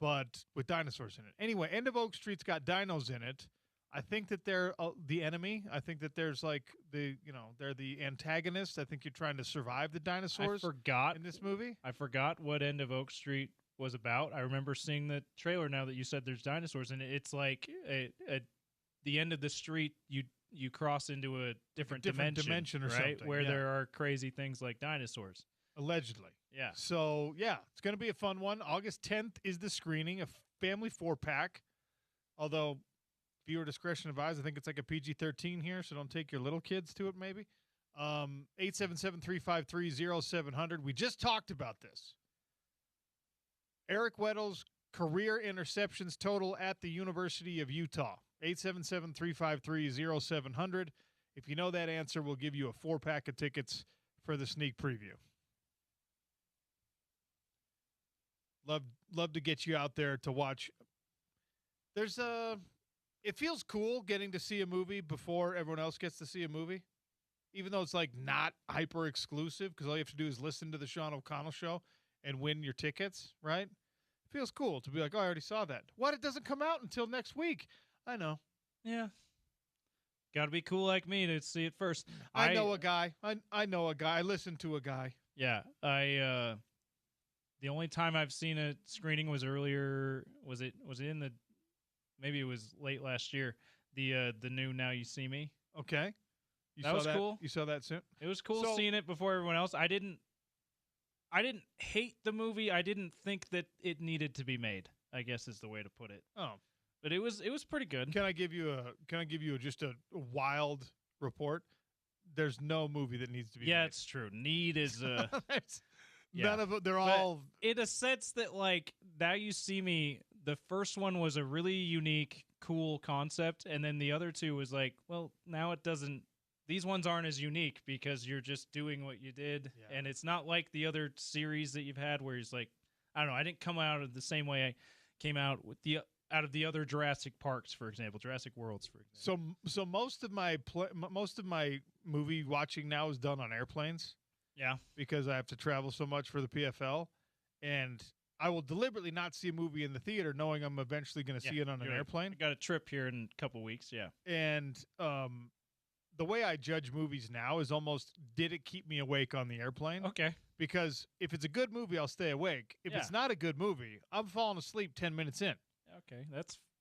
but with dinosaurs in it. Anyway, End of Oak Street's got dinos in it. I think that they're the enemy. I think that there's like they're the antagonist. I think you're trying to survive the dinosaurs. In this movie. I forgot what End of Oak Street was about. I remember seeing the trailer now that you said there's dinosaurs in it. It's like at the end of the street you cross into a different dimension or right? something. Where there are crazy things like dinosaurs. Allegedly. Yeah. So, it's going to be a fun one. August 10th is the screening, a family 4-pack. Although, viewer discretion advised, I think it's like a PG-13 here, so don't take your little kids to it maybe. 877-353-0700. We just talked about this. Eric Weddle's career interceptions total at the University of Utah. 877-353-0700. If you know that answer, we'll give you a 4-pack of tickets for the sneak preview. Love to get you out there to watch. It feels cool getting to see a movie before everyone else gets to see a movie, even though it's like not hyper exclusive because all you have to do is listen to the Sean O'Connell show and win your tickets, right? It feels cool to be like, oh, I already saw that. What? It doesn't come out until next week. I know. Yeah. Got to be cool like me to see it first. I know a guy. I know a guy. I listened to a guy. Yeah. The only time I've seen a screening was earlier. Was it in the? Maybe it was late last year. The new Now You See Me. Okay. That was cool. You saw that soon? It was cool seeing it before everyone else. I didn't hate the movie. I didn't think that it needed to be made, I guess is the way to put it. Oh. But it was pretty good. Can I give you just a wild report? There's no movie that needs to be made. Yeah, it's true. Need is none of them. They're but all in a sense that like Now You See Me, the first one was a really unique, cool concept, and then the other two was like, well, now it doesn't. These ones aren't as unique because you're just doing what you did, and it's not like the other series that you've had where it's like, I don't know. I didn't come out of the same way I came out with out of the other Jurassic Parks, for example, Jurassic Worlds, for example. So most of my movie watching now is done on airplanes. Yeah, because I have to travel so much for the PFL, and I will deliberately not see a movie in the theater, knowing I'm eventually going to see it on an airplane. I got a trip here in a couple weeks. Yeah, and the way I judge movies now is almost, did it keep me awake on the airplane? Okay. Because if it's a good movie, I'll stay awake. If it's not a good movie, I'm falling asleep 10 minutes in. Okay,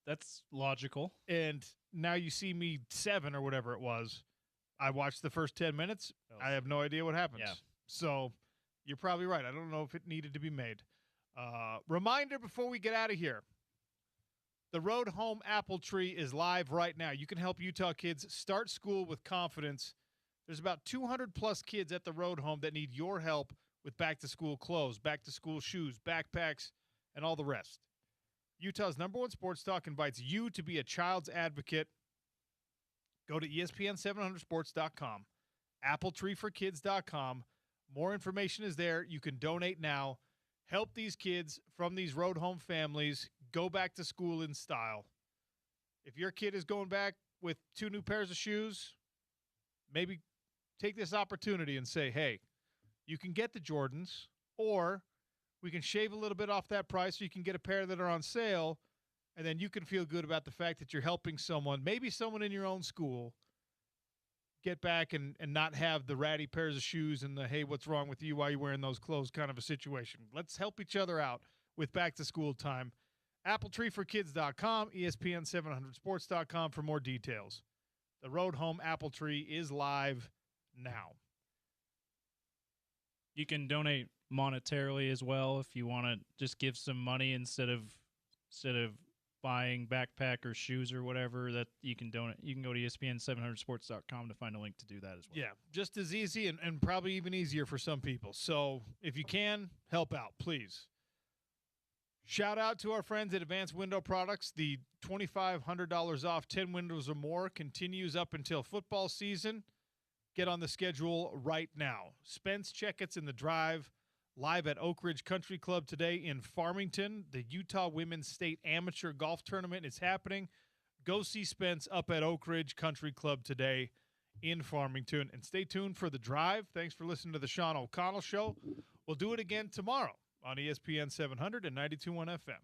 that's logical. And Now You See Me 7 or whatever it was, I watched the first 10 minutes. I have no idea what happens. Yeah. So you're probably right. I don't know if it needed to be made. Reminder before we get out of here. The Road Home Apple Tree is live right now. You can help Utah kids start school with confidence. There's about 200-plus kids at the Road Home that need your help with back-to-school clothes, back-to-school shoes, backpacks, and all the rest. Utah's #1 sports talk invites you to be a child's advocate. Go to ESPN700sports.com, appletreeforkids.com. More information is there. You can donate now. Help these kids from these road home families go back to school in style. If your kid is going back with 2 new pairs of shoes, maybe take this opportunity and say, hey, you can get the Jordans, or we can shave a little bit off that price so you can get a pair that are on sale, and then you can feel good about the fact that you're helping someone, maybe someone in your own school, get back and not have the ratty pairs of shoes and the, hey, what's wrong with you? Why are you wearing those clothes kind of a situation? Let's help each other out with back-to-school time. AppleTreeForKids.com, ESPN700sports.com for more details. The Road Home Apple Tree is live now. You can donate monetarily as well if you want to just give some money instead of buying backpack or shoes or whatever. That you can donate. You can go to ESPN700sports.com to find a link to do that as well. Yeah, just as easy and probably even easier for some people. So if you can, help out, please. Shout out to our friends at Advanced Window Products. The $2,500 off 10 windows or more continues up until football season. Get on the schedule right now. Spence Checketts in the Drive, live at Oak Ridge Country Club today in Farmington. The Utah Women's State Amateur Golf Tournament is happening. Go see Spence up at Oak Ridge Country Club today in Farmington. And stay tuned for The Drive. Thanks for listening to the Sean O'Connell Show. We'll do it again tomorrow on ESPN 700 and 92.1 FM.